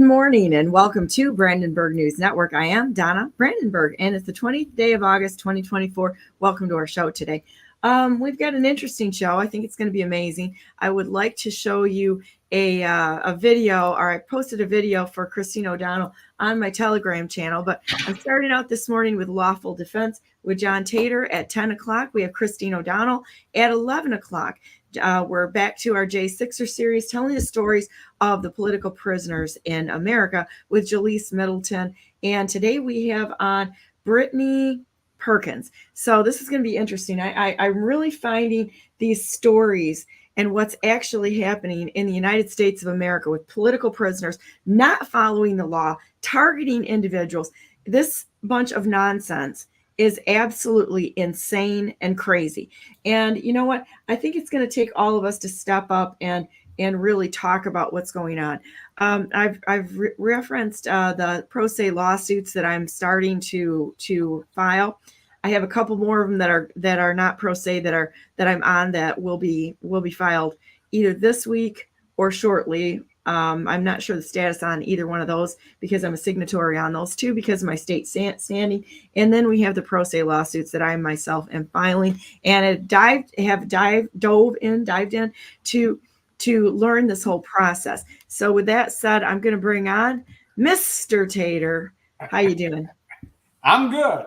morning and welcome to Brandenburg News Network. I am Donna Brandenburg and it's the 20th day of August 2024. Welcome to our show today. We've got an interesting show. I think it's going to be amazing. I would like to show you a video, or I posted a video for Christine O'Donnell on my Telegram channel, but I'm starting out this morning with Lawful Defense with John Tater at 10 o'clock. We have Christine O'Donnell at 11 o'clock. We're back to our J6ers series, telling the stories of the political prisoners in America with Jalise Middleton. And today we have on Brittany Perkins. So this is going to be interesting. I'm really finding these stories and what's actually happening in the United States of America with political prisoners not following the law, targeting individuals. This bunch of nonsense is absolutely insane and crazy. And you know what? I think it's going to take all of us to step up and really talk about what's going on. I've referenced the pro se lawsuits that I'm starting to file. I have a couple more of them that are not pro se that I'm on that will be filed either this week or shortly. I'm not sure the status on either one of those because I'm a signatory on those two because of my state standing. And then we have the pro se lawsuits that I myself am filing, and have dived in to learn this whole process. So with that said, I'm going to bring on Mr. Tater. How you doing? I'm good.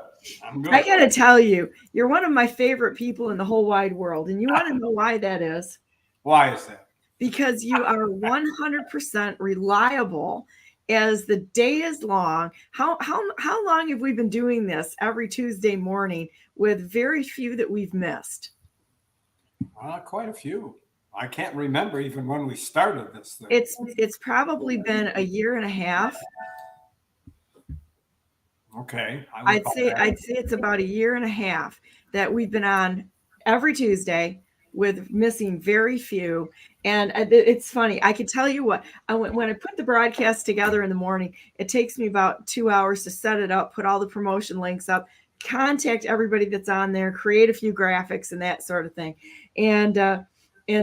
I got to tell you, you're one of my favorite people in the whole wide world. And you want to know why that is? Why is that? Because you are 100% reliable as the day is long. How long have we been doing this every Tuesday morning with very few that we've missed? Quite a few. I can't remember even when we started this thing. It's probably been a year and a half. Okay. I'd say it's about a year and a half that we've been on every Tuesday with missing very few. And it's funny. I can tell you what, when I put the broadcast together in the morning, it takes me about 2 hours to set it up, put all the promotion links up, contact everybody that's on there, create a few graphics and that sort of thing. And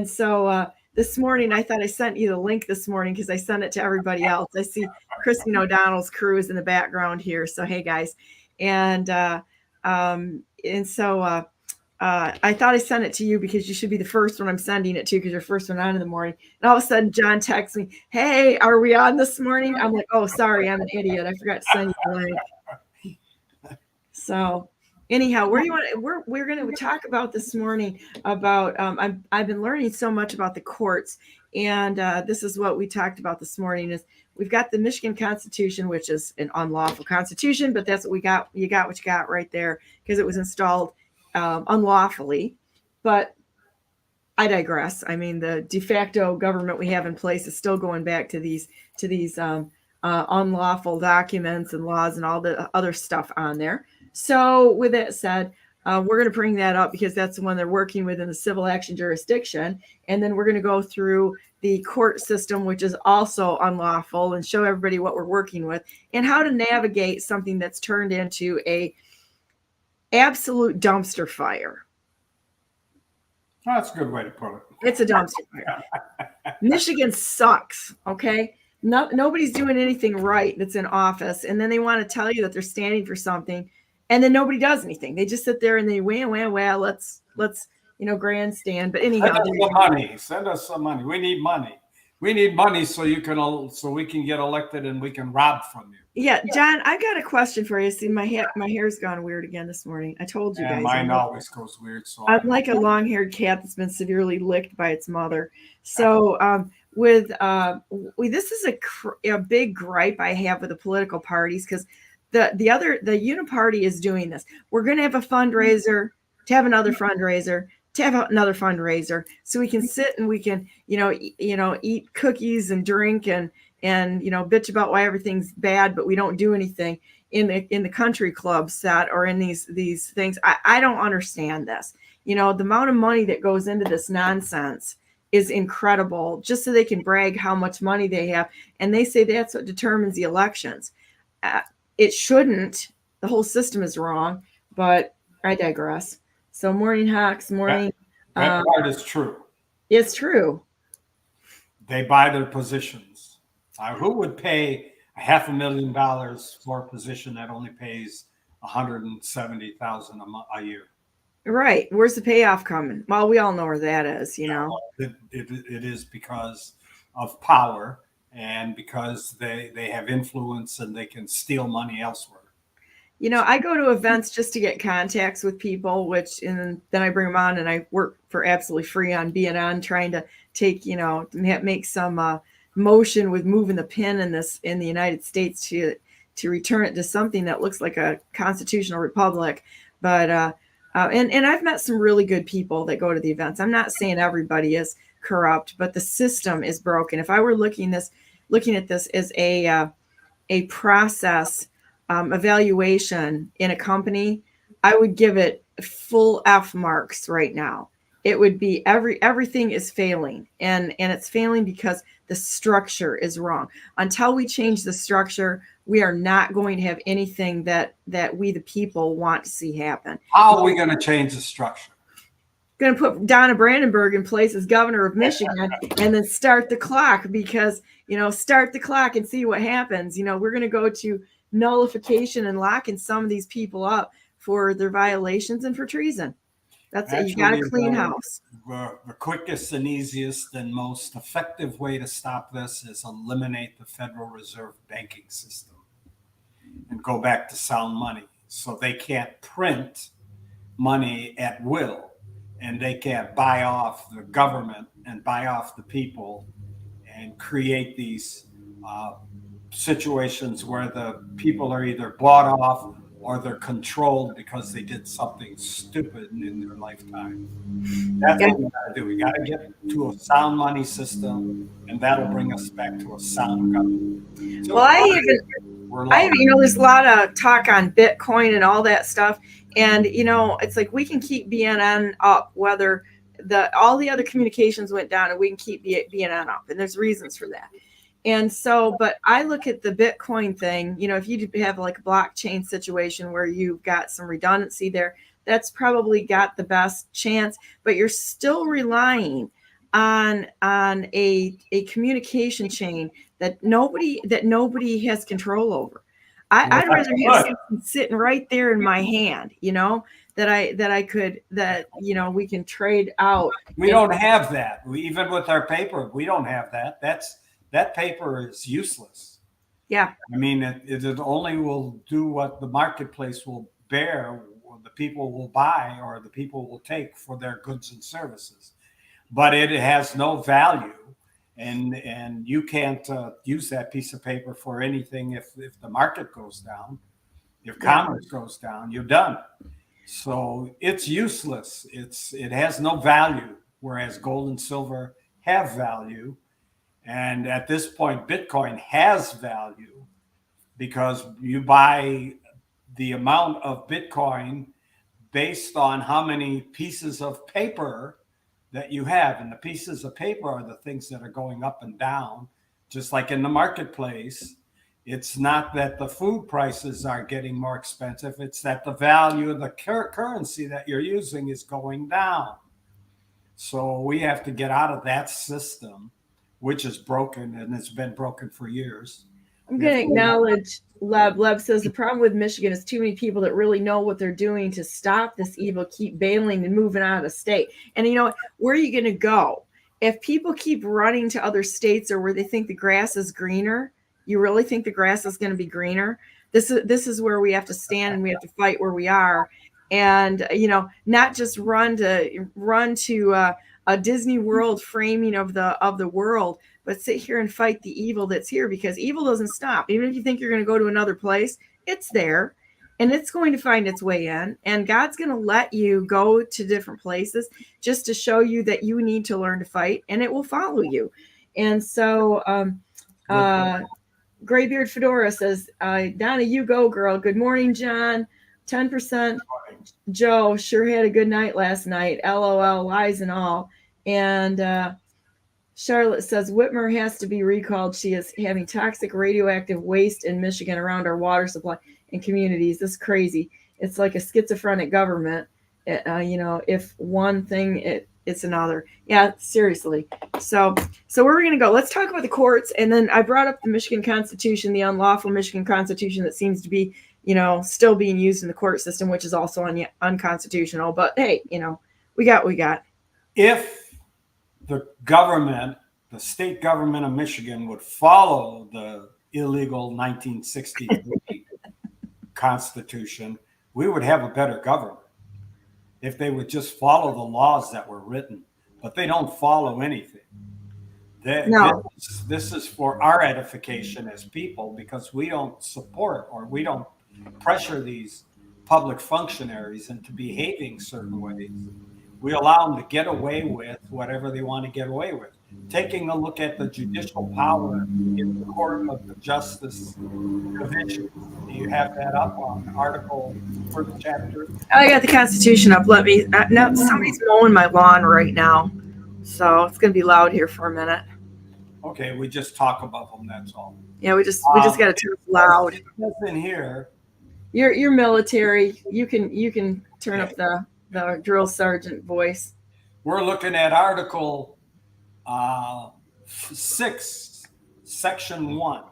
so this morning, I thought I sent you the link this morning because I sent it to everybody else. I see Christine O'Donnell's crew is in the background here. So, hey, guys. And so I thought I sent it to you because you should be the first one I'm sending it to because you're first one on in the morning. And all of a sudden, John texts me, hey, are we on this morning? I'm like, oh, sorry, I'm an idiot. I forgot to send you the link. So anyhow, we're going to talk about this morning about I've been learning so much about the courts, and this is what we talked about this morning. Is we've got the Michigan Constitution, which is an unlawful constitution, but that's what we got. You got what you got right there because it was installed unlawfully. But I digress. I mean, the de facto government we have in place is still going back to these unlawful documents and laws and all the other stuff on there. So with that said, we're going to bring that up because that's the one they're working with in the civil action jurisdiction. And then we're going to go through the court system, which is also unlawful, and show everybody what we're working with and how to navigate something that's turned into a absolute dumpster fire. That's a good way to put it. It's a dumpster fire. Michigan sucks, okay? Nobody's doing anything right that's in office, and then they want to tell you that they're standing for something, and then nobody does anything. They just sit there and they well, let's grandstand. But anyhow, send us some money. We need money. We need money so we can get elected and we can rob from you. Yeah, John, I got a question for you. See, my hair's gone weird again this morning. I told you guys. Mine always goes weird. So I'm like a long-haired cat that's been severely licked by its mother. So this is a big gripe I have with the political parties because the uniparty is doing this. We're going to have a fundraiser to have another fundraiser to have another fundraiser, so we can sit and we can eat cookies and drink and bitch about why everything's bad, but we don't do anything in the country club set or in these things. I don't understand this. The amount of money that goes into this nonsense is incredible, just so they can brag how much money they have, and they say that's what determines the elections. It shouldn't. The whole system is wrong, but I digress. So morning hawks, morning. That part is true. It's true. They buy their positions. Who would pay $500,000 for a position that only pays $170,000 a year? Right. Where's the payoff coming? Well, we all know where that is, you know. It is because of power and because they have influence and they can steal money elsewhere. You know, I go to events just to get contacts with people, and then I bring them on, and I work for absolutely free on BNN, trying to take, you know, make some motion with moving the pin in the United States to return it to something that looks like a constitutional republic. But and I've met some really good people that go to the events. I'm not saying everybody is corrupt, but the system is broken. If I were looking at this as a process evaluation in a company, I would give it full F marks right now. It would be everything is failing, and it's failing because the structure is wrong. Until we change the structure, we are not going to have anything that we the people want to see happen. How are we going to change the structure? Going to put Donna Brandenburg in place as governor of Michigan and then start the clock, because, you know, start the clock and see what happens. You know, we're going to go to nullification and locking some of these people up for their violations and for treason. That's it. You got to clean house. The quickest and easiest and most effective way to stop this is eliminate the Federal Reserve banking system and go back to sound money. So they can't print money at will, and they can't buy off the government and buy off the people and create these situations where the people are either bought off or they're controlled because they did something stupid in their lifetime. That's what we got to do. We got to get to a sound money system, and that'll bring us back to a sound government. So well, I even, you know, there's a lot of talk on Bitcoin and all that stuff. And, you know, it's like we can keep BNN up, whether all the other communications went down, and we can keep BNN up. And there's reasons for that. And so, but I look at the Bitcoin thing, you know, if you have like a blockchain situation where you've got some redundancy there, that's probably got the best chance, but you're still relying on a communication chain that nobody has control over. I'd rather have something sitting right there in my hand, you know, that you know, we can trade out. We don't have that. Even with our paper, we don't have that. That paper is useless. Yeah. I mean, it only will do what the marketplace will bear, or the people will buy, or the people will take for their goods and services. But it has no value, and you can't use that piece of paper for anything if the market goes down. If commerce goes down, you're done. So it's useless. It has no value, whereas gold and silver have value. And at this point, Bitcoin has value because you buy the amount of Bitcoin based on how many pieces of paper that you have. And the pieces of paper are the things that are going up and down, just like in the marketplace. It's not that the food prices are getting more expensive. It's that the value of the currency that you're using is going down. So we have to get out of that system, which is broken, and it's been broken for years. I'm going to acknowledge Leb. Leb says the problem with Michigan is too many people that really know what they're doing to stop this evil keep bailing and moving out of the state. And you know, where are you going to go? If people keep running to other states or where they think the grass is greener, you really think the grass is going to be greener? This is where we have to stand, and we have to fight where we are. And, you know, not just run to a Disney World framing of the world, but sit here and fight the evil that's here, because evil doesn't stop. Even if you think you're going to go to another place, it's there, and it's going to find its way in. And God's going to let you go to different places just to show you that you need to learn to fight, and it will follow you. And so, Graybeard Fedora says, Donna, you go, girl. Good morning, John. 10% Joe sure had a good night last night. LOL, lies and all. And Charlotte says Whitmer has to be recalled. She is having toxic radioactive waste in Michigan around our water supply and communities. This is crazy. It's like a schizophrenic government. You know, if one thing it's another. Yeah, seriously. So where are we going to go? Let's talk about the courts. And then I brought up the Michigan Constitution, the unlawful Michigan Constitution that seems to be, still being used in the court system, which is also unconstitutional. But hey, we got. If the government, the state government of Michigan, would follow the illegal 1963 Constitution, we would have a better government. If they would just follow the laws that were written, but they don't follow anything. No. This is for our edification as people, because we don't support or we don't pressure these public functionaries into behaving certain ways. We allow them to get away with whatever they want to get away with. Taking a look at the judicial power in the Court of Justice Division. Do you have that up on Article First Chapter? I got the Constitution up. Let me. No, somebody's mowing my lawn right now, so it's going to be loud here for a minute. Okay, we just talk above them. That's all. Yeah, we just got to turn it loud. In here, you're military. You can turn up the drill sergeant voice. We're looking at Article 6, Section 1.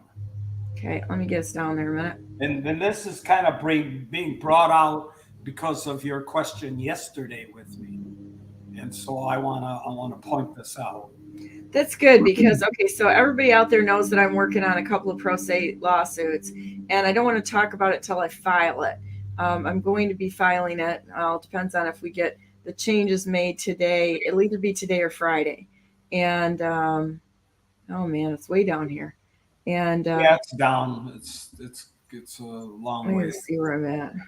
Okay, let me get us down there a minute. And then this is kind of being brought out because of your question yesterday with me, and so I want to point this out. That's good because, okay, so everybody out there knows that I'm working on a couple of pro se lawsuits, and I don't want to talk about it till I file it. I'm going to be filing it. It depends on if we get the changes made today. It'll either be today or Friday. And, oh man, it's way down here. And yeah, it's down. It's a long way. Let's see where I'm at. I'm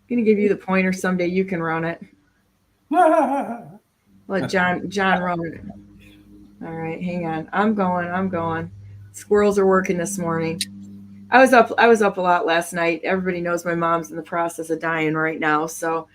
going to give you the pointer someday. You can run it. Let John run it. All right, hang on. I'm going. Squirrels are working this morning. I was up a lot last night. Everybody knows my mom's in the process of dying right now. So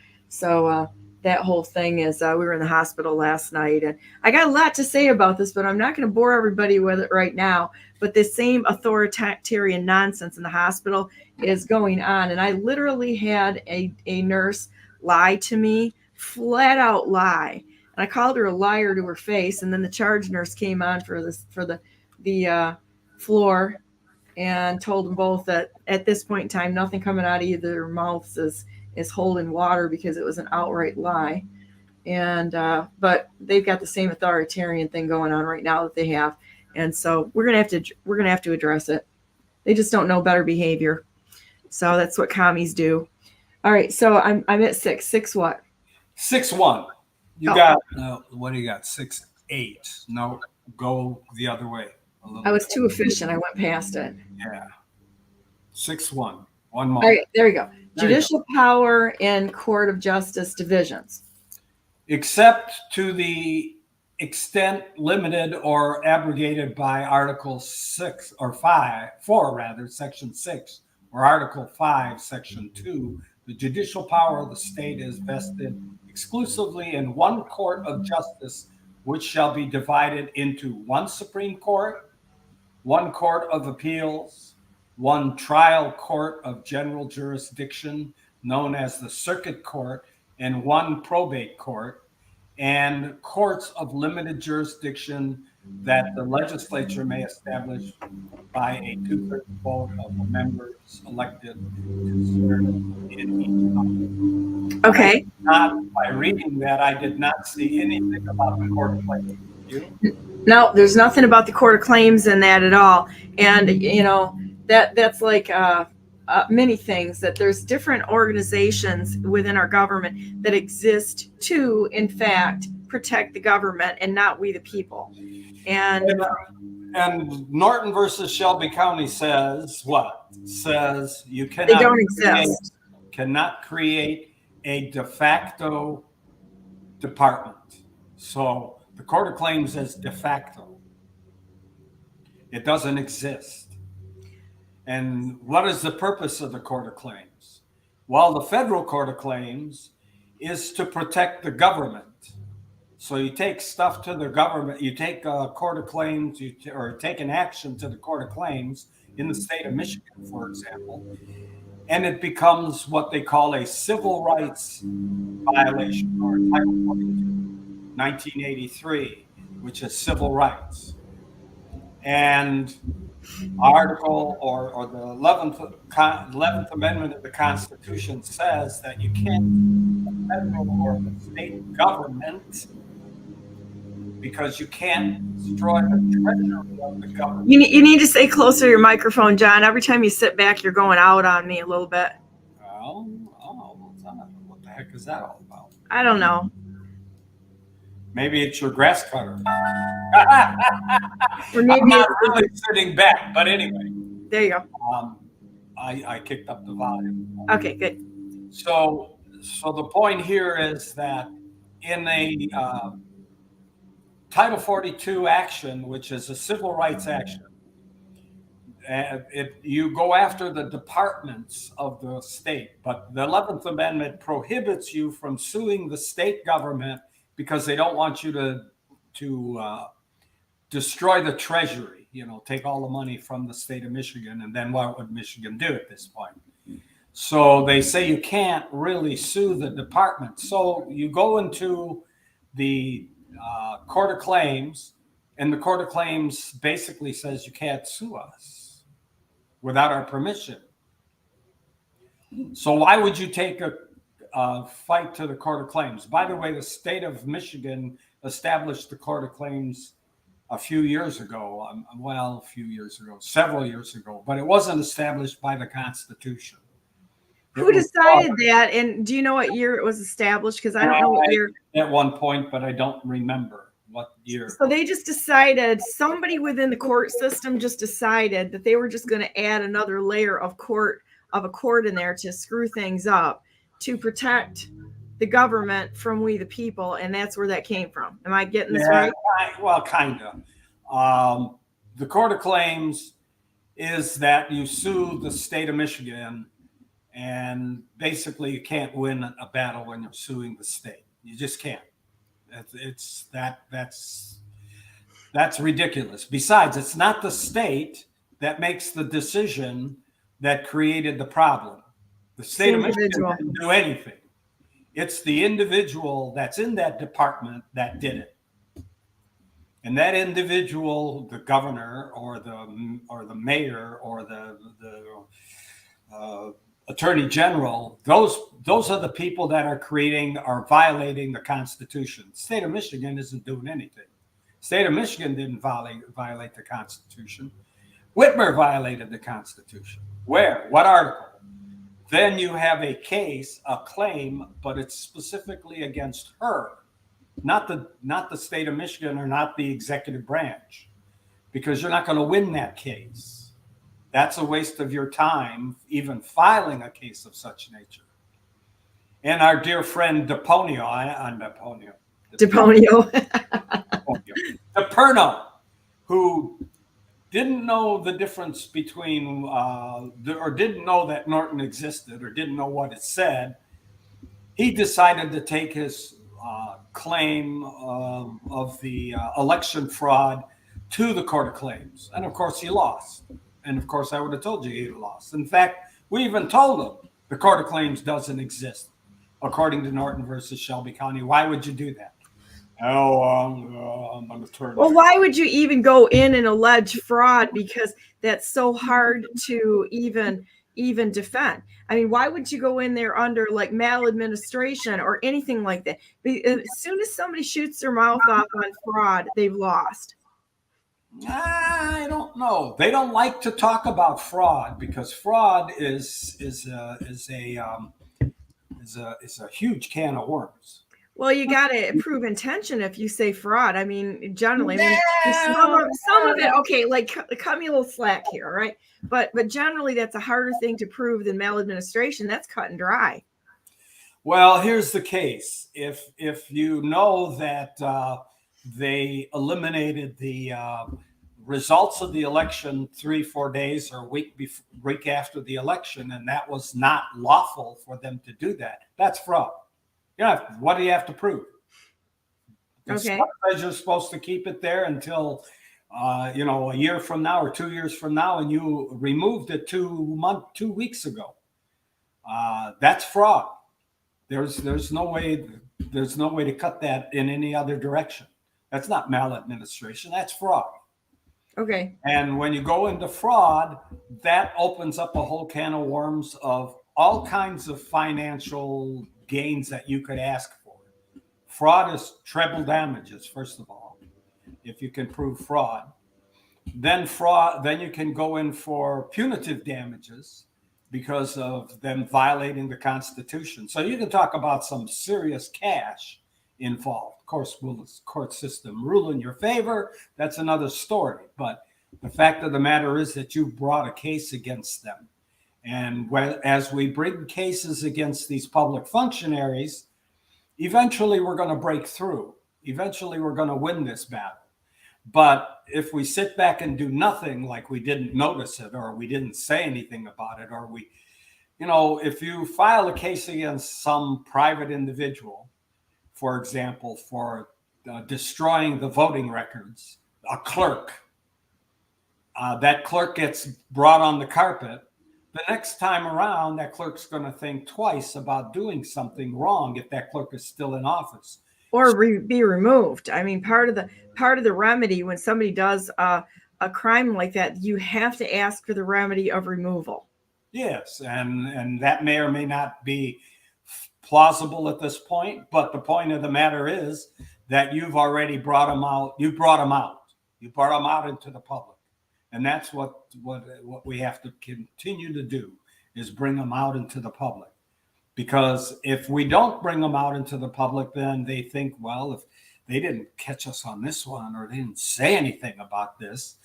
that whole thing is we were in the hospital last night, and I got a lot to say about this, but I'm not going to bore everybody with it right now. But this same authoritarian nonsense in the hospital is going on, and I literally had a nurse lie to me, flat out lie. And I called her a liar to her face, and then the charge nurse came on for the floor and told them both that at this point in time, nothing coming out of either their mouths is holding water because it was an outright lie. And but they've got the same authoritarian thing going on right now that they have, and so we're gonna have to address it. They just don't know better behavior, so that's what commies do. All right, so I'm at 6. 6 what? 6-1. You got what do you got? 6-8. No, go the other way. I was too efficient. I went past it. Yeah. 6-1. One more. All right, there we go. Judicial power and Court of Justice divisions. Except to the extent limited or abrogated by Article 6 or 4, Section 6, or Article 5, Section 2, the judicial power of the state is vested exclusively in one court of justice, which shall be divided into one Supreme Court, one Court of Appeals, one trial court of general jurisdiction known as the Circuit Court, and one probate court, and courts of limited jurisdiction that the legislature may establish by a 2/3 vote of the members elected to serve in each county. Okay. By reading that, I did not see anything about the court of claims. You? No, there's nothing about the Court of Claims in that at all. And, that's like many things, that there's different organizations within our government that exist to, in fact, protect the government and not we the people. And Norton versus Shelby County says what? Says you cannot. They don't exist. Cannot create a de facto department. So the Court of Claims is de facto. It doesn't exist. And what is the purpose of the Court of Claims? Well, the Federal Court of Claims is to protect the government. So you take stuff to the government, you take a Court of Claims, or take an action to the Court of Claims in the state of Michigan, for example, and it becomes what they call a civil rights violation, or Title 42, 1983, which is civil rights. And article or the 11th Amendment of the Constitution says that you can't the federal or the state government because you can't destroy the treasury of the government. You need to stay closer to your microphone, John. Every time you sit back, you're going out on me a little bit. Well, what the heck is that all about? I don't know. Maybe it's your grass cutter. Or maybe I'm not really sitting back, but anyway. There you go. I kicked up the volume. Okay, good. So the point here is that in a Title 42 action, which is a civil rights action, you go after the departments of the state, but the 11th Amendment prohibits you from suing the state government because they don't want you to destroy the treasury, take all the money from the state of Michigan. And then what would Michigan do at this point? So they say you can't really sue the department. So you go into the Court of Claims, and the Court of Claims basically says you can't sue us without our permission. So why would you take a fight to the Court of Claims? By the way, the state of Michigan established the Court of Claims several years ago, but it wasn't established by the Constitution. Who decided that? And do you know what year it was established? Because I don't know what year. At one point, but I don't remember what year. So they just decided, somebody within the court system just decided that they were just going to add another layer of a court in there to screw things up, to protect the government from we the people, and that's where that came from. Am I getting this right? Well, kind of. The Court of Claims is that you sue the state of Michigan, and basically you can't win a battle when you're suing the state. You just can't. That's ridiculous. Besides, it's not the state that makes the decision that created the problem. The state of Michigan didn't do anything. It's the individual that's in that department that did it. And that individual, the governor or the mayor or the attorney general, those are the people that are violating the Constitution. The state of Michigan isn't doing anything. The state of Michigan didn't violate the Constitution. Whitmer violated the Constitution. Where? What article? Then you have a case, a claim, but it's specifically against her, not the state of Michigan or not the executive branch, because you're not going to win that case. That's a waste of your time, even filing a case of such nature. And our dear friend DePerno, who didn't know the difference between, or didn't know that Norton existed, or didn't know what it said, he decided to take his claim of the election fraud to the Court of Claims. And of course, he lost. And of course, I would have told you he lost. In fact, we even told him the Court of Claims doesn't exist, according to Norton versus Shelby County. Why would you do that? Oh, I'm an attorney. Well, why would you even go in and allege fraud? Because that's so hard to even defend. I mean, why would you go in there under like maladministration or anything like that? As soon as somebody shoots their mouth off on fraud, they've lost. I don't know. They don't like to talk about fraud because fraud is a huge can of worms. Well, you got to prove intention if you say fraud. I mean, generally, some of it, okay, like cut me a little slack here, all right? But generally, that's a harder thing to prove than maladministration. That's cut and dry. Well, here's the case. If you know that they eliminated the results of the election 3-4 days or a week after the election, and that was not lawful for them to do that, that's fraud. What do you have to prove? Okay. You're supposed to keep it there until, a year from now or 2 years from now, and you removed it 2 weeks ago. That's fraud. There's no way to cut that in any other direction. That's not maladministration. That's fraud. Okay. And when you go into fraud, that opens up a whole can of worms of all kinds of financial gains that you could ask for. Fraud is treble damages, first of all, if you can prove fraud. Then you can go in for punitive damages because of them violating the Constitution. So you can talk about some serious cash involved. Of course, will the court system rule in your favor? That's another story. But the fact of the matter is that you brought a case against them. And as we bring cases against these public functionaries, eventually we're going to break through. Eventually we're going to win this battle. But if we sit back and do nothing, like we didn't notice it, or we didn't say anything about it, or if you file a case against some private individual, for example, for destroying the voting records, a clerk, that clerk gets brought on the carpet. The next time around, that clerk's going to think twice about doing something wrong if that clerk is still in office. Or be removed. I mean, part of the remedy when somebody does a crime like that, you have to ask for the remedy of removal. Yes, and that may or may not be plausible at this point, but the point of the matter is that you've already brought them out. You brought them out into the public, and that's what we have to continue to do, is bring them out into the public. Because if we don't bring them out into the public, then they think, well, if they didn't catch us on this one, or they didn't say anything about this,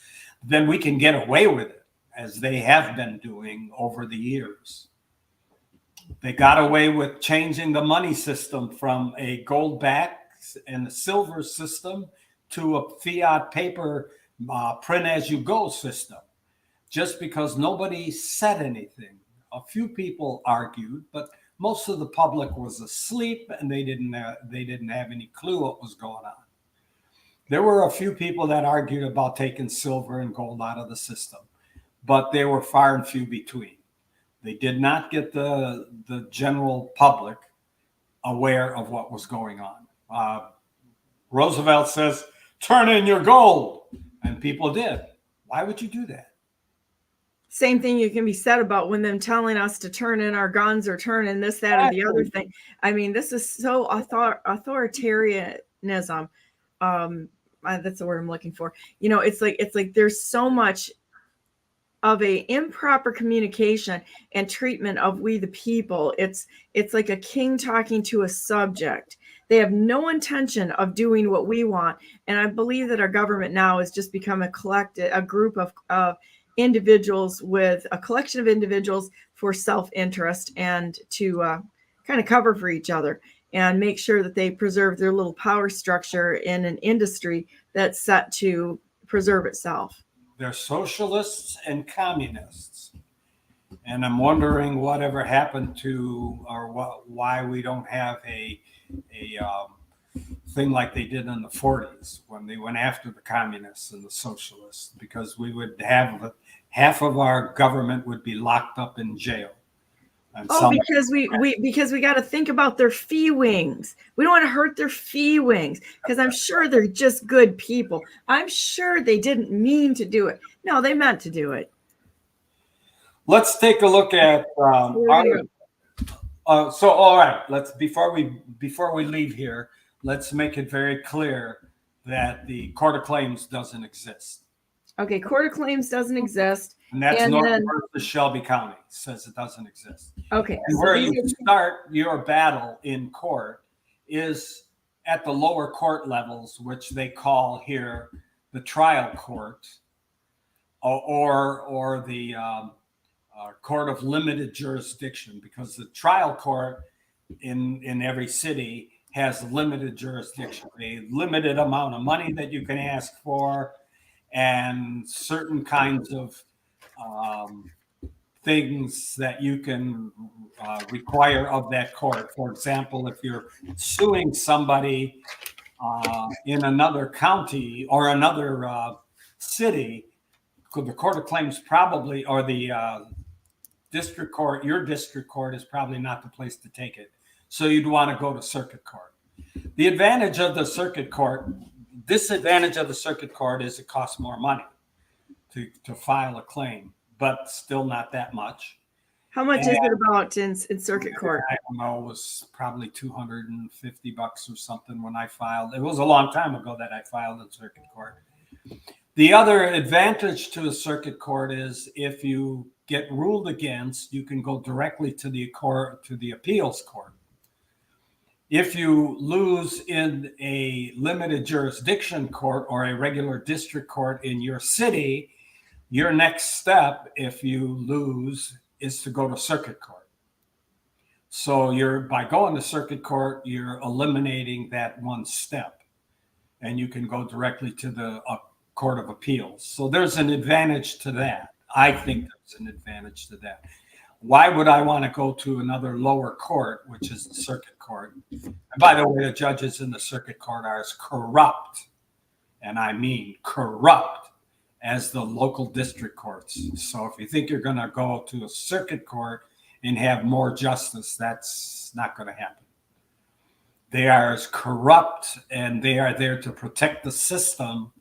then we can get away with it, as they have been doing over the years. They got away with changing the money system from a gold back and a silver system to a fiat paper print as you go system, just because nobody said anything. A few people argued, but most of the public was asleep, and they didn't have any clue what was going on. There were a few people that argued about taking silver and gold out of the system, but they were far and few between. They did not get the general public aware of what was going on. Roosevelt says, "Turn in your gold," and people did. Why would you do that? Same thing you can be said about when them telling us to turn in our guns or turn in this, that, or the other thing. I mean, this is so authoritarianism. That's the word I'm looking for. It's like there's so much of a improper communication and treatment of we the people. It's like a king talking to a subject. They have no intention of doing what we want. And I believe that our government now has just become a group of individuals, with a collection of individuals for self-interest and to kind of cover for each other and make sure that they preserve their little power structure in an industry that's set to preserve itself. They're socialists and communists. And I'm wondering whatever happened to, or why we don't have a thing like they did in the 40s when they went after the communists and the socialists, because we would have half of our government would be locked up in jail. Because we got to think about their feelings. We don't want to hurt their feelings, because I'm sure they're just good people. I'm sure they didn't mean to do it. No, they meant to do it. Let's take a look at so all right, before we leave here, let's make it very clear that the Court of Claims doesn't exist. Okay, Court of Claims doesn't exist. And that's North versus Shelby County says it doesn't exist. Okay. And where you start your battle in court is at the lower court levels, which they call here the trial court, or the court of limited jurisdiction, because the trial court in every city has limited jurisdiction, a limited amount of money that you can ask for, and certain kinds of things that you can require of that court. For example, if you're suing somebody in another county or another city, the Court of Claims probably, or the district court, your district court is probably not the place to take it. So you'd want to go to circuit court. The advantage of the circuit court, disadvantage of the circuit court is it costs more money to file a claim, but still not that much. How much is it about in circuit court? I don't know. It was probably $250 or something when I filed. It was a long time ago that I filed in circuit court. The other advantage to a circuit court is if you get ruled against, you can go directly to the court, to the appeals court. If you lose in a limited jurisdiction court or a regular district court in your city, your next step, if you lose, is to go to circuit court. So by going to circuit court, you're eliminating that one step, and you can go directly to the Court of Appeals. So there's an advantage to that. I think there's an advantage to that. Why would I want to go to another lower court, which is the circuit court? And by the way, the judges in the circuit court are as corrupt, and I mean corrupt, as the local district courts. So if you think you're going to go to a circuit court and have more justice, that's not going to happen. They are as corrupt, and they are there to protect the system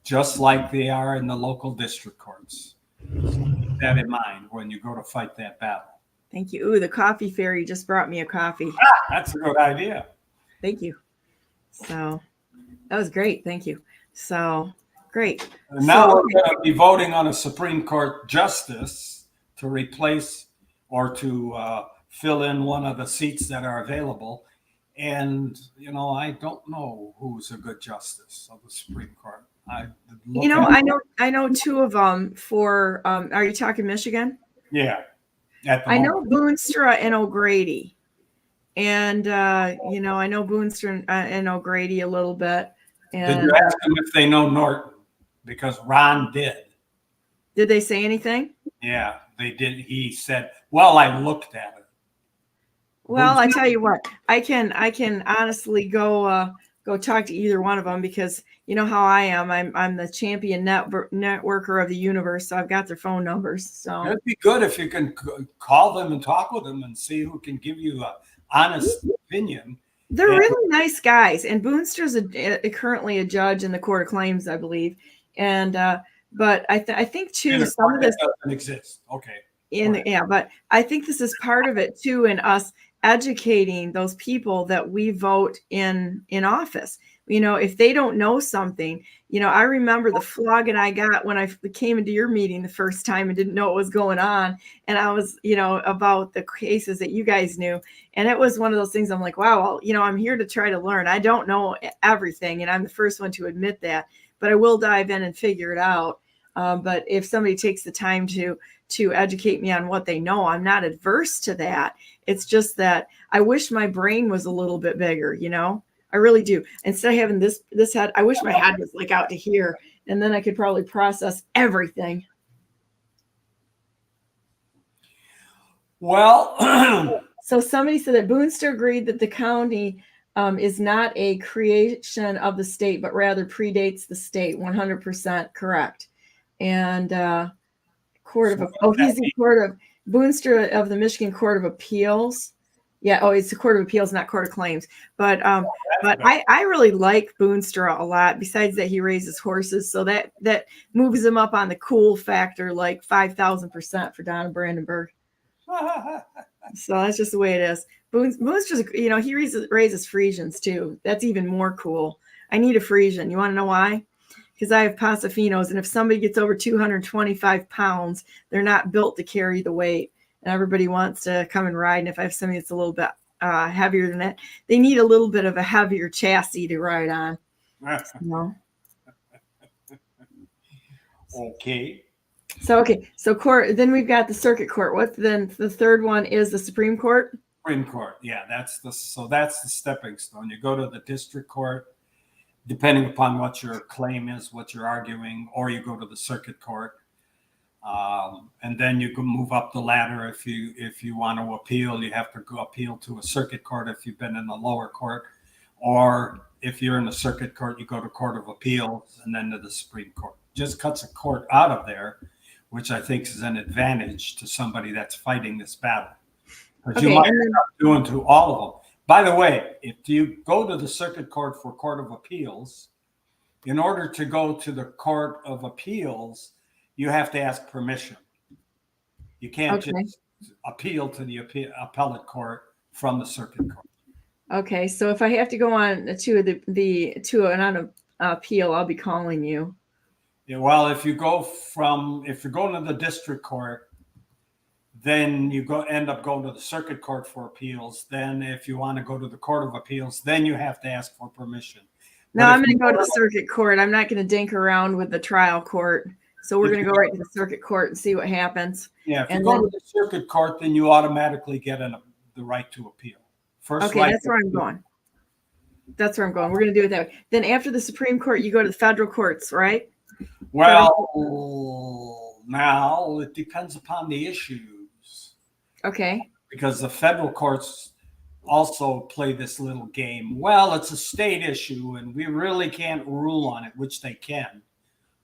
just like they are in the local district courts. Keep that in mind when you go to fight that battle. Thank you. Ooh, the coffee fairy just brought me a coffee. That's a good idea. Thank you. So that was great. Thank you. So great. And now we're going to be voting on a Supreme Court justice to replace or to fill in one of the seats that are available. And, I don't know who's a good justice of the Supreme Court. I know two of them for, are you talking Michigan? Yeah. I know Boonstra and O'Grady. And, I know Boonstra and O'Grady a little bit. And, did you ask them if they know Norton? Because Ron did. Did they say anything? Yeah, they did. He said, well, I looked at it. Well, I tell you what, I can honestly go talk to either one of them, because you know how I am. I'm the champion networker of the universe, so I've got their phone numbers. So it'd be good if you can call them and talk with them and see who can give you an honest opinion. They're really nice guys, and Boonstra's currently a judge in the Court of Claims, I believe. And but I think too, some of this doesn't exist. Okay. But I think this is part of it too, in us educating those people that we vote in office. If they don't know something, I remember the flogging I got when I came into your meeting the first time and didn't know what was going on. And I was, about the cases that you guys knew. And it was one of those things I'm like, wow, well, I'm here to try to learn. I don't know everything, and I'm the first one to admit that, but I will dive in and figure it out. But if somebody takes the time to educate me on what they know, I'm not adverse to that. It's just that I wish my brain was a little bit bigger, I really do. Instead of having this head, I wish my head was like out to here, and then I could probably process everything. Well, so somebody said that Boonstra agreed that the county is not a creation of the state, but rather predates the state. 100% correct. And he's the Court of Boonstra of the Michigan Court of Appeals. Yeah. Oh, it's the Court of Appeals, not Court of Claims. But I really like Boonstra a lot. Besides that, he raises horses, so that moves him up on the cool factor like 5,000% for Donna Brandenburg. So that's just the way it is. Boonstra's, he raises Frisians too. That's even more cool. I need a Frisian. You want to know why? Because I have Pasafinos, and if somebody gets over 225 pounds, they're not built to carry the weight. And everybody wants to come and ride. And if I have somebody that's a little bit heavier than that, they need a little bit of a heavier chassis to ride on. Okay. So court. Then we've got the circuit court. What then? The third one is the Supreme Court. Supreme Court. Yeah, that's the stepping stone. You go to the district court, depending upon what your claim is, what you're arguing, or you go to the circuit court. And then you can move up the ladder. If you want to appeal, you have to go appeal to a circuit court if you've been in the lower court, or if you're in the circuit court, you go to Court of Appeals and then to the Supreme Court. Just cuts a court out of there, which I think is an advantage to somebody that's fighting this battle. Because Okay, you might end up doing to all of them. By the way, if you go to the circuit court for Court of Appeals, in order to go to the Court of Appeals, you have to ask permission. You can't just appeal to the appellate court from the circuit court. Okay, so if I have to go on to an appeal, I'll be calling you. Yeah, well, if you're going to the district court, then you end up going to the circuit court for appeals. Then if you want to go to the Court of Appeals, then you have to ask for permission. No, I'm going to go to the circuit court. I'm not going to dink around with the trial court. So we're going to go right to the circuit court and see what happens. Yeah, if you go to the circuit court, then you automatically get the right to appeal. Okay, that's where I'm going. That's where I'm going. We're going to do it that way. Then after the Supreme Court, you go to the federal courts, right? Well, now it depends upon the issues. Okay. Because the federal courts also play this little game. Well, it's a state issue, and we really can't rule on it, which they can.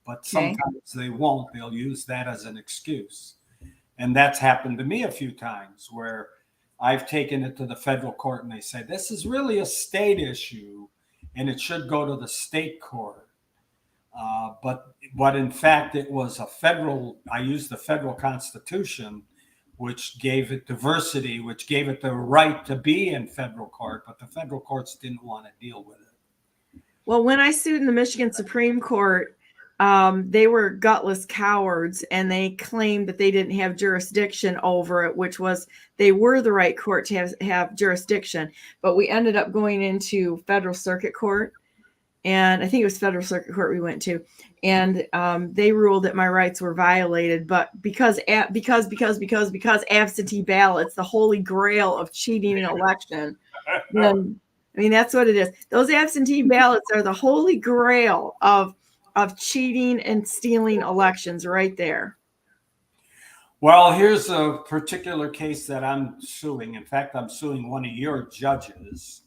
But sometimes they won't. They'll use that as an excuse. And that's happened to me a few times where I've taken it to the federal court and they say, this is really a state issue and it should go to the state court. But in fact, it was I used the federal Constitution, which gave it diversity, which gave it the right to be in federal court, but the federal courts didn't want to deal with it. Well, when I sued in the Michigan Supreme Court, they were gutless cowards and they claimed that they didn't have jurisdiction over it, which was they were the right court to have jurisdiction. But we ended up going into federal circuit court, and I think it was federal circuit court we went to, and they ruled that my rights were violated. But because absentee ballots, the holy grail of cheating an election, then, I mean, that's what it is. Those absentee ballots are the holy grail of cheating and stealing elections right there. Well, here's a particular case that I'm suing. In fact, I'm suing one of your judges,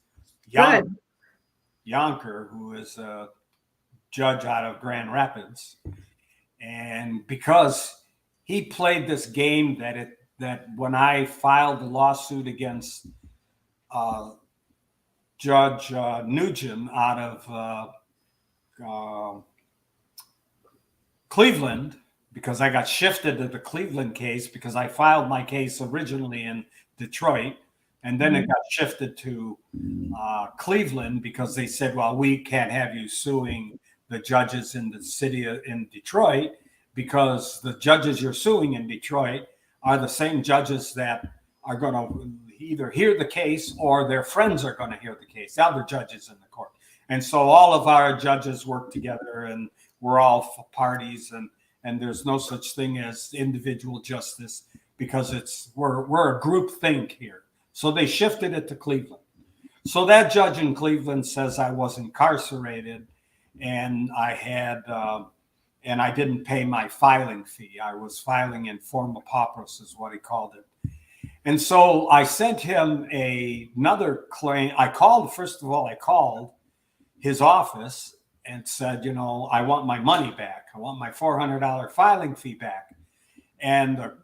Yonker, who is a judge out of Grand Rapids. And because he played this game that when I filed the lawsuit against Judge Nugent out of Cleveland, because I got shifted to the Cleveland case because I filed my case originally in Detroit, and then it got shifted to Cleveland because they said, well, we can't have you suing the judges in the city in Detroit because the judges you're suing in Detroit are the same judges that are going to either hear the case or their friends are going to hear the case, the other judges in the court. And so all of our judges work together and we're all parties, and there's no such thing as individual justice because we're a group think here. So they shifted it to Cleveland. So that judge in Cleveland says I was incarcerated and I didn't pay my filing fee. I was filing in forma pauperis is what he called it. And so I sent him another claim. I called his office and said, I want my money back. I want my $400 filing fee back. And the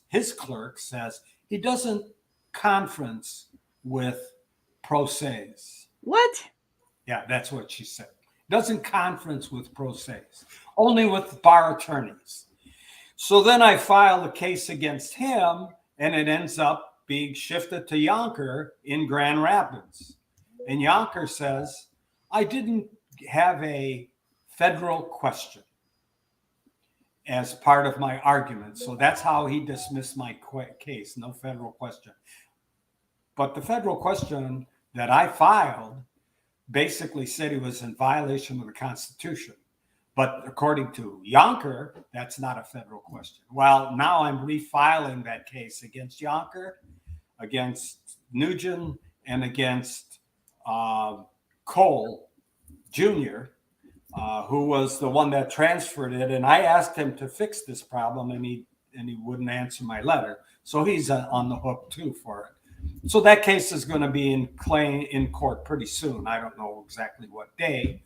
his clerk says, he doesn't conference with pro ses. What? Yeah, that's what she said. Doesn't conference with pro ses, only with bar attorneys. So then I file a case against him and it ends up being shifted to Yonker in Grand Rapids. And Yonker says, I didn't have a federal question as part of my argument. So that's how he dismissed my case, no federal question. But the federal question that I filed basically said he was in violation of the Constitution. But according to Yonker, that's not a federal question. Well, now I'm refiling that case against Yonker, against Nugent, and against Cole Jr., who was the one that transferred it. And I asked him to fix this problem, and he wouldn't answer my letter. So he's on the hook too for it. So that case is going to be in court pretty soon. I don't know exactly what day,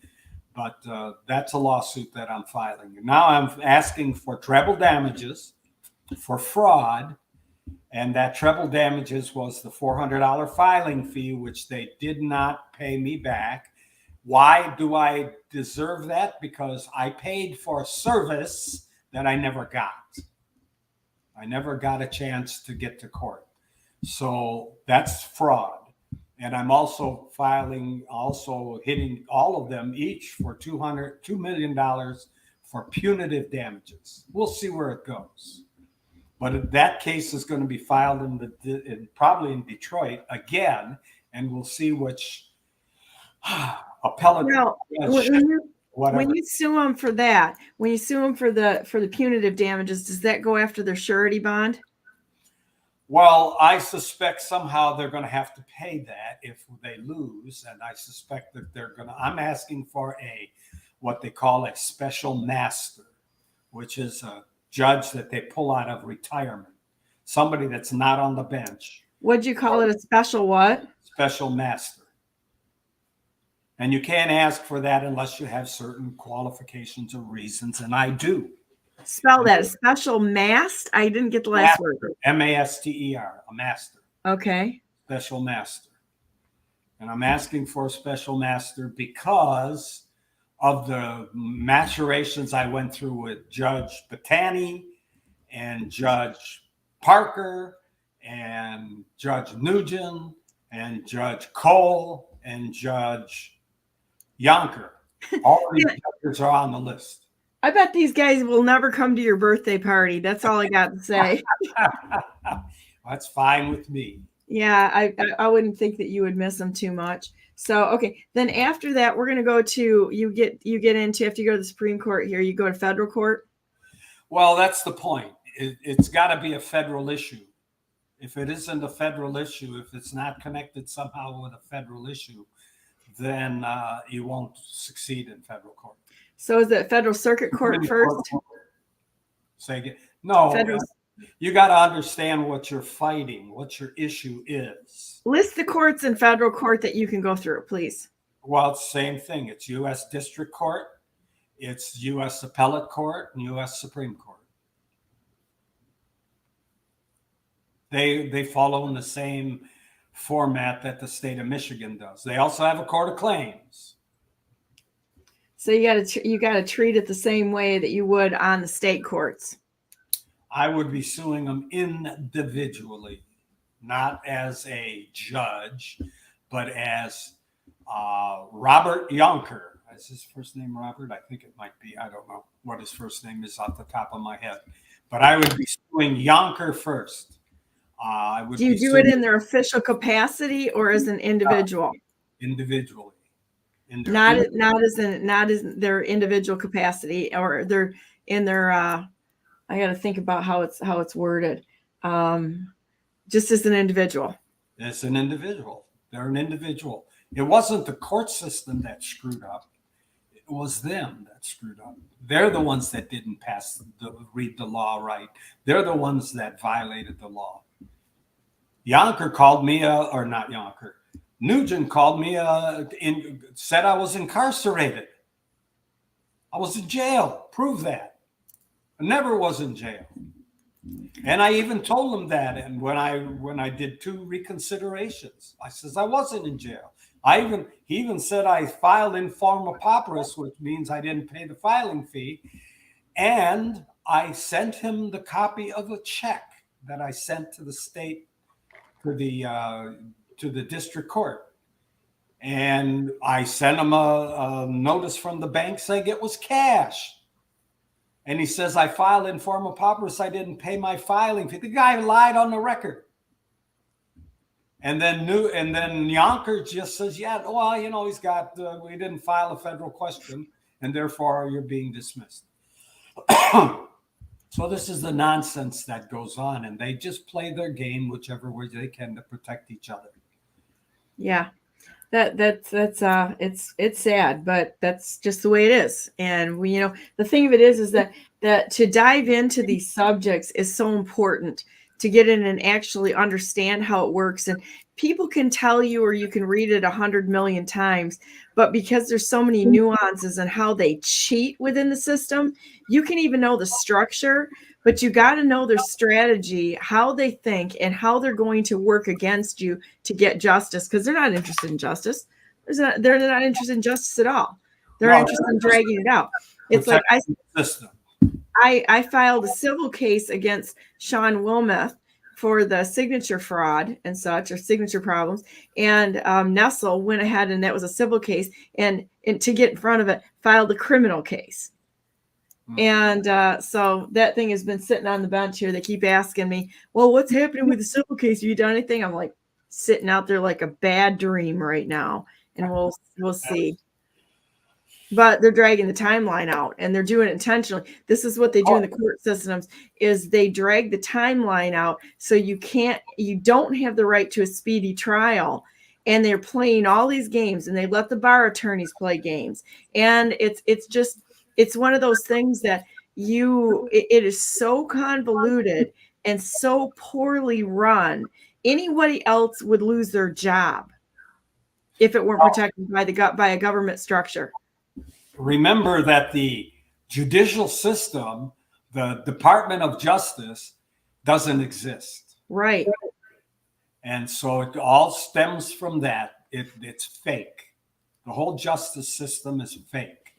But that's a lawsuit that I'm filing. Now I'm asking for treble damages for fraud. And that treble damages was the $400 filing fee, which they did not pay me back. Why do I deserve that? Because I paid for a service that I never got. I never got a chance to get to court. So that's fraud. And I'm also hitting all of them each for $2 million for punitive damages. We'll see where it goes. But that case is going to be filed probably in Detroit again, and we'll see which appellate. Now, when you sue them for that, when you sue them for the punitive damages, does that go after their surety bond? Well, I suspect somehow they're going to have to pay that if they lose, and I suspect that I'm asking for what they call a special master, which is a judge that they pull out of retirement, somebody that's not on the bench. What'd you call it? A special what? Special master. And you can't ask for that unless you have certain qualifications or reasons, and I do. Spell that. A special mast? I didn't get the last word. M-A-S-T-E-R, a master. Okay. Special master. And I'm asking for a special master because of the maturations I went through with Judge Batani and Judge Parker and Judge Nugent and Judge Cole and Judge Yonker. All these judges are on the list. I bet these guys will never come to your birthday party. That's all I got to say. That's fine with me. Yeah, I wouldn't think that you would miss them too much. So, okay. Then after that, we're going to go to, you get into, after you go to the Supreme Court here, you go to federal court. Well, that's the point. It's got to be a federal issue. If it isn't a federal issue, if it's not connected somehow with a federal issue, then you won't succeed in federal court. So is it federal circuit court first? Say again. No, federal. You got to understand what you're fighting, what your issue is. List the courts in federal court that you can go through, please. Well, it's the same thing. It's U.S. District Court, it's U.S. Appellate Court, and U.S. Supreme Court. They follow in the same format that the state of Michigan does. They also have a court of claims. So you got to treat it the same way that you would on the state courts. I would be suing them individually, not as a judge, but as Robert Yonker. Is his first name Robert? I think it might be. I don't know what his first name is off the top of my head. But I would be suing Yonker first. Do you do it in their official capacity or as an individual? Individually. Not as their individual capacity, or they're in their I got to think about how it's worded. Just as an individual. As an individual. They're an individual. It wasn't the court system that screwed up. It was them that screwed up. They're the ones that didn't read the law right. They're the ones that violated the law. Yonker called me Nugent called me said I was incarcerated. I was in jail. Prove that. I never was in jail. And I even told him that. And when I did 2 reconsiderations, I says I wasn't in jail. He even said I filed in forma pauperis, which means I didn't pay the filing fee. And I sent him the copy of a check that I sent to the state, to the district court. And I sent him a notice from the bank saying it was cash. And he says, I filed in forma pauperis. I didn't pay my filing fee. The guy lied on the record. And then Yonker just says, yeah, well, he's got, we didn't file a federal question, and therefore you're being dismissed. So this is the nonsense that goes on, and they just play their game whichever way they can to protect each other. Yeah. It's sad, but that's just the way it is. And the thing of it is that to dive into these subjects is so important to get in and actually understand how it works. And people can tell you, or you can read it 100 million times, but because there's so many nuances and how they cheat within the system, you can even know the structure, but you got to know their strategy, how they think, and how they're going to work against you to get justice, because they're not interested in justice. They're not interested in justice at all. They're interested in dragging it out. It's like I filed a civil case against Sean Wilmeth for the signature fraud and such, or signature problems. And Nestle went ahead, and that was a civil case, and to get in front of it, filed a criminal case. And so that thing has been sitting on the bench here. They keep asking me, well, what's happening with the civil case? Have you done anything? I'm like sitting out there like a bad dream right now, and we'll see. But they're dragging the timeline out, and they're doing it intentionally. This is what they do in the court systems, is they drag the timeline out so you don't have the right to a speedy trial. And they're playing all these games, and they let the bar attorneys play games. And it's one of those things that it is so convoluted and so poorly run. Anybody else would lose their job if it weren't protected by a government structure. Remember that the judicial system, the Department of Justice, doesn't exist. Right. And so it all stems from that. It's fake. The whole justice system is fake.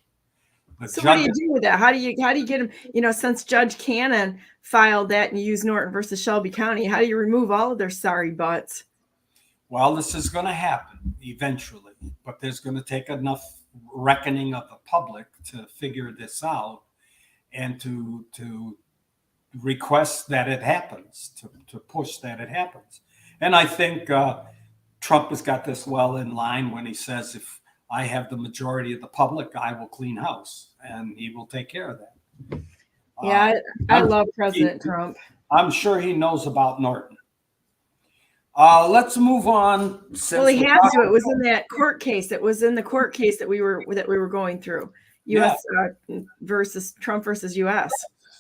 So what do you do with that? How do you get them? Since Judge Cannon filed that and used Norton versus Shelby County, how do you remove all of their sorry butts? Well, this is going to happen eventually, but there's going to take enough reckoning of the public to figure this out and to request that it happens, to push that it happens. And I think Trump has got this well in line when he says, if I have the majority of the public, I will clean house, and he will take care of that. Yeah, I love President Trump. I'm sure he knows about Norton. Let's move on. Well, he has to. It was in that court case. It was in the court case that we were going through. U.S. Versus Trump versus U.S.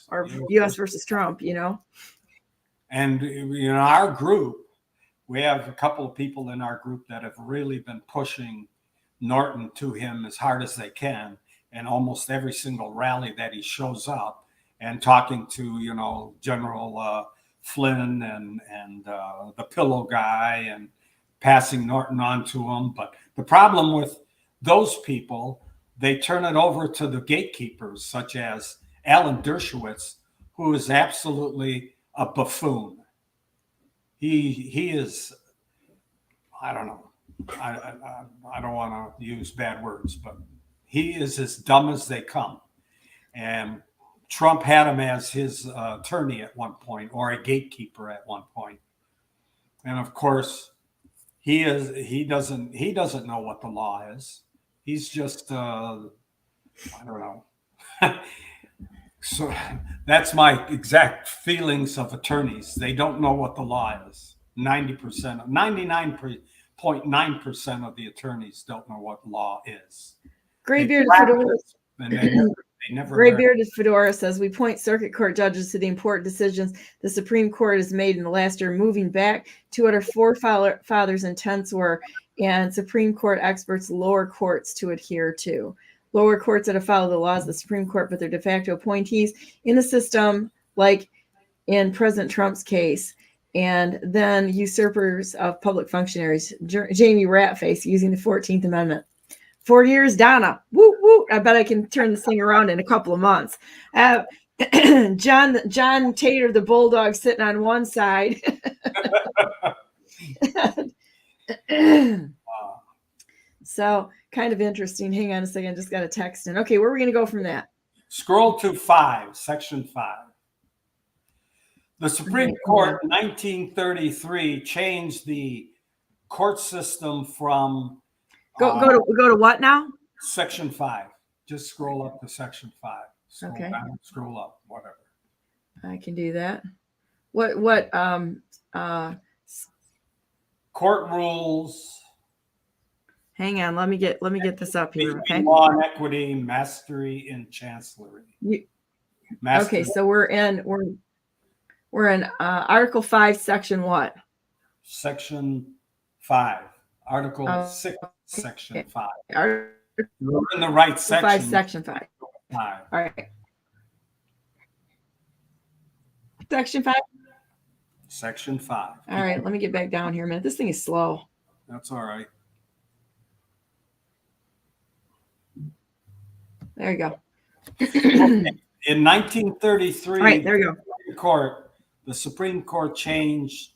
or U.S. versus Trump. And our group, we have a couple of people in our group that have really been pushing Norton to him as hard as they can, and almost every single rally that he shows up, and talking to General Flynn and the pillow guy, and passing Norton on to him. But the problem with those people, they turn it over to the gatekeepers, such as Alan Dershowitz, who is absolutely a buffoon. He is, I don't know, I don't want to use bad words, but he is as dumb as they come. And Trump had him as his attorney at one point, or a gatekeeper at one point. And of course, he doesn't know what the law is. He's just I don't know. So that's my exact feelings of attorneys. They don't know what the law is. 99.9% of the attorneys don't know what law is. Gray-bearded Fedora says, we point circuit court judges to the important decisions the Supreme Court has made in the last year, moving back to what our forefathers' intents were, and Supreme Court experts, lower courts to adhere to. Lower courts that have followed the laws of the Supreme Court, but they're de facto appointees in the system, like in President Trump's case, and then usurpers of public functionaries. Jamie Ratface using the 14th Amendment. 4 years, Donna. Woo, woo. I bet I can turn this thing around in a couple of months. John Tater, the bulldog, sitting on one side. So kind of interesting. Hang on a second. Just got a text in. Okay, where are we going to go from that? Scroll to 5, section 5. The Supreme Court in 1933 changed the court system from go to what now? Section 5. Just scroll up to section 5. Scroll okay. down, scroll up, whatever. I can do that. What court rules. Hang on, let me get this up here. Okay. Law and equity, mastery in chancellery. Okay, so we're We're in Article 5, Section what? Section 5. Article 6, Okay. Section 5. Article You're in the right 5, section. Section 5. 5. All right. Section 5. Section 5. All right, let me get back down here a minute. This thing is slow. That's all right. There you go. Okay. In 1933, All right, there you go. The Supreme Court changed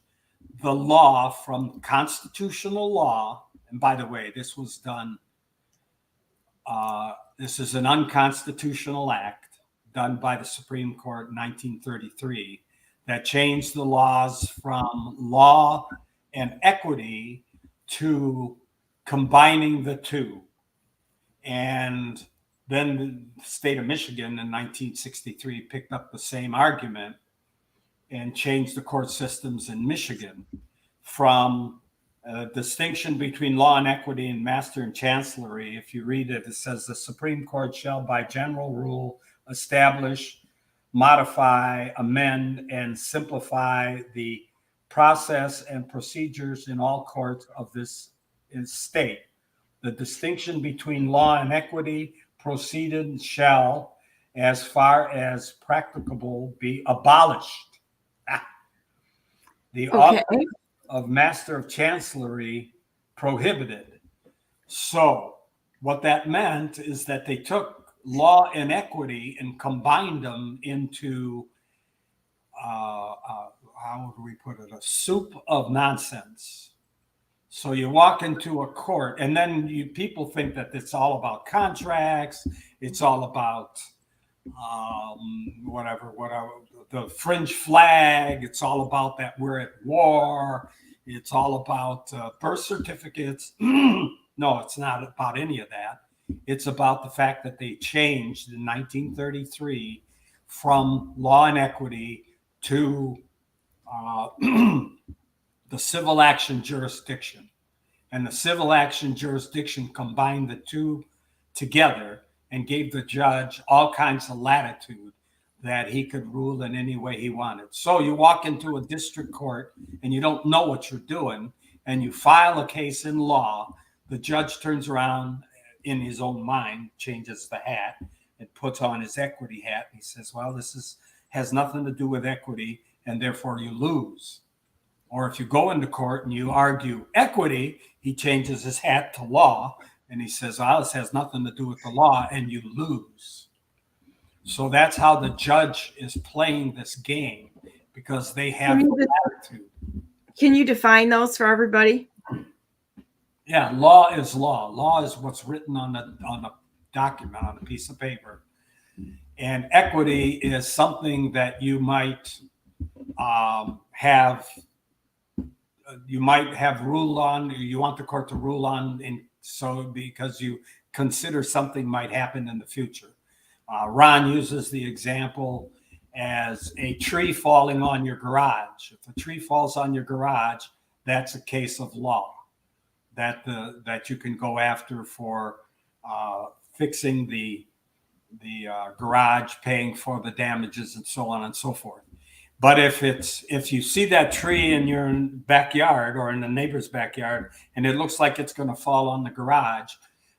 the law from constitutional law, and by the way, this was done, this is an unconstitutional act done by the Supreme Court in 1933 that changed the laws from law and equity to combining the two. And then the state of Michigan in 1963 picked up the same argument and changed the court systems in Michigan from a distinction between law and equity and master and chancellery. If you read it, it says the Supreme Court shall by general rule establish, modify, amend, and simplify the process and procedures in all courts of this state. The distinction between law and equity proceeded shall, as far as practicable, be abolished. The office of Master of Chancellery prohibited. So what that meant is that they took law and equity and combined them into, how do we put it, a soup of nonsense. So you walk into a court, and then people think that it's all about contracts. It's all about whatever, the fringe flag. It's all about that we're at war. It's all about birth certificates. No, it's not about any of that. It's about the fact that they changed in 1933 from law and equity to the civil action jurisdiction. And the civil action jurisdiction combined the two together and gave the judge all kinds of latitude that he could rule in any way he wanted. So you walk into a district court and you don't know what you're doing, and you file a case in law. The judge turns around in his own mind, changes the hat, and puts on his equity hat. He says, well, this has nothing to do with equity, and therefore you lose. Or if you go into court and you argue equity, he changes his hat to law, and he says, well, this has nothing to do with the law, and you lose. So that's how the judge is playing this game, because they have latitude. Can you define those for everybody? Yeah, law is law. Law is what's written on a document, on a piece of paper. And equity is something that you might have ruled on, or you want the court to rule on, because you consider something might happen in the future. Ron uses the example as a tree falling on your garage. If a tree falls on your garage, that's a case of law that you can go after for fixing the garage, paying for the damages, and so on and so forth. But if you see that tree in your backyard or in the neighbor's backyard and it looks like it's going to fall on the garage,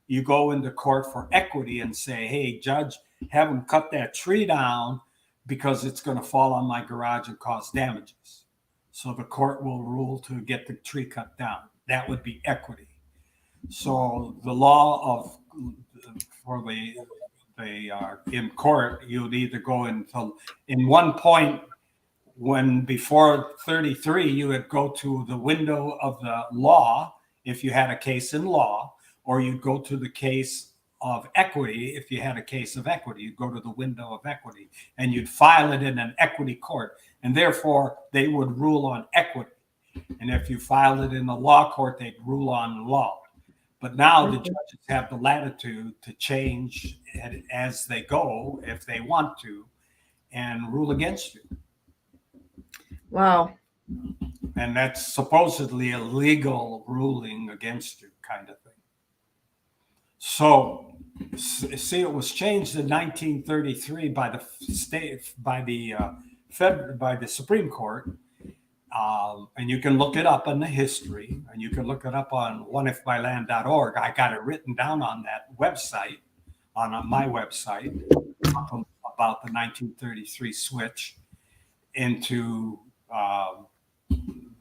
you go into court for equity and say, hey, judge, have them cut that tree down because it's going to fall on my garage and cause damages. So the court will rule to get the tree cut down. That would be equity. So the law in court, you'd either go in one point, when before 33, you would go to the window of the law if you had a case in law, or you'd go to the case of equity if you had a case of equity. You'd go to the window of equity and you'd file it in an equity court, and therefore they would rule on equity. And if you filed it in the law court, they'd rule on law. But now the judges have the latitude to change it as they go if they want to and rule against you. Wow. And that's supposedly a legal ruling against you, kind of thing. So, see, it was changed in 1933 by the by the Supreme Court. And you can look it up in the history, and you can look it up on oneifmyland.org. I got it written down on that website, on my website, about the 1933 switch into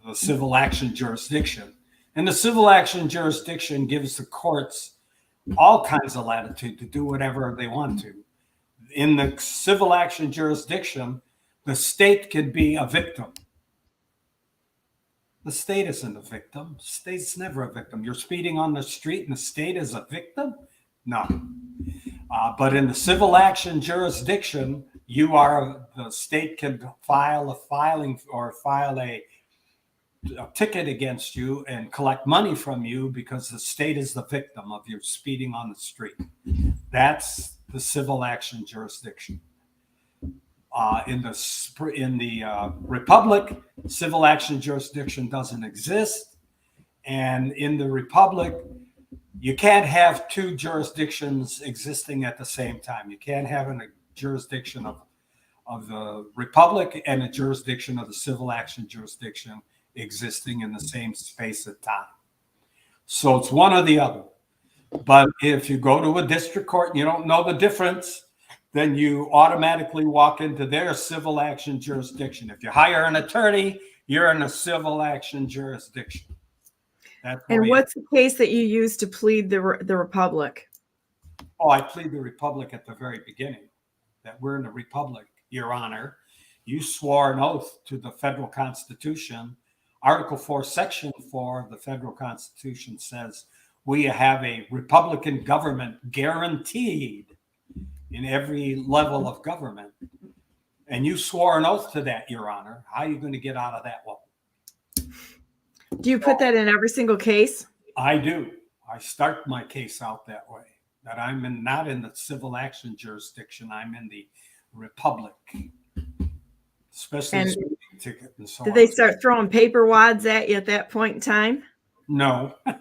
the civil action jurisdiction. And the civil action jurisdiction gives the courts all kinds of latitude to do whatever they want to. In the civil action jurisdiction, the state can be a victim. The state isn't a victim. The state's never a victim. You're speeding on the street and the state is a victim? No. But in the civil action jurisdiction, the state can file a ticket against you and collect money from you because the state is the victim of your speeding on the street. That's the civil action jurisdiction. In the Republic, civil action jurisdiction doesn't exist. And in the Republic, you can't have two jurisdictions existing at the same time. You can't have a jurisdiction of the Republic and a jurisdiction of the civil action jurisdiction existing in the same space of time. So it's one or the other. But if you go to a district court and you don't know the difference, then you automatically walk into their civil action jurisdiction. If you hire an attorney, you're in a civil action jurisdiction. And what's the case that you used to plead the Republic? Oh, I plead the Republic at the very beginning, that we're in a Republic, Your Honor. You swore an oath to the federal Constitution. Article 4, Section 4 of the federal Constitution says we have a Republican government guaranteed in every level of government. And you swore an oath to that, Your Honor. How are you going to get out of that one? Do you put that in every single case? I do. I start my case out that way, that I'm not in the civil action jurisdiction. I'm in the Republic, especially the ticket and so on. Did they start throwing paper wads at you at that point in time? No. A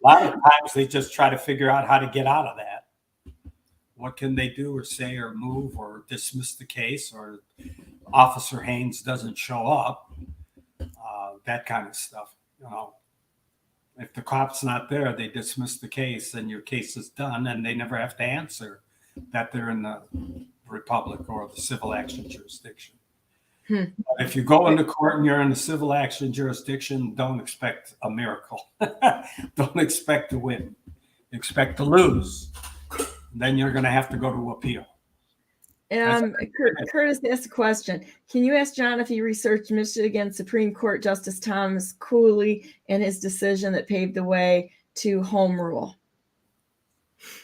lot of times they just try to figure out how to get out of that. What can they do or say or move or dismiss the case, or Officer Haynes doesn't show up, that kind of stuff. If the cop's not there, they dismiss the case and your case is done, and they never have to answer that they're in the Republic or the civil action jurisdiction. But if you go into court and you're in the civil action jurisdiction, don't expect a miracle. Don't expect to win. Expect to lose. Then you're going to have to go to appeal. Curtis asked a question. Can you ask John if he researched Michigan Supreme Court Justice Thomas Cooley and his decision that paved the way to home rule?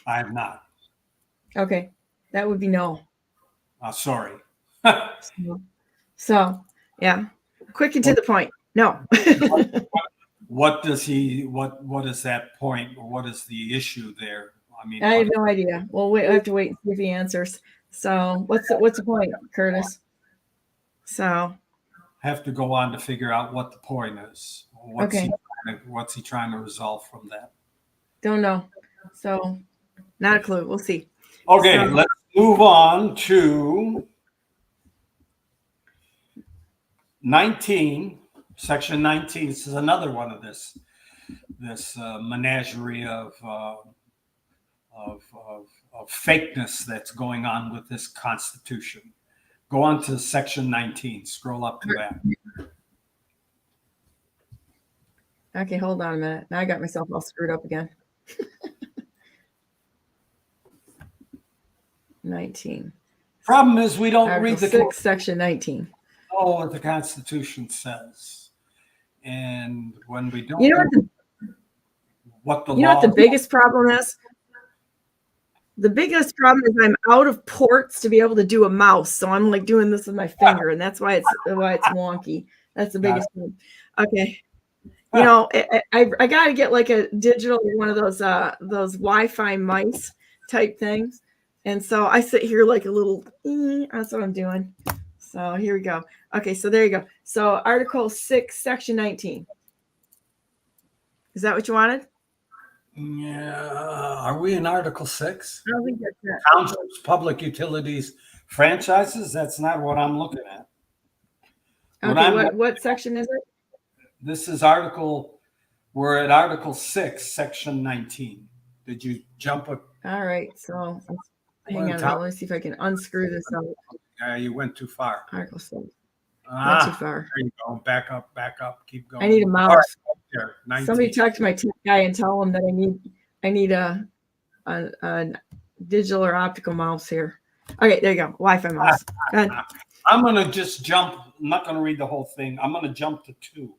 I have not. Okay. That would be no. Sorry. So, yeah. Quick and to the point. No. What is that point, or what is the issue there? I have no idea. Well, I have to wait and see if he answers. So what's the point, Curtis? So have to go on to figure out what the point is. What's he trying to resolve from that? Don't know. So not a clue. We'll see. Okay, let's move on to 19, section 19. This is another one of this menagerie of fakeness that's going on with this Constitution. Go on to section 19. Scroll up to that. Okay, hold on a minute. Now I got myself all screwed up again. 19. Problem is we don't Article read the 6, section 19. know what the Constitution says, and when we don't, what the biggest problem is. The biggest problem is I'm out of ports to be able to do a mouse, so I'm like doing this with my finger, and that's why it's wonky. That's the biggest problem. Okay, I got to get like a digital one of those Wi-Fi mice type things, and so I sit here like a little. That's what I'm doing. So here we go. Okay, so there you go. So Article 6, Section 19. Is that what you wanted? Yeah. Are we in Article 6? I don't think that's it. Townships, public utilities, Franchises, that's not what I'm looking at. Okay, what section is it? This is we're at Article 6, Section 19. Did you jump a? All right, so hang on, let me see if I can unscrew this out. You went too far. Article 6. Not too far. There you go. Back up, keep going. I need a mouse. Right, somebody talk to my tech guy and tell him that I need a digital or optical mouse here. Okay, there you go. Wi-Fi mouse. Go ahead. I'm going to just jump. I'm not going to read the whole thing. I'm going to jump to 2.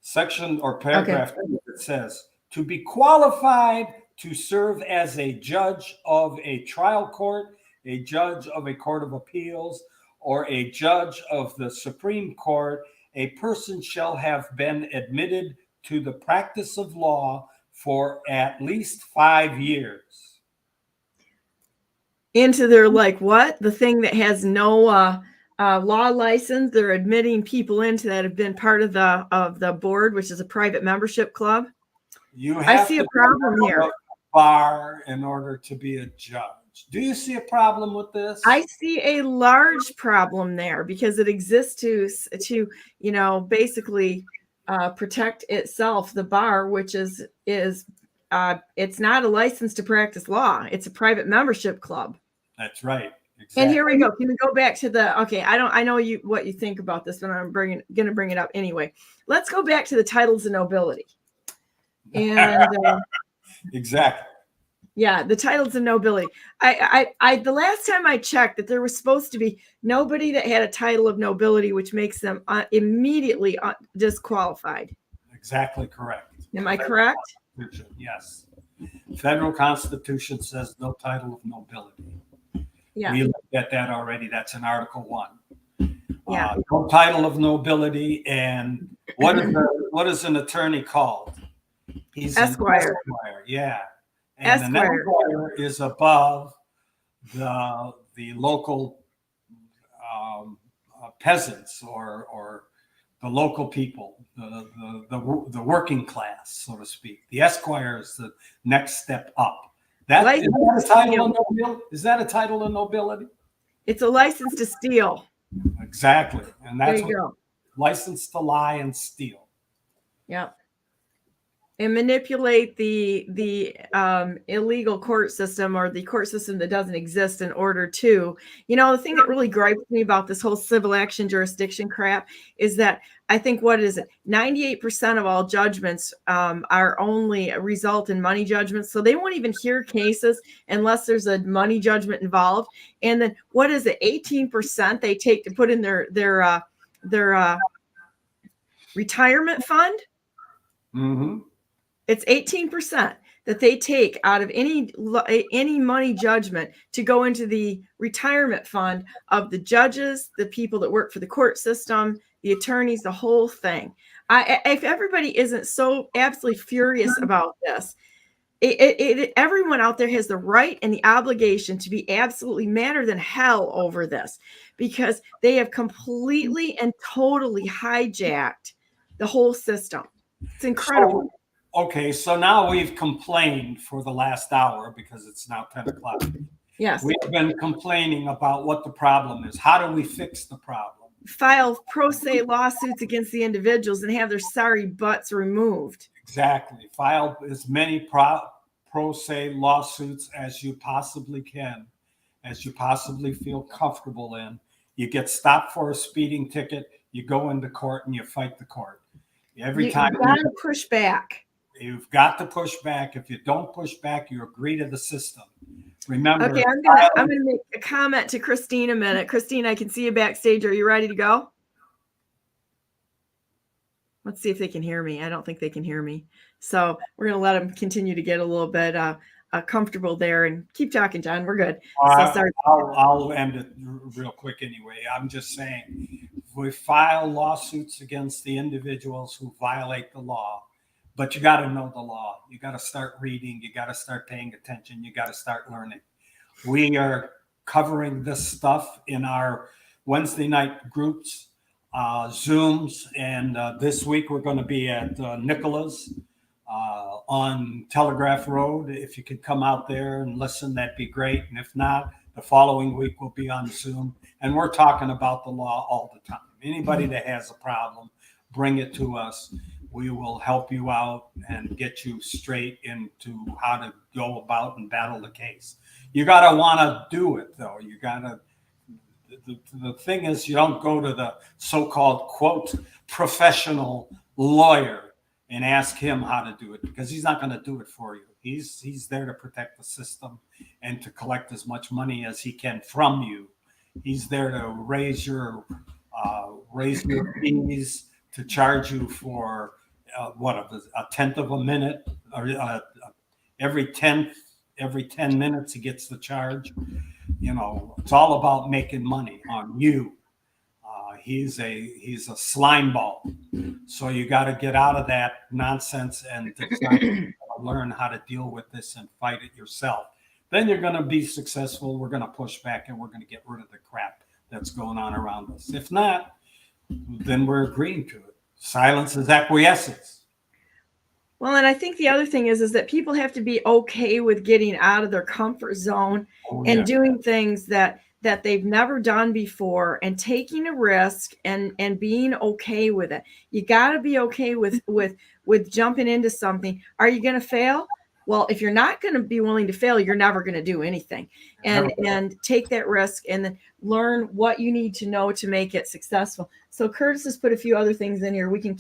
Section or paragraph 2 that says, to be qualified to serve as a judge of a trial court, a judge of a court of appeals, or a judge of the Supreme Court, a person shall have been admitted to the practice of law for at least 5 years. Into their the thing that has no law license. They're admitting people into that have been part of the board, which is a private membership club. I see a problem here. Bar in order to be a judge. Do you see a problem with this? I see a large problem there because it exists to basically protect itself, the bar, which is it's not a license to practice law. It's a private membership club. That's right. Exactly. And here we go. Can we go back to I know what you think about this, but I'm going to bring it up anyway. Let's go back to the titles of nobility. And exactly. Yeah, the titles of nobility. I the last time I checked that there was supposed to be nobody that had a title of nobility, which makes them immediately disqualified. Exactly correct. Am I correct? Yes. Federal Constitution says no title of nobility. Yeah. We looked at that already. That's in Article 1. Yeah. No title of nobility. And what is an attorney called? He's Esquire. An esquire. Yeah. And Esquire. an esquire is above the local peasants or the local people, the working class, so to speak. The esquire is the next step up. Is that a title of nobility? It's a license to steal. Exactly. And that's there you go. License to lie and steal. Yeah. And manipulate the illegal court system or the court system that doesn't exist in order to, the thing that really gripes me about this whole civil action jurisdiction crap is that I think 98% of all judgments are only a result in money judgments. So they won't even hear cases unless there's a money judgment involved. And then 18% they take to put in their retirement fund. Mm-hmm. It's 18% that they take out of any money judgment to go into the retirement fund of the judges, the people that work for the court system, the attorneys, the whole thing. If everybody isn't so absolutely furious about this, everyone out there has the right and the obligation to be absolutely madder than hell over this because they have completely and totally hijacked the whole system. It's incredible. So now we've complained for the last hour because it's now 10 o'clock. Yes. We've been complaining about what the problem is. How do we fix the problem? File pro se lawsuits against the individuals and have their sorry butts removed. Exactly. File as many pro se lawsuits as you possibly can, as you possibly feel comfortable in. You get stopped for a speeding ticket, you go into court and you fight the court. Every time you've got to push back. You've got to push back. If you don't push back, you agree to the system. Remember. Okay, I'm gonna make a comment to Christine a minute. Christine, I can see you backstage. Are you ready to go? Let's see if they can hear me. I don't think they can hear me. So we're gonna let them continue to get a little bit comfortable there and keep talking, John. We're good. Sorry. I'll end it real quick anyway. I'm just saying, we file lawsuits against the individuals who violate the law. But you got to know the law. You got to start reading. You got to start paying attention. You got to start learning. We are covering this stuff in our Wednesday night groups, Zooms. And this week we're going to be at Nicola's on Telegraph Road. If you could come out there and listen, that'd be great. And if not, The following week will be on Zoom, and we're talking about the law all the time. Anybody that has a problem, bring it to us. We will help you out and get you straight into how to go about and battle the case. You got to want to do it, though. You got to. The thing is, you don't go to the so-called, quote, professional lawyer and ask him how to do it, because he's not going to do it for you. He's there to protect the system and to collect as much money as he can from you. He's there to raise your fees, to charge you for a tenth of a minute, or every 10 minutes he gets the charge. You know, it's all about making money on you. He's a slime ball, so you got to get out of that nonsense and learn how to deal with this and fight it yourself. Then you're going to be successful. We're going to push back, and we're going to get rid of the crap that's going on around us. If not, then we're agreeing to it. Silence is acquiescence. Well, and I think the other thing is that people have to be okay with getting out of their comfort zone and doing things that they've never done before, and taking a risk and being okay with it. You got to be okay with jumping into something. Are you going to fail? Well, if you're not going to be willing to fail, you're never going to do anything. And take that risk and then learn what you need to know to make it successful. So Curtis has put a few other things in here. We can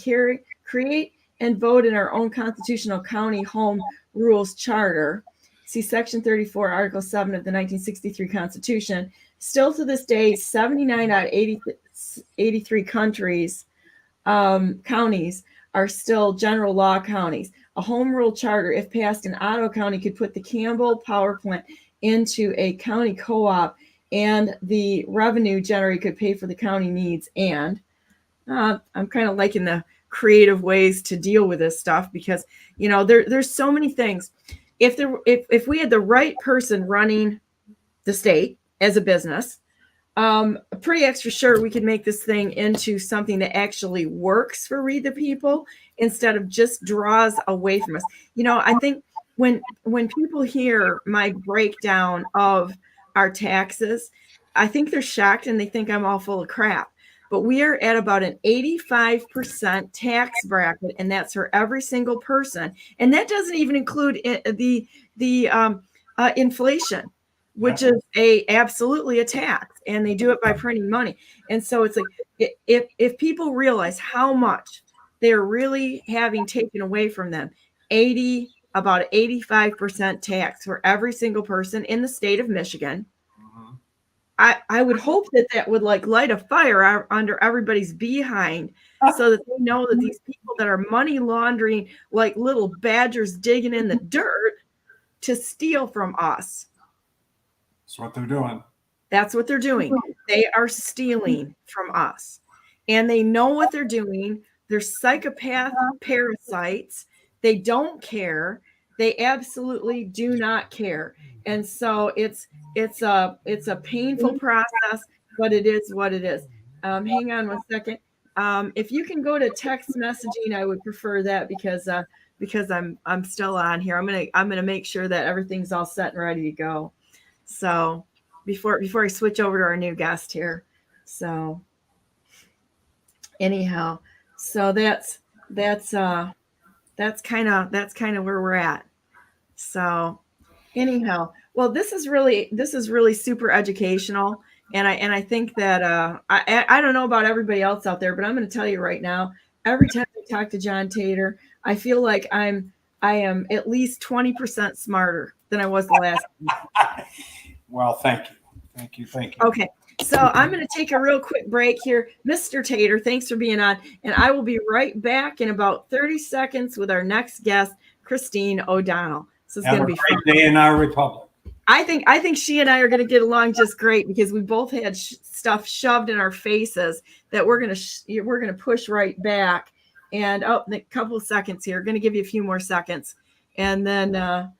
create and vote in our own constitutional county home rules charter. See Section 34, Article 7 of the 1963 Constitution. Still to this day, 79 out of 83 counties are still general law counties. A home rule charter, if passed in Ottawa County, could put the Campbell Power Plant into a county co-op, and the revenue generated could pay for the county needs. And I'm kind of liking the creative ways to deal with this stuff, because there's so many things. If we had the right person running the state as a business, pretty extra sure we could make this thing into something that actually works for we the people, instead of just draws away from us. I think when people hear my breakdown of our taxes, I think they're shocked and they think I'm all full of crap. But we are at about an 85% tax bracket, and that's for every single person. And that doesn't even include the inflation, which is absolutely a tax, and they do it by printing money. And so it's like, if people realize how much they're really having taken away from them, about 85% tax for every single person in the state of Michigan. I would hope that would light a fire under everybody's behind, so that they know that these people that are money laundering like little badgers digging in the dirt to steal from us. That's what they're doing. That's what they're doing. They are stealing from us, and they know what they're doing. They're psychopath parasites. They don't care. They absolutely do not care. And so it's a painful process, but it is what it is. Hang on one second. If you can go to text messaging, I would prefer that, because I'm still on here. I'm gonna make sure that everything's all set and ready to go. So before I switch over to our new guest here. So anyhow, so that's kind of where we're at. So anyhow, well, this is really super educational, and I think that I don't know about everybody else out there, but I'm going to tell you right now, every time I talk to John Tater, I feel like I am at least 20% smarter than I was the last time. Well, thank you. Okay, so I'm going to take a real quick break here. Mr. Tater, thanks for being on, and I will be right back in about 30 seconds with our next guest, Christine O'Donnell. So it's going to be a great day in our republic. I think she and I are going to get along just great, because we both had stuff shoved in our faces that we're going to push right back. And in a couple of seconds here, going to give you a few more seconds, and then I'm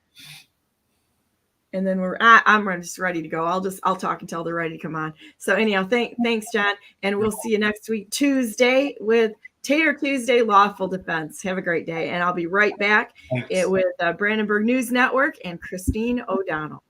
just ready to go. I'll talk until they're ready to come on. So anyhow, thanks, John, and we'll see you next week, Tuesday, with Tater Tuesday, Lawful Defense. Have a great day, and I'll be right back with Brandenburg News Network and Christine O'Donnell.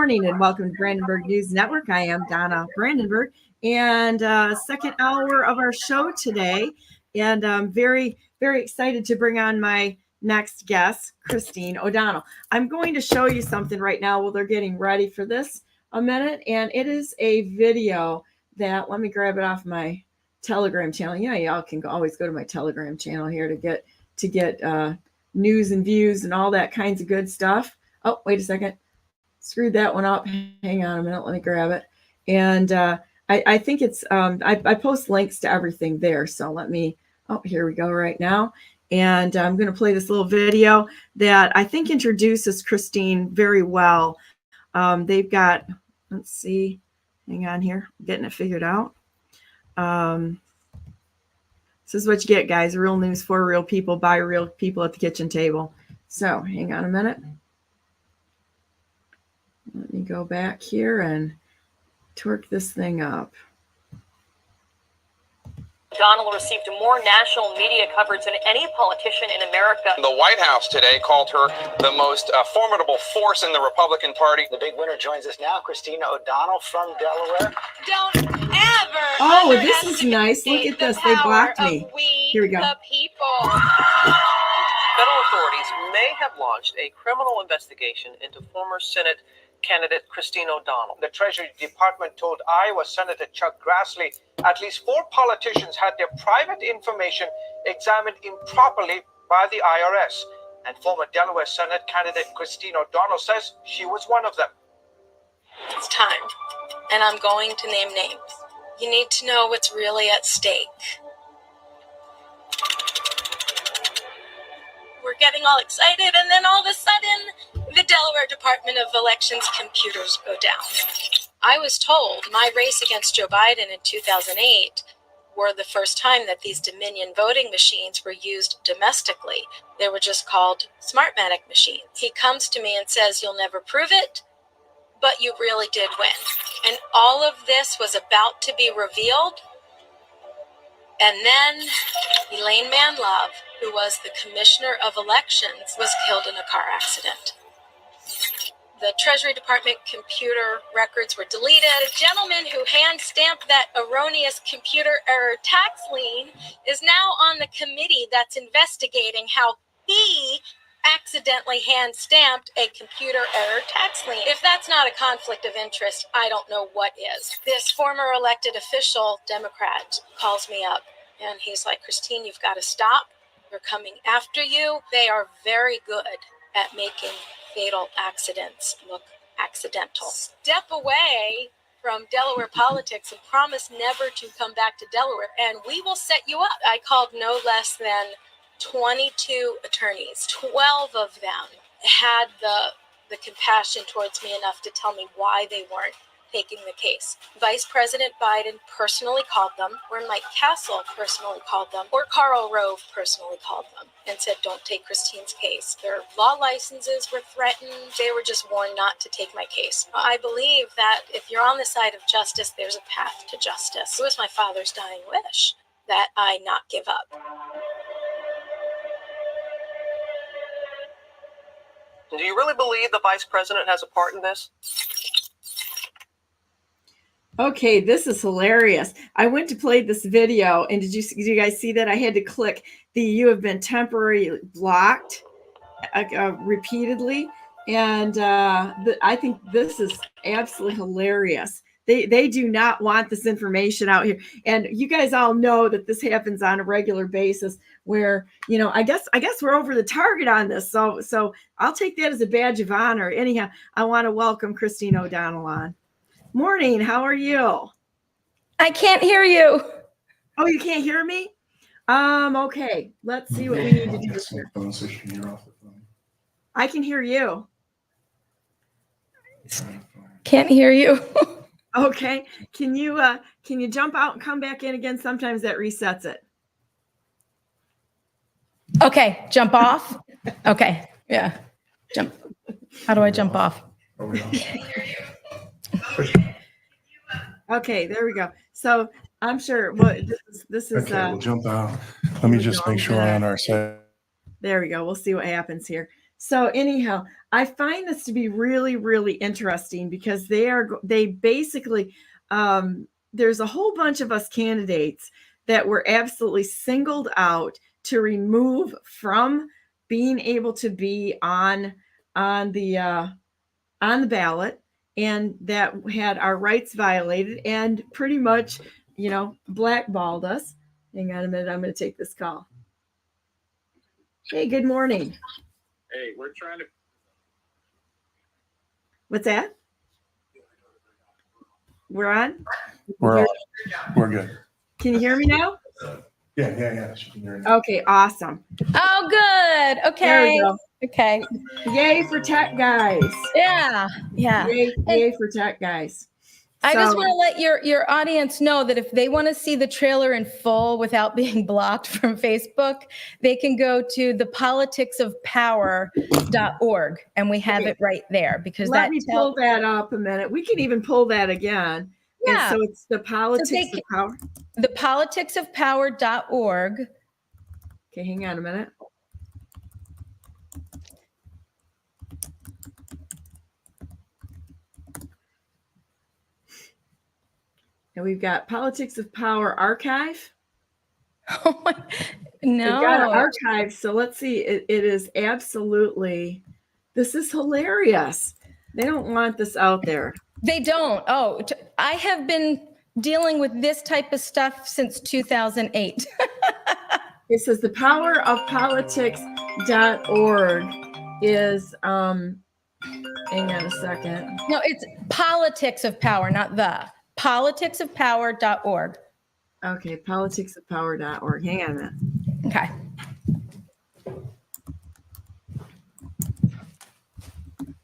morning and welcome to Brandenburg News Network. I am Donna Brandenburg, and second hour of our show today. And I'm very, very excited to bring on my next guest, Christine O'Donnell. I'm going to show you something right now while they're getting ready for this a minute. And it is a video that, let me grab it off my Telegram channel. Yeah, y'all can always go to my Telegram channel here to get news and views and all that kinds of good stuff. Oh, wait a second. Screwed that one up. Hang on a minute. Let me grab it. And I think it's, I post links to everything there. So let me, oh, here we go right now. And I'm going to play this little video that I think introduces Christine very well. They've got, let's see, hang on here. I'm getting it figured out. This is what you get, guys. Real news for real people by real people at the kitchen table. So hang on a minute. Let me go back here and torque this thing up. O'Donnell received more national media coverage than any politician in America. The White House today called her the most formidable force in the Republican Party. The big winner joins us now, Christina O'Donnell from Delaware. Don't ever. Oh, this is nice. Look at this. They blocked me. Here we go. The people. Federal authorities may have launched a criminal investigation into former Senate candidate Christine O'Donnell. The Treasury Department told Iowa Senator Chuck Grassley at least 4 politicians had their private information examined improperly by the IRS. And former Delaware Senate candidate Christine O'Donnell says she was one of them. It's time, and I'm going to name names. You need to know what's really at stake. We're getting all excited, and then all of a sudden, the Delaware Department of Elections computers go down. I was told my race against Joe Biden in 2008 were the first time that these Dominion voting machines were used domestically. They were just called Smartmatic machines. He comes to me and says, "You'll never prove it, but you really did win." And all of this was about to be revealed. And then Elaine Manlove, who was the commissioner of elections, was killed in a car accident. The Treasury Department computer records were deleted. The gentleman who hand-stamped that erroneous computer error tax lien is now on the committee that's investigating how he accidentally hand-stamped a computer error tax lien. If that's not a conflict of interest, I don't know what is. This former elected official, Democrat, calls me up and he's like, "Christine, you've got to stop. They're coming after you. They are very good at making fatal accidents look accidental. Step away from Delaware politics and promise never to come back to Delaware, and we will set you up." I called no less than 22 attorneys. 12 of them had the compassion towards me enough to tell me why they weren't taking the case. Vice President Biden personally called them, or Mike Castle personally called them, or Karl Rove personally called them and said, "Don't take Christine's case." Their law licenses were threatened. They were just warned not to take my case. I believe that if you're on the side of justice, there's a path to justice. It was my father's dying wish that I not give up. Do you really believe the vice president has a part in this? Okay, this is hilarious. I went to play this video, and did you guys see that? I had to click the "You have been temporarily blocked" repeatedly, and I think this is absolutely hilarious. They do not want this information out here, and you guys all know that this happens on a regular basis. Where I guess we're over the target on this, so I'll take that as a badge of honor. Anyhow, I want to welcome Christine O'Donnell on. Morning, how are you? I can't hear you. Oh, you can't hear me? Okay, let's see what we need to do here. I can hear you. Can't hear you. Okay, can you jump out and come back in again? Sometimes that resets it. Okay, jump off. Okay, yeah, jump. How do I jump off? Can't hear you. Okay, there we go. So I'm sure this is okay, we'll jump out. Let me just make sure we're on our side. There we go. We'll see what happens here. So anyhow, I find this to be really, really interesting because they basically, there's a whole bunch of us candidates that were absolutely singled out to remove from being able to be on the ballot, and that had our rights violated and pretty much, blackballed us. Hang on a minute, I'm going to take this call. Hey, good morning. Hey, we're trying to. What's that? We're on? We're good. Can you hear me now? Yeah. She can hear it. Okay, awesome. Oh, good. Okay. There we go. Okay. Yay for tech guys. Yeah. Yay for tech guys. I just So- want to let your audience know that if they want to see the trailer in full without being blocked from Facebook, they can go to thepoliticsofpower.org, and we have it right there because Let me pull that up a minute. We can even pull that again. Yeah. And so it's the politics of power. Thepoliticsofpower.org. Okay, hang on a minute. And we've got Politics of Power Archive. Oh my, no. We've got an archive. So let's see. It is absolutely, this is hilarious. They don't want this out there. They don't. Oh, I have been dealing with this type of stuff since 2008. It says the powerofpolitics.org is, hang on a second. No, it's Politics of Power, not the. Politicsofpower.org. Okay, politicsofpower.org. Hang on a minute. Okay.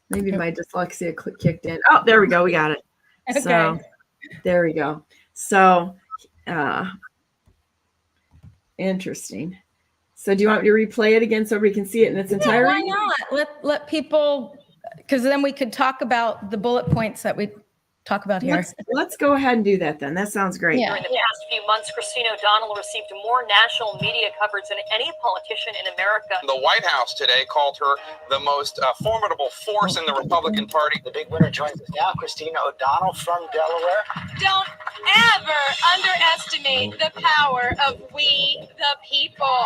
Maybe my dyslexia kicked in. Oh, there we go. We got it. Okay. So there we go. So interesting. So do you want me to replay it again so we can see it in its entirety? Why not? Let people, because then we could talk about the bullet points that we talk about here. Let's go ahead and do that then. That sounds great. Yeah. During the past few months, Christine O'Donnell received more national media coverage than any politician in America. The White House today called her the most formidable force in the Republican Party. The big winner joins us now, Christina O'Donnell from Delaware. Don't ever underestimate the power of we the people.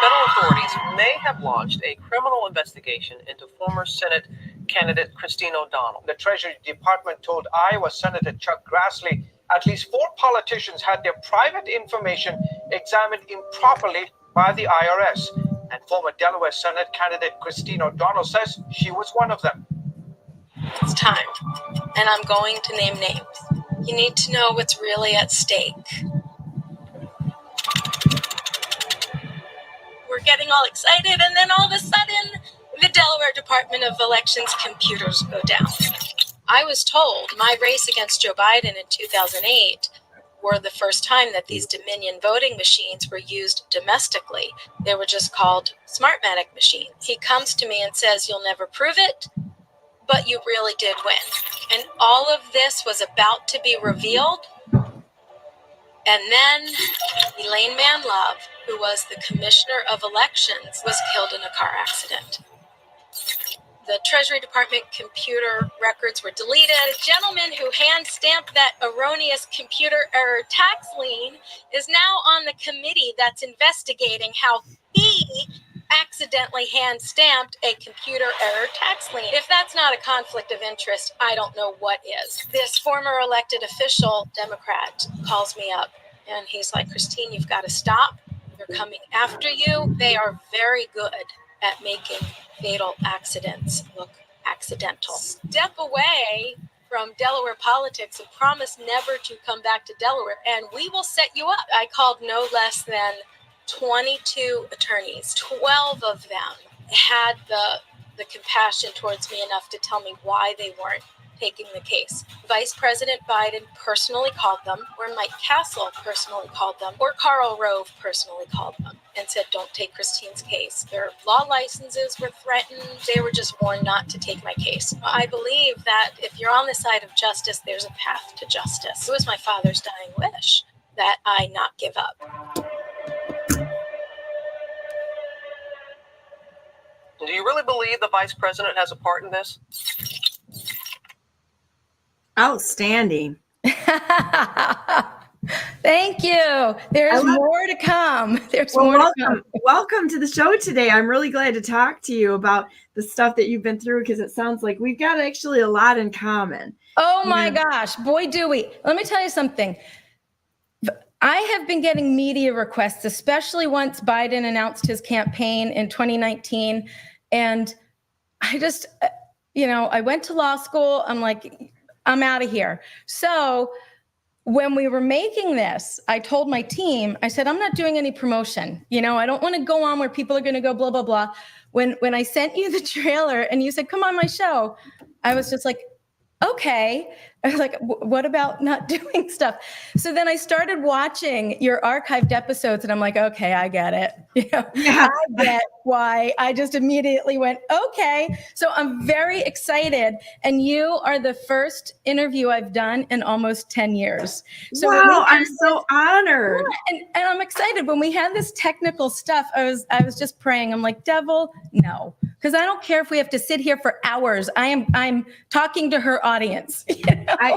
Federal authorities may have launched a criminal investigation into former Senate candidate Christine O'Donnell. The Treasury Department told Iowa Senator Chuck Grassley at least 4 politicians had their private information examined improperly by the IRS. And former Delaware Senate candidate Christine O'Donnell says she was one of them. It's time, and I'm going to name names. You need to know what's really at stake. We're getting all excited, and then all of a sudden, the Delaware Department of Elections computers go down. I was told my race against Joe Biden in 2008 were the first time that these Dominion voting machines were used domestically. They were just called Smartmatic machines. He comes to me and says, "You'll never prove it, but you really did win." And all of this was about to be revealed. And then Elaine Manlove, who was the commissioner of elections, was killed in a car accident. The Treasury Department computer records were deleted. The gentleman who hand-stamped that erroneous computer error tax lien is now on the committee that's investigating how he accidentally hand-stamped a computer error tax lien. If that's not a conflict of interest, I don't know what is. This former elected official, Democrat, calls me up and he's like, "Christine, you've got to stop. They're coming after you. They are very good at making fatal accidents look accidental. Step away from Delaware politics and promise never to come back to Delaware, and we will set you up." I called no less than 22 attorneys. 12 of them had the compassion towards me enough to tell me why they weren't taking the case. Vice President Biden personally called them, or Mike Castle personally called them, or Karl Rove personally called them and said, "Don't take Christine's case." Their law licenses were threatened. They were just warned not to take my case. I believe that if you're on the side of justice, there's a path to justice. It was my father's dying wish that I not give up. Do you really believe the vice president has a part in this? Outstanding. Thank you. There's more to come. There's Well, more to come. welcome to the show today. I'm really glad to talk to you about the stuff that you've been through, because it sounds like we've got actually a lot in common. Oh my gosh, boy, do we. Let me tell you something. I have been getting media requests, especially once Biden announced his campaign in 2019. And I just, I went to law school. I'm like, I'm out of here. So when we were making this, I told my team, I said, I'm not doing any promotion. I don't want to go on where people are going to go blah, blah, blah. When I sent you the trailer and you said, come on my show, I was just like, okay. I was like, what about not doing stuff? So then I started watching your archived episodes and I'm like, okay, I get it. I get why. I just immediately went, okay. So I'm very excited. And you are the first interview I've done in almost 10 years. So wow, I'm so honored. And I'm excited. When we had this technical stuff, I was just praying. I'm like, devil, no. Because I don't care if we have to sit here for hours. I'm talking to her audience.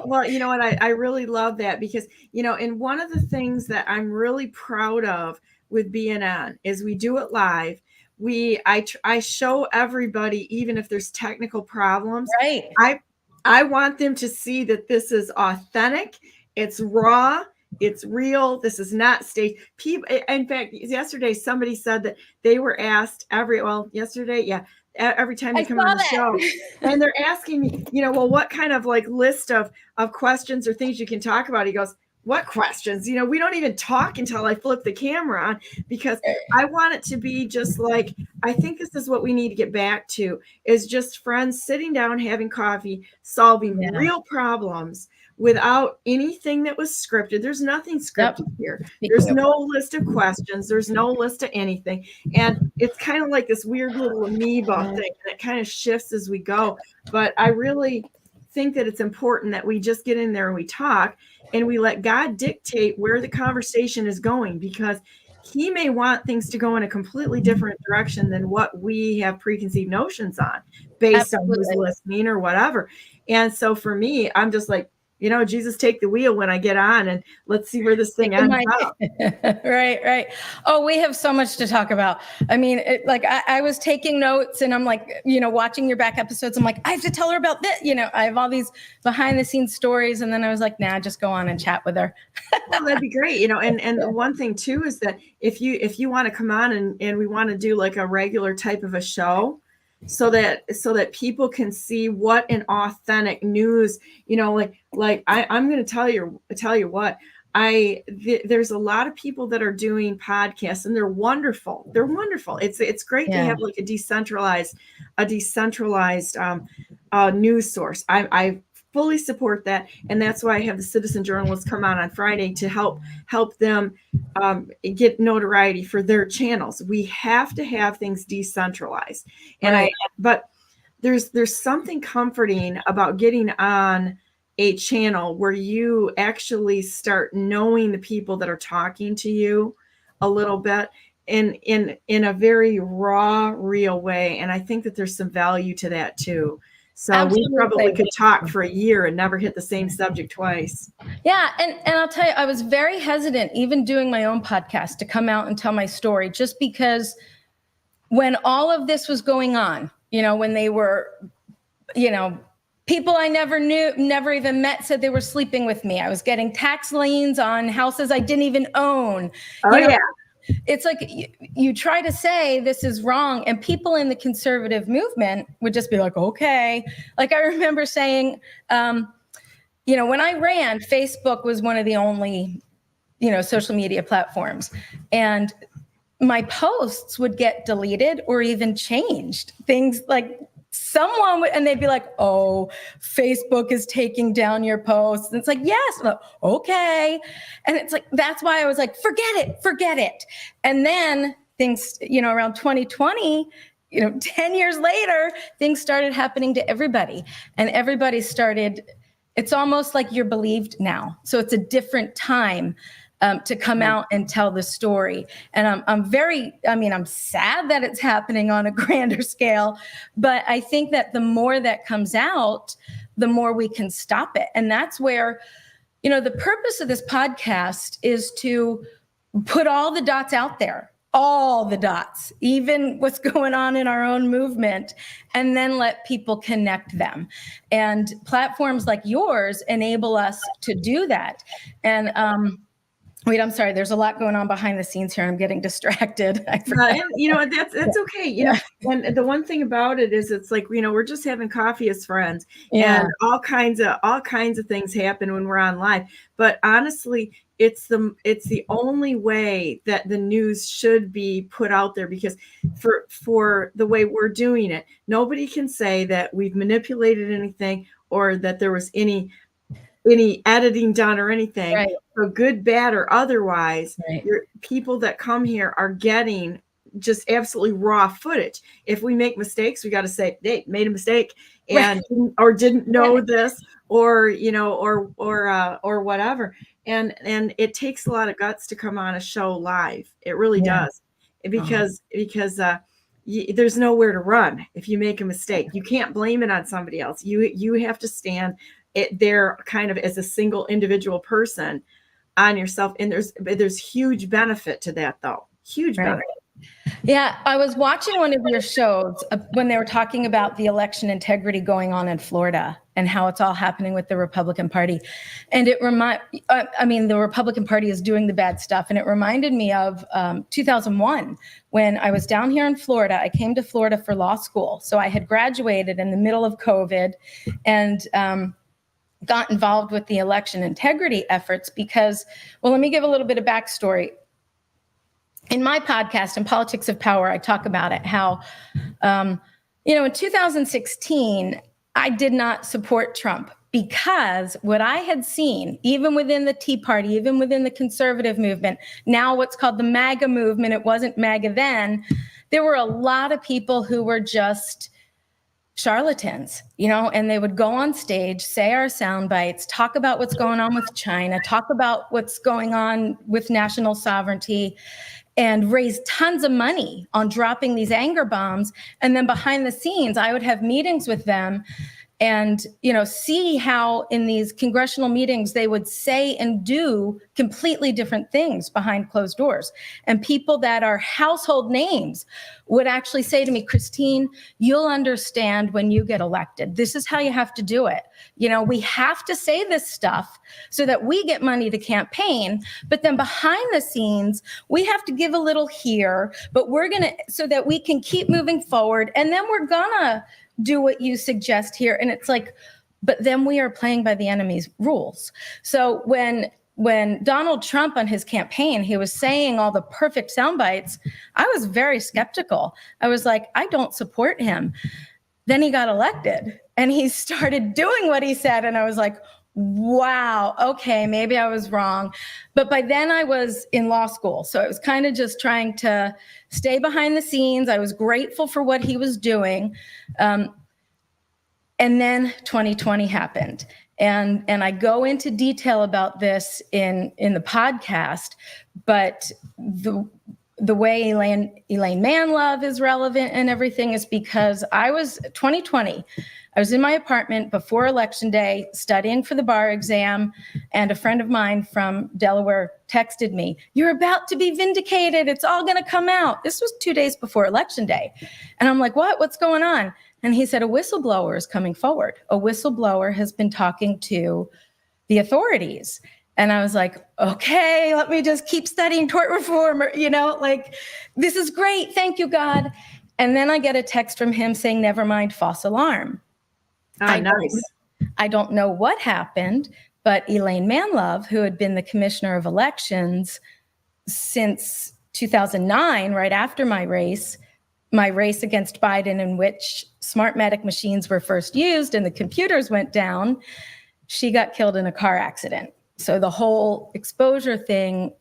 Well, you know what? I really love that because, and one of the things that I'm really proud of with BNN is we do it live. I show everybody, even if there's technical problems, right? I want them to see that this is authentic. It's raw. It's real. This is not staged. People, in fact, yesterday somebody said that they were asked every time they come on the show, and they're asking me, well, what kind of like list of questions or things you can talk about? He goes, what questions? We don't even talk until I flip the camera on, because I want it to be just like, I think this is what we need to get back to, is just friends sitting down, having coffee, solving real problems without anything that was scripted. There's nothing scripted here. There's no list of questions. There's no list of anything. And it's kind of like this weird little amoeba thing, and it kind of shifts as we go. But I really think that it's important that we just get in there and we talk and we let God dictate where the conversation is going, because he may want things to go in a completely different direction than what we have preconceived notions on based on who's listening or whatever. And so for me, I'm just like, Jesus, take the wheel when I get on, and let's see where this thing ends up. Right. Oh, we have so much to talk about. I mean, I was taking notes and I'm like, watching your back episodes. I'm like, I have to tell her about this. I have all these behind the scenes stories. And then I was like, nah, just go on and chat with her. Well, that'd be great. And the one thing too, is that if you want to come on and we want to do like a regular type of a show, so that people can see what an authentic news, I'm going to tell you what, there's a lot of people that are doing podcasts and they're wonderful. It's great to have like a decentralized news source. I fully support that. And that's why I have the citizen journalists come on Friday to help them get notoriety for their channels. We have to have things decentralized. And but there's something comforting about getting on a channel where you actually start knowing the people that are talking to you a little bit in a very raw, real way. And I think that there's some value to that too. So Absolutely. We probably could talk for a year and never hit the same subject twice. Yeah. And I'll tell you, I was very hesitant, even doing my own podcast, to come out and tell my story, just because when all of this was going on, when they were, people I never knew, never even met, said they were sleeping with me. I was getting tax liens on houses I didn't even own. It's like you try to say this is wrong, and people in the conservative movement would just be like, okay. Like I remember saying, when I ran, Facebook was one of the only, social media platforms, and my posts would get deleted or even changed. Things like someone would, and they'd be like, oh, Facebook is taking down your posts. And it's like, yes, okay. And it's like, that's why I was like, forget it. And then things, around 2020, 10 years later, things started happening to everybody, and everybody started, it's almost like you're believed now. So it's a different time. to come out and tell the story. And I'm sad that it's happening on a grander scale, but I think that the more that comes out, the more we can stop it. And that's where, the purpose of this podcast is to put all the dots out there, all the dots, even what's going on in our own movement, and then let people connect them. And platforms like yours enable us to do that. And wait, I'm sorry. There's a lot going on behind the scenes here. I'm getting distracted. That's okay. And the one thing about it is, it's like, we're just having coffee as friends, and all kinds of things happen when we're on live. But honestly, it's the only way that the news should be put out there, because for the way we're doing it, nobody can say that we've manipulated anything or that there was any editing done or anything. Right. So good, bad, or otherwise, Right. your people that come here are getting just absolutely raw footage. If we make mistakes, we got to say, hey, made a mistake, and or didn't know this, or or whatever. And it takes a lot of guts to come on a show live. It really does, because there's nowhere to run if you make a mistake. You can't blame it on somebody else. You have to stand there kind of as a single individual person on yourself. And there's huge benefit to that, though. Huge benefit. Yeah, I was watching one of your shows when they were talking about the election integrity going on in Florida and how it's all happening with the Republican Party. And the Republican Party is doing the bad stuff. And it reminded me of 2001, when I was down here in Florida. I came to Florida for law school. So I had graduated in the middle of COVID and got involved with the election integrity efforts because, well, let me give a little bit of backstory. In my podcast, In Politics of Power, I talk about it, how, in 2016, I did not support Trump because what I had seen, even within the Tea Party, even within the conservative movement, now what's called the MAGA movement, it wasn't MAGA then, there were a lot of people who were just charlatans, and they would go on stage, say our sound bites, talk about what's going on with China, talk about what's going on with national sovereignty, and raise tons of money on dropping these anger bombs. And then behind the scenes, I would have meetings with them and, see how in these congressional meetings, they would say and do completely different things behind closed doors. And people that are household names would actually say to me, Christine, you'll understand when you get elected. This is how you have to do it. We have to say this stuff so that we get money to campaign, but then behind the scenes, we have to give a little here, but so that we can keep moving forward. And then we're gonna do what you suggest here. And it's like, but then we are playing by the enemy's rules. So when Donald Trump on his campaign, he was saying all the perfect sound bites, I was very skeptical. I was like, I don't support him. Then he got elected and he started doing what he said. And I was like, wow, okay, maybe I was wrong. But by then I was in law school. So I was kind of just trying to stay behind the scenes. I was grateful for what he was doing. And then 2020 happened. And I go into detail about this in the podcast, but the way Elaine Manlove is relevant and everything is because 2020, I was in my apartment before Election Day studying for the bar exam, and a friend of mine from Delaware texted me, "You're about to be vindicated. It's all going to come out." This was 2 days before Election Day. And I'm like, what? What's going on? And he said, a whistleblower is coming forward. A whistleblower has been talking to the authorities. And I was like, okay, let me just keep studying tort reform, this is great. Thank you, God. And then I get a text from him saying, never mind, false alarm. Nice. I don't know what happened, but Elaine Manlove, who had been the commissioner of elections since 2009, right after my race against Biden, in which Smartmatic machines were first used and the computers went down, she got killed in a car accident. So the whole exposure thing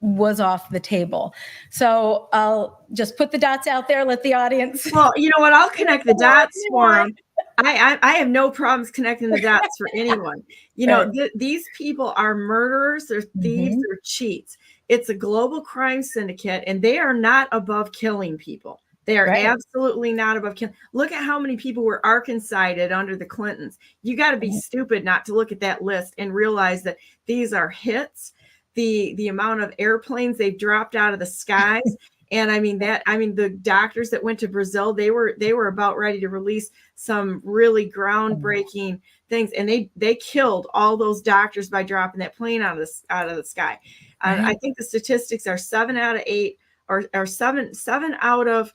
was off the table. So I'll just put the dots out there, let the audience. Well, you know what? I'll connect the dots for them. I have no problems connecting the dots for anyone. You know, these people are murderers, they're thieves, they're cheats. It's a global crime syndicate, and they are not above killing people. They are absolutely not above killing. Look at how many people were Arkancided under the Clintons. You got to be stupid not to look at that list and realize that these are hits. The amount of airplanes they've dropped out of the skies. And the doctors that went to Brazil, they were about ready to release some really groundbreaking things, and they killed all those doctors by dropping that plane out of the sky. I think the statistics are 7 out of 8, or 7 out of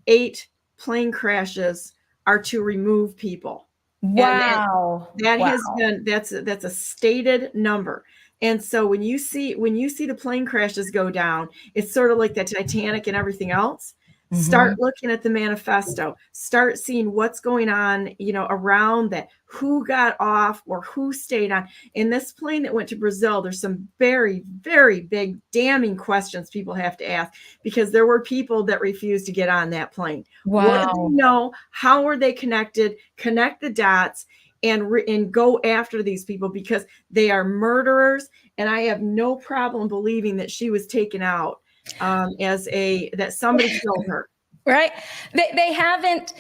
8 plane crashes are to remove people. Wow, has been that's a stated number. And so when you see the plane crashes go down, it's sort of like the Titanic and everything else. Start looking at the manifesto. Start seeing what's going on, around that. Who got off or who stayed on. In this plane that went to Brazil, there's some very, very big, damning questions people have to ask, because there were people that refused to get on that plane. Wow. What did they know? How were they connected? Connect the dots. And go after these people, because they are murderers. And I have no problem believing that she was taken out that somebody killed her. Right. They haven't,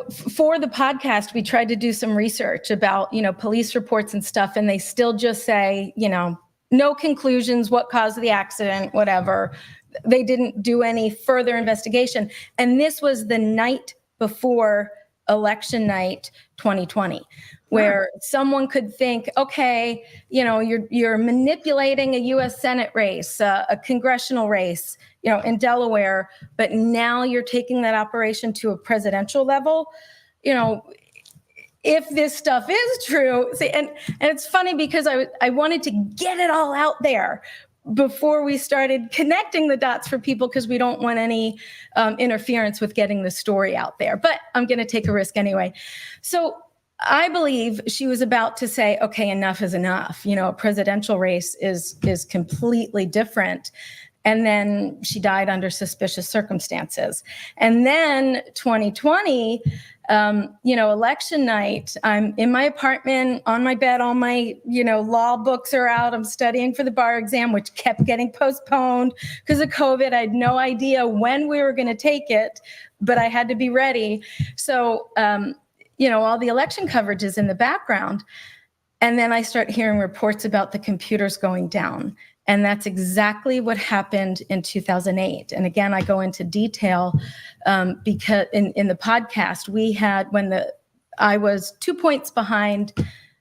for the podcast, we tried to do some research about, police reports and stuff, and they still just say, no conclusions, what caused the accident, whatever. They didn't do any further investigation. And this was the night before election night 2020, where someone could think, okay, you're manipulating a U.S. Senate race, a congressional race, in Delaware, but now you're taking that operation to a presidential level. If this stuff is true, and it's funny because I wanted to get it all out there before we started connecting the dots for people, because we don't want any interference with getting the story out there. But I'm going to take a risk anyway. So I believe she was about to say, okay, enough is enough. A presidential race is completely different. And then she died under suspicious circumstances. And then 2020, election night, I'm in my apartment, on my bed, all my, law books are out. I'm studying for the bar exam, which kept getting postponed because of COVID. I had no idea when we were going to take it, but I had to be ready. So, all the election coverage is in the background. And then I start hearing reports about the computers going down. And that's exactly what happened in 2008. And again, I go into detail because in the podcast, we had I was 2 points behind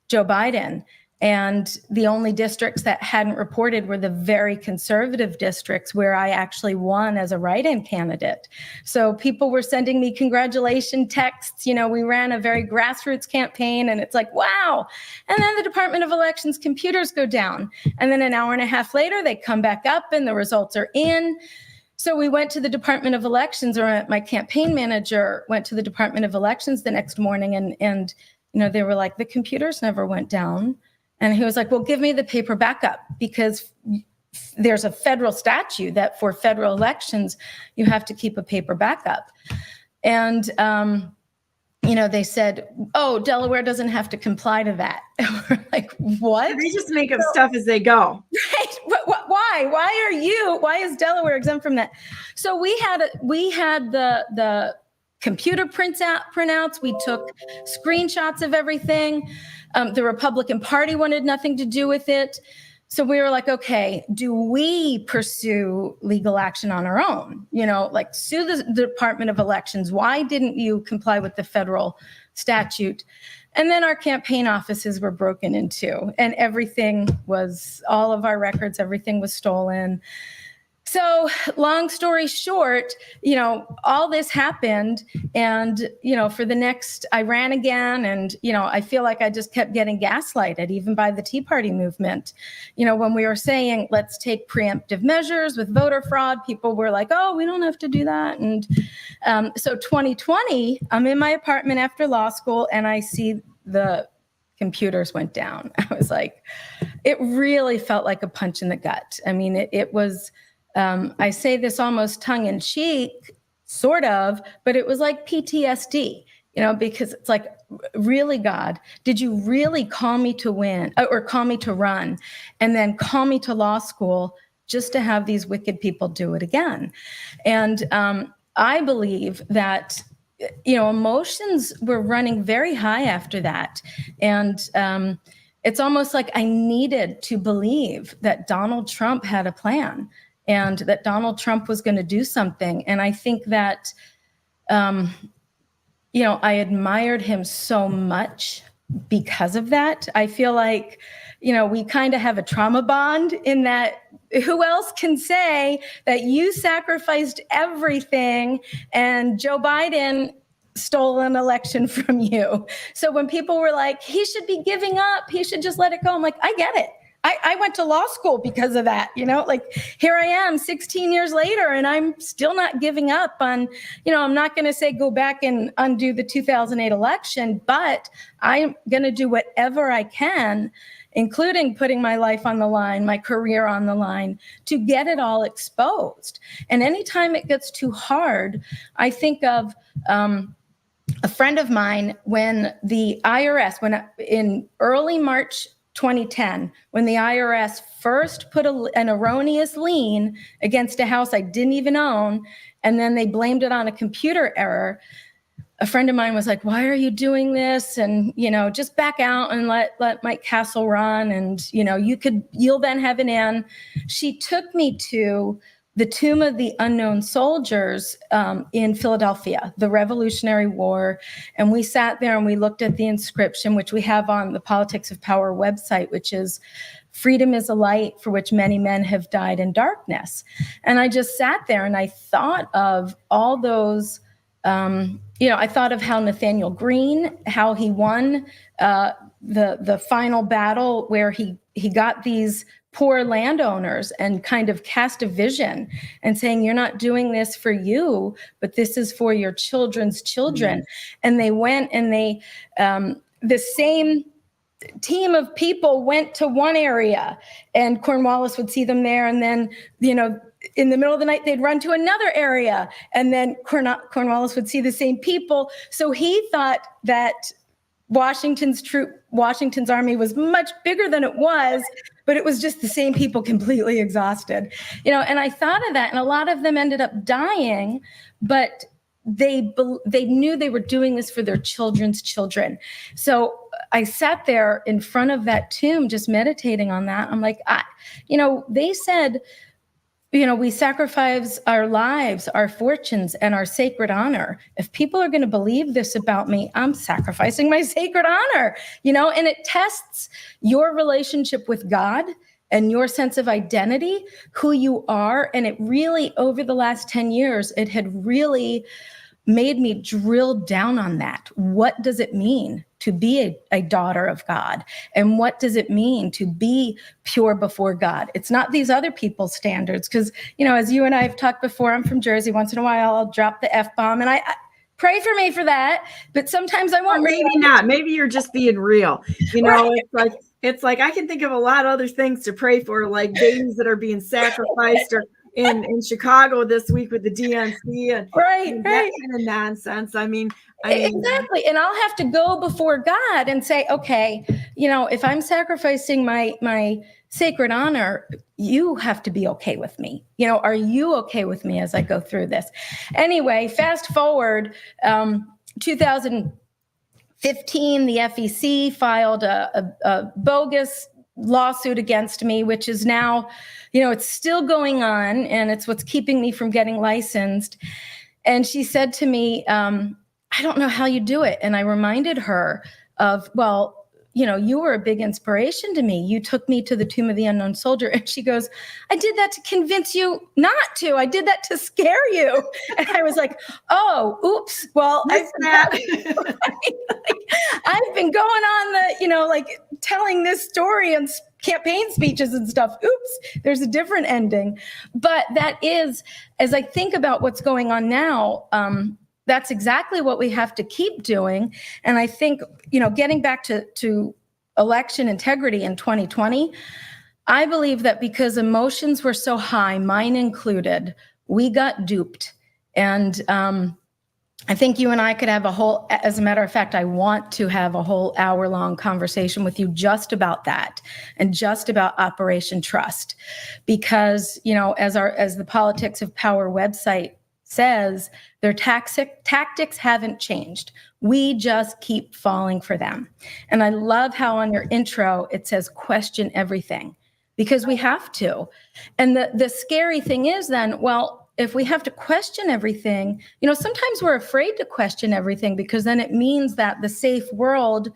Joe Biden, and the only districts that hadn't reported were the very conservative districts where I actually won as a write-in candidate. So people were sending me congratulation texts. We ran a very grassroots campaign, and it's like, wow. And then the Department of Elections computers go down. And then an hour and a half later, they come back up and the results are in. So we went to the Department of Elections, or my campaign manager went to the Department of Elections the next morning, and they were like, the computers never went down. And he was like, well, give me the paper backup, because there's a federal statute that for federal elections, you have to keep a paper backup. And, they said, oh, Delaware doesn't have to comply to that. We're like, what? They just make up stuff as they go. Right. Why? Why is Delaware exempt from that? So we had the computer printouts. We took screenshots of everything. The Republican Party wanted nothing to do with it. So we were like, okay, do we pursue legal action on our own? Sue the Department of Elections. Why didn't you comply with the federal statute? And then our campaign offices were broken into, and all of our records, everything was stolen. So long story short, all this happened, and, for the next, I ran again, and, I feel like I just kept getting gaslighted, even by the Tea Party movement. When we were saying, let's take preemptive measures with voter fraud, people were like, oh, we don't have to do that. And so 2020, I'm in my apartment after law school, and I see the computers went down. I was like, it really felt like a punch in the gut. I mean, it was... I say this almost tongue in cheek, sort of, but it was like PTSD. because it's like, really, God, did you really call me to win or call me to run and then call me to law school just to have these wicked people do it again? And I believe that, emotions were running very high after that. And it's almost like I needed to believe that Donald Trump had a plan and that Donald Trump was going to do something. And I think that, I admired him so much because of that. I feel like, we kind of have a trauma bond in that who else can say that you sacrificed everything and Joe Biden stole an election from you? So when people were like, he should be giving up, he should just let it go, I'm like, I get it. I went to law school because of that, like here I am 16 years later and I'm still not giving up on, I'm not going to say go back and undo the 2008 election, but I'm going to do whatever I can, including putting my life on the line, my career on the line, to get it all exposed. And anytime it gets too hard, I think of a friend of mine when the IRS, in early March 2010, when the IRS first put an erroneous lien against a house I didn't even own, and then they blamed it on a computer error, a friend of mine was like, why are you doing this? And, just back out and let Mike Castle run. And, you'll then have an in. She took me to the Tomb of the Unknown Soldiers in Philadelphia, the Revolutionary War. And we sat there and we looked at the inscription, which we have on the Politics of Power website, which is, freedom is a light for which many men have died in darkness. And I just sat there and I thought of all those, I thought of how Nathaniel Greene, how he won the final battle where he got these poor landowners and kind of cast a vision and saying, you're not doing this for you, but this is for your children's children. Mm-hmm. And they went and the same team of people went to one area and Cornwallis would see them there. And then, in the middle of the night, they'd run to another area and then Cornwallis would see the same people. So he thought that Washington's army was much bigger than it was, but it was just the same people completely exhausted, and I thought of that, and a lot of them ended up dying, but they knew they were doing this for their children's children. So I sat there in front of that tomb, just meditating on that. I'm like, they said, we sacrifice our lives, our fortunes, and our sacred honor. If people are going to believe this about me, I'm sacrificing my sacred honor, and it tests your relationship with God and your sense of identity, who you are. And it really, over the last 10 years, it had really made me drill down on that. What does it mean to be a daughter of God? And what does it mean to be pure before God? It's not these other people's standards. Because, as you and I have talked before, I'm from Jersey. Once in a while, I'll drop the F-bomb. And I pray for me for that. But sometimes I won't. Or maybe not. Maybe you're just being real. Right. It's like I can think of a lot of other things to pray for, like babies that are being sacrificed, or in Chicago this week with the DNC and that kind of nonsense. I mean, exactly. And I'll have to go before God and say, okay, if I'm sacrificing my sacred honor, you have to be okay with me. Are you okay with me as I go through this? Anyway, fast forward, 2015, the FEC filed a bogus lawsuit against me, which is now, it's still going on, and it's what's keeping me from getting licensed. And she said to me, I don't know how you do it. And I reminded her of, well, you were a big inspiration to me. You took me to the Tomb of the Unknown Soldier. And she goes, I did that to convince you not to. I did that to scare you. And I was like, oh, oops. Well, I've been going on telling this story and campaign speeches and stuff. Oops, there's a different ending. But that is, as I think about what's going on now, that's exactly what we have to keep doing. And I think, getting back to election integrity in 2020, I believe that because emotions were so high, mine included, we got duped. And I think you and I could have as a matter of fact, I want to have a whole hour-long conversation with you just about that and just about Operation Trust. Because, as the Politics of Power website says, their tactics haven't changed. We just keep falling for them. And I love how on your intro, it says question everything, because we have to. And the scary thing is then, well, if we have to question everything, sometimes we're afraid to question everything because then it means that the safe world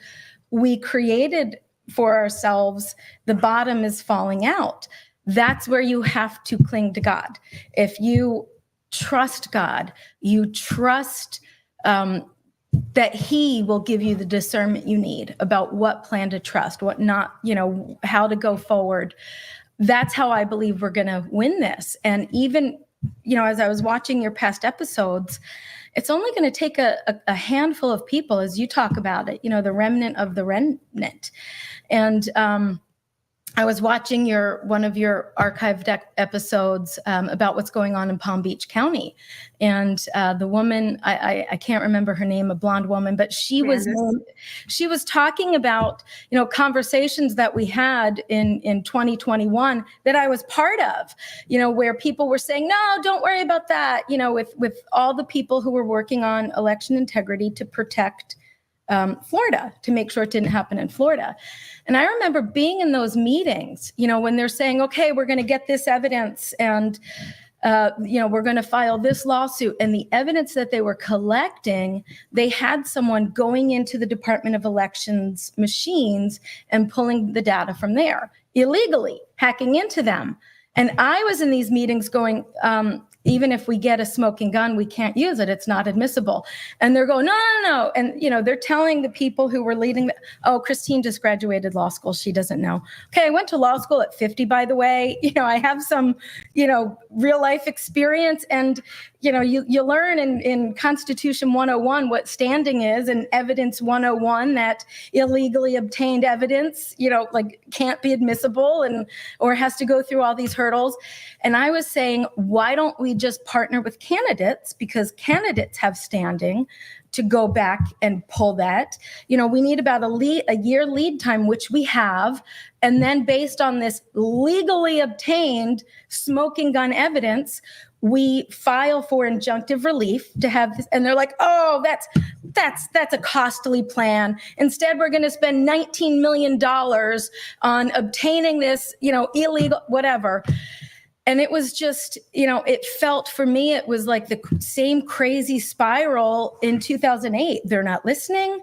we created for ourselves, the bottom is falling out. That's where you have to cling to God. If you trust God, you trust that He will give you the discernment you need about what plan to trust, what not, how to go forward. That's how I believe we're going to win this. And even as I was watching your past episodes, it's only going to take a handful of people, as you talk about it, the remnant of the remnant. And I was watching one of your archived episodes about what's going on in Palm Beach County. And the woman, I can't remember her name, a blonde woman, but she was talking about, conversations that we had in 2021 that I was part of, where people were saying, no, don't worry about that, with all the people who were working on election integrity to protect Florida, to make sure it didn't happen in Florida. And I remember being in those meetings, when they're saying, okay, we're going to get this evidence and, we're going to file this lawsuit. And the evidence that they were collecting, they had someone going into the Department of Elections machines and pulling the data from there, illegally hacking into them. And I was in these meetings going, even if we get a smoking gun, we can't use it. It's not admissible. And they're going, no. And, they're telling the people who were leading, Christine just graduated law school. She doesn't know. Okay, I went to law school at 50, by the way. I have some, real life experience. And, you learn in Constitution 101 what standing is, and evidence 101 that illegally obtained evidence, can't be admissible or has to go through all these hurdles. And I was saying, why don't we just partner with candidates, because candidates have standing to go back and pull that. We need about a year lead time, which we have. And then based on this legally obtained smoking gun evidence, we file for injunctive relief to have this. And they're like, oh, that's a costly plan. Instead, we're going to spend $19 million on obtaining this, illegal, whatever. And it was just, it felt for me, it was like the same crazy spiral in 2008. They're not listening,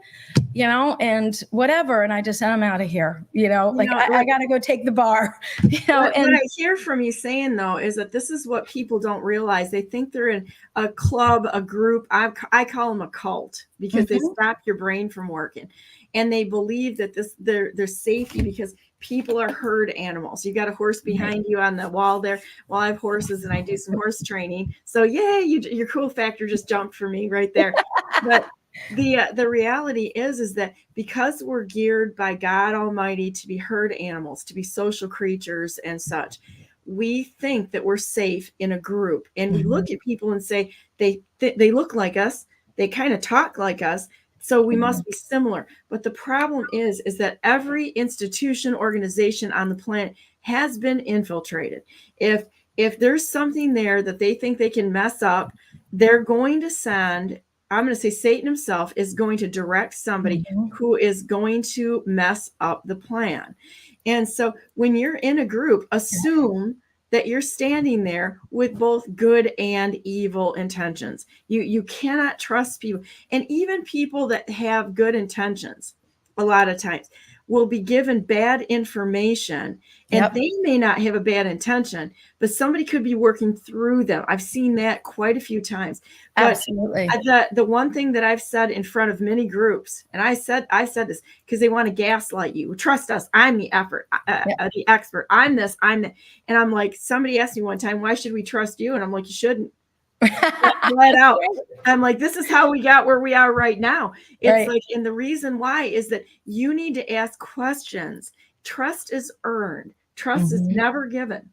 and whatever. And I just said, I'm out of here, I got to go take the bar, What I hear from you saying, though, is that this is what people don't realize. They think they're in a club, a group. I call them a cult, because they stop your brain from working. And they believe that their safety, because people are herd animals. You got a horse behind you on the wall there. Well, I have horses and I do some horse training. So yay, your cool factor just jumped for me right there. But the reality is that because we're geared by God Almighty to be herd animals, to be social creatures and such, we think that we're safe in a group. And we look at people and say, they look like us. They kind of talk like us. So we must be similar. But the problem is that every institution, organization on the planet has been infiltrated. If there's something there that they think they can mess up, they're going to send, I'm going to say Satan himself is going to direct somebody who is going to mess up the plan. And so when you're in a group, assume that you're standing there with both good and evil intentions. You cannot trust people. And even people that have good intentions, a lot of times, will be given bad information, and they may not have a bad intention, but somebody could be working through them. I've seen that quite a few times. But absolutely. The one thing that I've said in front of many groups, and I said this because they want to gaslight you. Trust us. I'm the the expert. I'm this. I'm that. And I'm like, somebody asked me one time, why should we trust you? And I'm like, you shouldn't. Flat out. I'm like, this is how we got where we are right now. It's like, and the reason why is that you need to ask questions. Trust is earned. Trust is never given.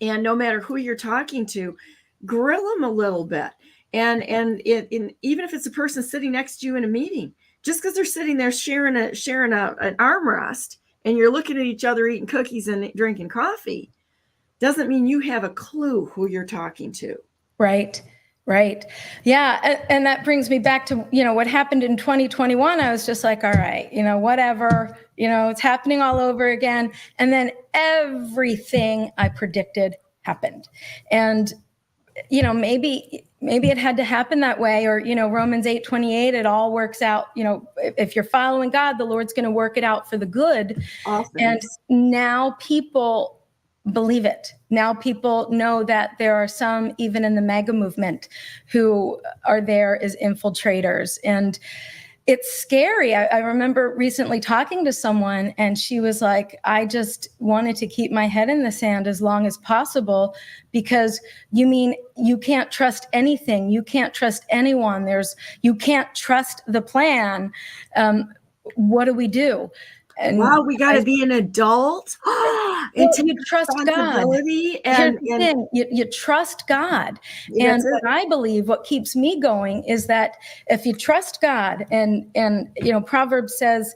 And no matter who you're talking to, grill them a little bit. And even if it's a person sitting next to you in a meeting, just because they're sitting there sharing an armrest and you're looking at each other eating cookies and drinking coffee, doesn't mean you have a clue who you're talking to. Right. Yeah. And that brings me back to, what happened in 2021. I was just like, all right, whatever, it's happening all over again. And then everything I predicted happened. And, maybe it had to happen that way, or, Romans 8:28, it all works out. If you're following God, the Lord's going to work it out for the good. Awesome. And now people believe it. Now people know that there are some, even in the MAGA movement, who are there as infiltrators. And it's scary. I remember recently talking to someone, and she was like, I just wanted to keep my head in the sand as long as possible, because you mean you can't trust anything. You can't trust anyone. You can't trust the plan. What do we do? And wow, we got to be an adult. You trust God. And you trust God. Yeah, and what I believe, what keeps me going, is that if you trust God, and Proverbs says,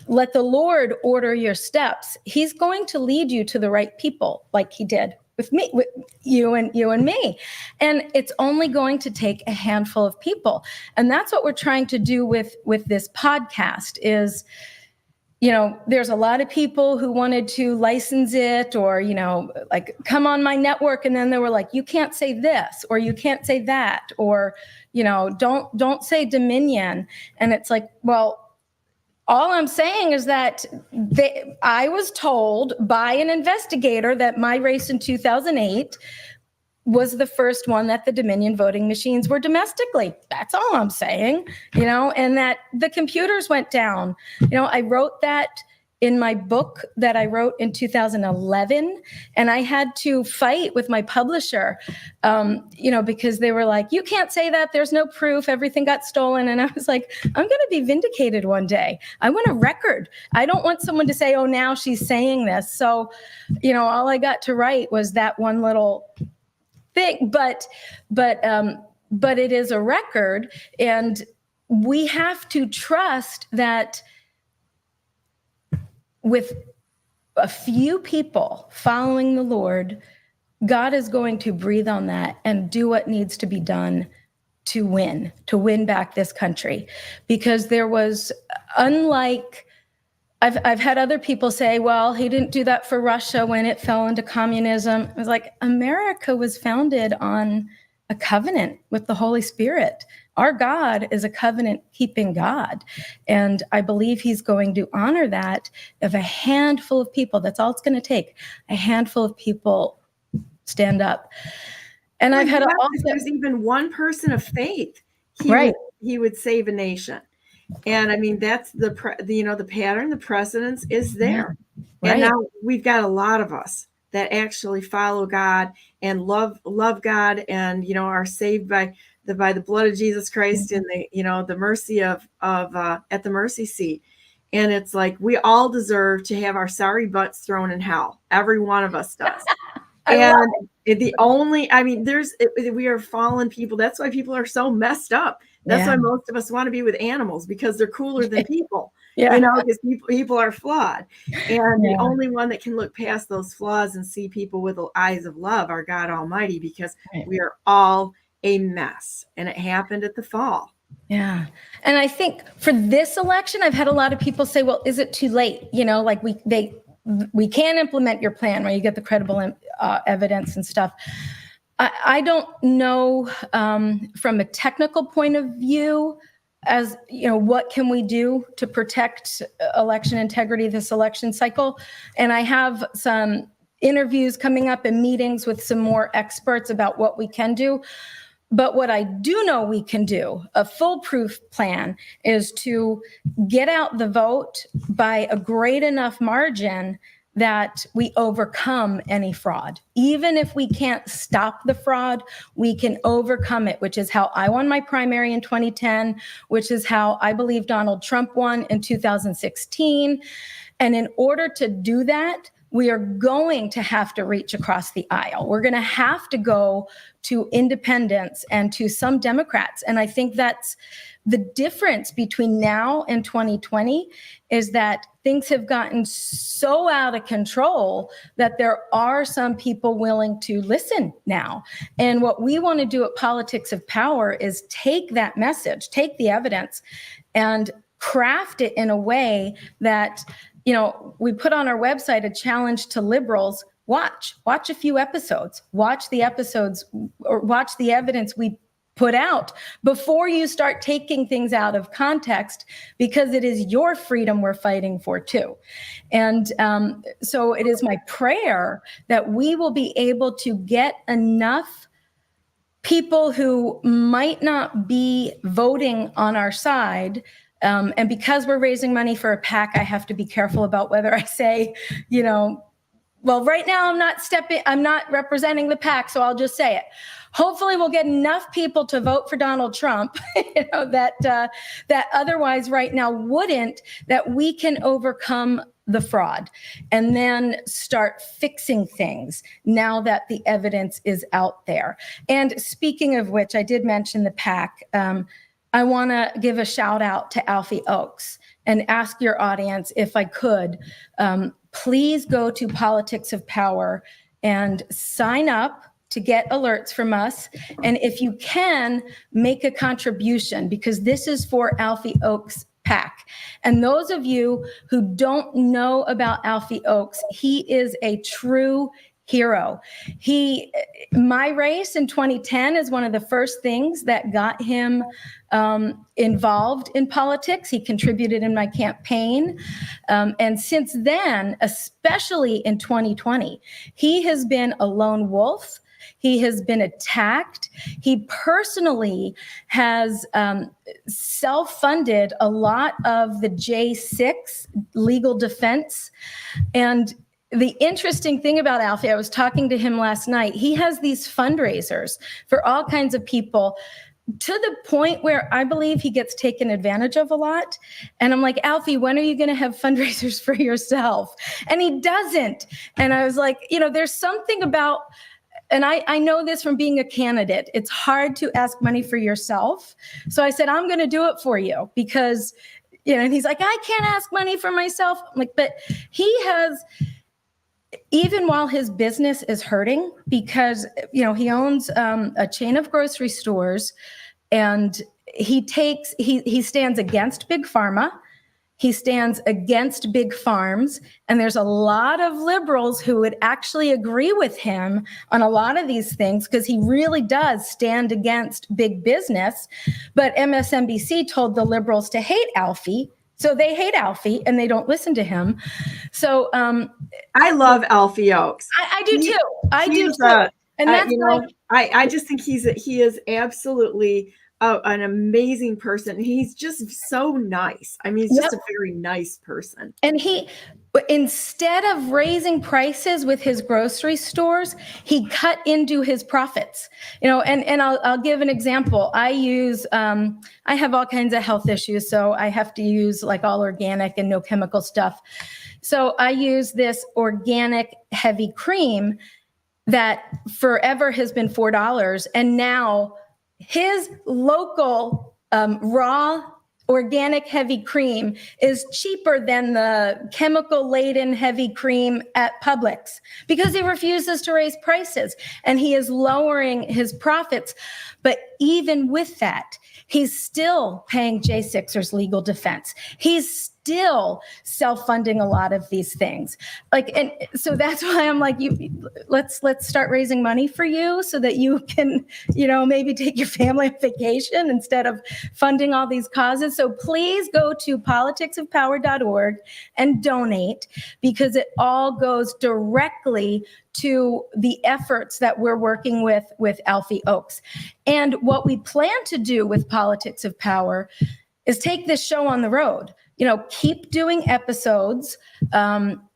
let the Lord order your steps. He's going to lead you to the right people, like he did with me, with you and me. And it's only going to take a handful of people. And that's what we're trying to do with this podcast is, there's a lot of people who wanted to license it, or, like come on my network. And then they were like, you can't say this, or you can't say that, or, don't say Dominion. And it's like, well, all I'm saying is that I was told by an investigator that my race in 2008 was the first one that the Dominion voting machines were domestically. That's all I'm saying, and that the computers went down. I wrote that in my book that I wrote in 2011, and I had to fight with my publisher, because they were like, you can't say that. There's no proof. Everything got stolen. And I was like, I'm going to be vindicated one day. I want a record. I don't want someone to say, oh, now she's saying this. So, all I got to write was that one little thing, but it is a record, and we have to trust that with a few people following the Lord, God is going to breathe on that and do what needs to be done to win back this country. Because there was, unlike, I've had other people say, well, he didn't do that for Russia when it fell into communism. I was like, America was founded on a covenant with the Holy Spirit. Our God is a covenant-keeping God. And I believe he's going to honor that if a handful of people, that's all it's going to take, a handful of people stand up. And I've had if there's even one person of faith, he would save a nation. And I mean, that's the pattern, the precedence is there. Right. And now we've got a lot of us that actually follow God and love God, and, are saved by the blood of Jesus Christ and the mercy of at the mercy seat. And it's like, we all deserve to have our sorry butts thrown in hell. Every one of us does. And we are fallen people. That's why people are so messed up. That's why most of us want to be with animals, because they're cooler than people, because people are flawed. And the only one that can look past those flaws and see people with the eyes of love are God Almighty, because we are all a mess. And it happened at the fall. Yeah. And I think for this election, I've had a lot of people say, well, is it too late? Like we can't implement your plan where you get the credible evidence and stuff. I don't know from a technical point of view, as what can we do to protect election integrity this election cycle? And I have some interviews coming up and meetings with some more experts about what we can do. But what I do know we can do, a foolproof plan, is to get out the vote by a great enough margin that we overcome any fraud. Even if we can't stop the fraud, we can overcome it, which is how I won my primary in 2010, which is how I believe Donald Trump won in 2016. And in order to do that, we are going to have to reach across the aisle. We're going to have to go to independents and to some Democrats. And I think that's the difference between now and 2020, is that things have gotten so out of control that there are some people willing to listen now. And what we want to do at Politics of Power is take that message, take the evidence, and craft it in a way that, you know, we put on our website a challenge to liberals. Watch a few episodes, watch the episodes, or watch the evidence we put out before you start taking things out of context, because it is your freedom we're fighting for too. And so it is my prayer that we will be able to get enough people who might not be voting on our side. And because we're raising money for a PAC, I have to be careful about whether I say, you know, well, right now I'm not representing the PAC, so I'll just say it. Hopefully we'll get enough people to vote for Donald Trump, you know, that otherwise right now wouldn't, that we can overcome the fraud and then start fixing things now that the evidence is out there. And speaking of which, I did mention the PAC. I want to give a shout out to Alfie Oakes and ask your audience, if I could, please go to Politics of Power and sign up to get alerts from us. And if you can, make a contribution, because this is for Alfie Oakes' PAC. And those of you who don't know about Alfie Oakes, he is a true hero. My race in 2010 is one of the first things that got him involved in politics. He contributed in my campaign. And since then, especially in 2020, he has been a lone wolf. He has been attacked. He personally has self-funded a lot of the J6 legal defense. And the interesting thing about Alfie, I was talking to him last night, he has these fundraisers for all kinds of people, to the point where I believe he gets taken advantage of a lot. And I'm like, Alfie, when are you going to have fundraisers for yourself? And he doesn't. And I was like, you know, there's something about, and I know this from being a candidate, it's hard to ask money for yourself. So I said, I'm going to do it for you, because, you know, and he's like, I can't ask money for myself. I'm like, but he has, even while his business is hurting, because, you know, he owns a chain of grocery stores, and he stands against big pharma. He stands against big farms. And there's a lot of liberals who would actually agree with him on a lot of these things, because he really does stand against big business. But MSNBC told the liberals to hate Alfie. So they hate Alfie and they don't listen to him. So I love Alfie Oakes. I do too. I do too. And that's, you know, I just think he is absolutely an amazing person. He's just so nice. I mean, he's just a very nice person. And instead of raising prices with his grocery stores, he cut into his profits. You know, and I'll give an example. I have all kinds of health issues, so I have to use like all organic and no chemical stuff. So I use this organic heavy cream that forever has been $4, and now his local raw organic heavy cream is cheaper than the chemical-laden heavy cream at Publix, because he refuses to raise prices and he is lowering his profits. But even with that, he's still paying J6ers legal defense. He's still self-funding a lot of these things. And so that's why I'm like, let's start raising money for you so that you can, you know, maybe take your family on vacation instead of funding all these causes. So please go to politicsofpower.org and donate, because it all goes directly to the efforts that we're working with Alfie Oakes. And what we plan to do with Politics of Power is take this show on the road. You know, keep doing episodes,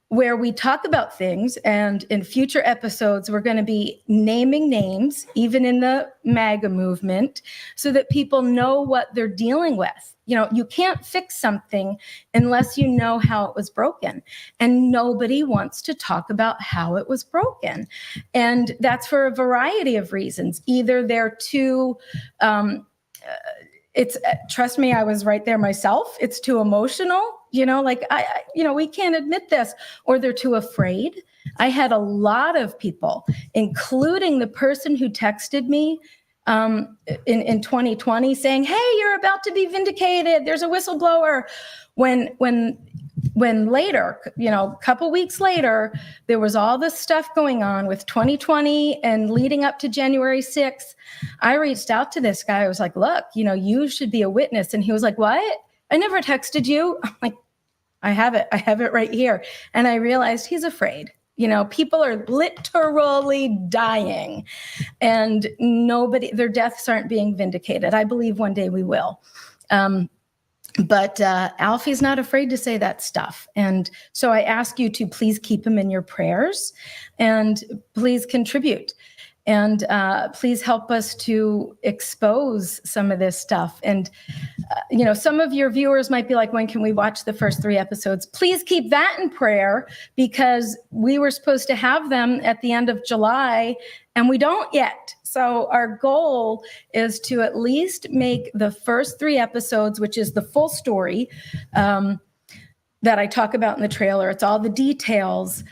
where we talk about things, and in future episodes, we're going to be naming names, even in the MAGA movement, so that people know what they're dealing with. You know, you can't fix something unless you know how it was broken. And nobody wants to talk about how it was broken. And that's for a variety of reasons. Either they're too, trust me, I was right there myself. It's too emotional, you know, like we can't admit this, or they're too afraid. I had a lot of people, including the person who texted me in 2020 saying, hey, you're about to be vindicated. There's a whistleblower. When later, you know, a couple weeks later, there was all this stuff going on with 2020 and leading up to January 6th. I reached out to this guy. I was like, look, you know, you should be a witness. And he was like, what? I never texted you. I'm like, I have it right here. And I realized he's afraid. You know, people are literally dying, and their deaths aren't being vindicated. I believe one day we will. But Alfie's not afraid to say that stuff. And so I ask you to please keep him in your prayers, and please contribute. And please help us to expose some of this stuff. And, you know, some of your viewers might be like, when can we watch the first 3 episodes? Please keep that in prayer, because we were supposed to have them at the end of July, and we don't yet. So our goal is to at least make the first 3 episodes, which is the full story, that I talk about in the trailer. It's all the details.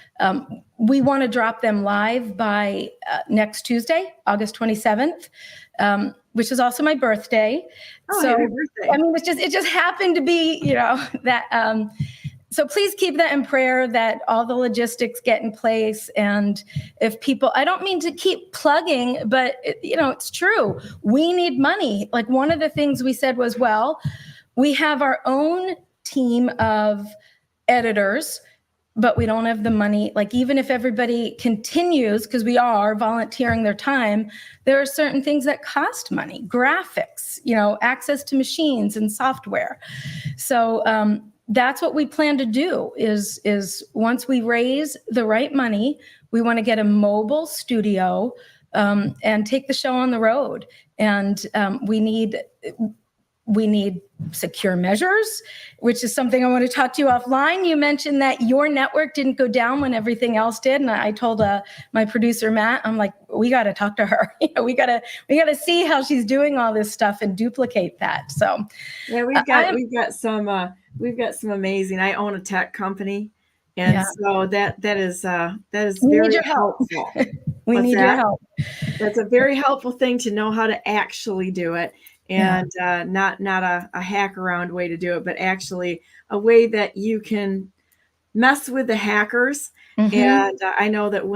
We want to drop them live by next Tuesday, August 27th, which is also my birthday. Oh, so, happy birthday. I mean, it just happened to be, you know, that. So please keep that in prayer, that all the logistics get in place. And if people, I don't mean to keep plugging, but you know, it's true. We need money. Like, one of the things we said was, well, we have our own team of editors, but we don't have the money. Like, even if everybody continues, because we are volunteering their time, there are certain things that cost money, graphics, you know, access to machines and software. So that's what we plan to do is once we raise the right money, we want to get a mobile studio and take the show on the road. And we need secure measures, which is something I want to talk to you offline. You mentioned that your network didn't go down when everything else did. And I told my producer, Matt, I'm like, we got to talk to her. You know, we got to see how she's doing all this stuff and duplicate that. So yeah, we've got some amazing, I own a tech company. And Yeah. So that is We need very your help. helpful. We What's need that? your help. That's a very helpful thing to know how to actually do it. And not a hack around way to do it, but actually a way that you can mess with the hackers. Mhm. And I know that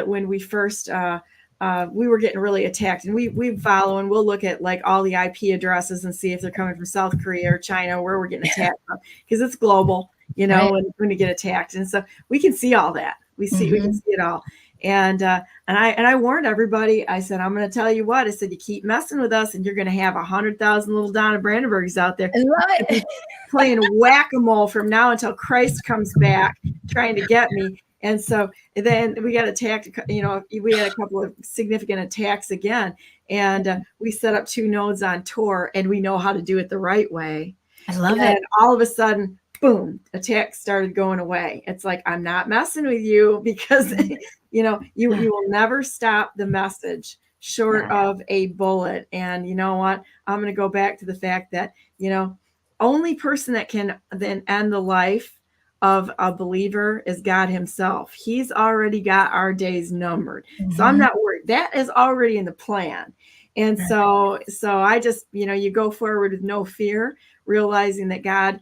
when we first we were getting really attacked, and we follow and we'll look at like all the IP addresses and see if they're coming from South Korea or China, where we're getting attacked from, because it's global, you know, Right. when you get attacked. And so we can see all that. We can see it all. And I warned everybody. I said, I'm going to tell you what. I said, you keep messing with us, and you're going to have 100,000 little Donna Brandenburgs out there I love it. playing whack-a-mole from now until Christ comes back, trying to get me. And so then we got attacked. You know, we had a couple of significant attacks again, and we set up 2 nodes on Tor, and we know how to do it the right way. I love And it. all of a sudden, boom, attacks started going away. It's like, I'm not messing with you, because you know, you will never stop the message short of a bullet. And you know what? I'm going to go back to the fact that, you know, only person that can then end the life of a believer is God himself. He's already got our days numbered. So I'm not worried. That is already in the plan. And so I just, you know, you go forward with no fear, realizing that God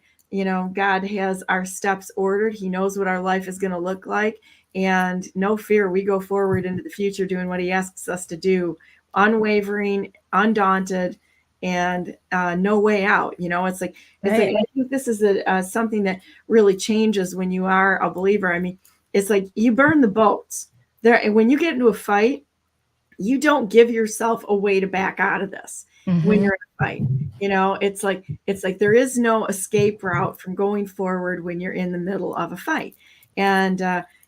has our steps ordered. He knows what our life is going to look like. And no fear, we go forward into the future doing what he asks us to do, unwavering, undaunted, and no way out. You know, it's like I think this is something that really changes when you are a believer. I mean, it's like you burn the boats there, and when you get into a fight, you don't give yourself a way to back out of this. When you're in a fight, you know, it's like there is no escape route from going forward when you're in the middle of a fight. And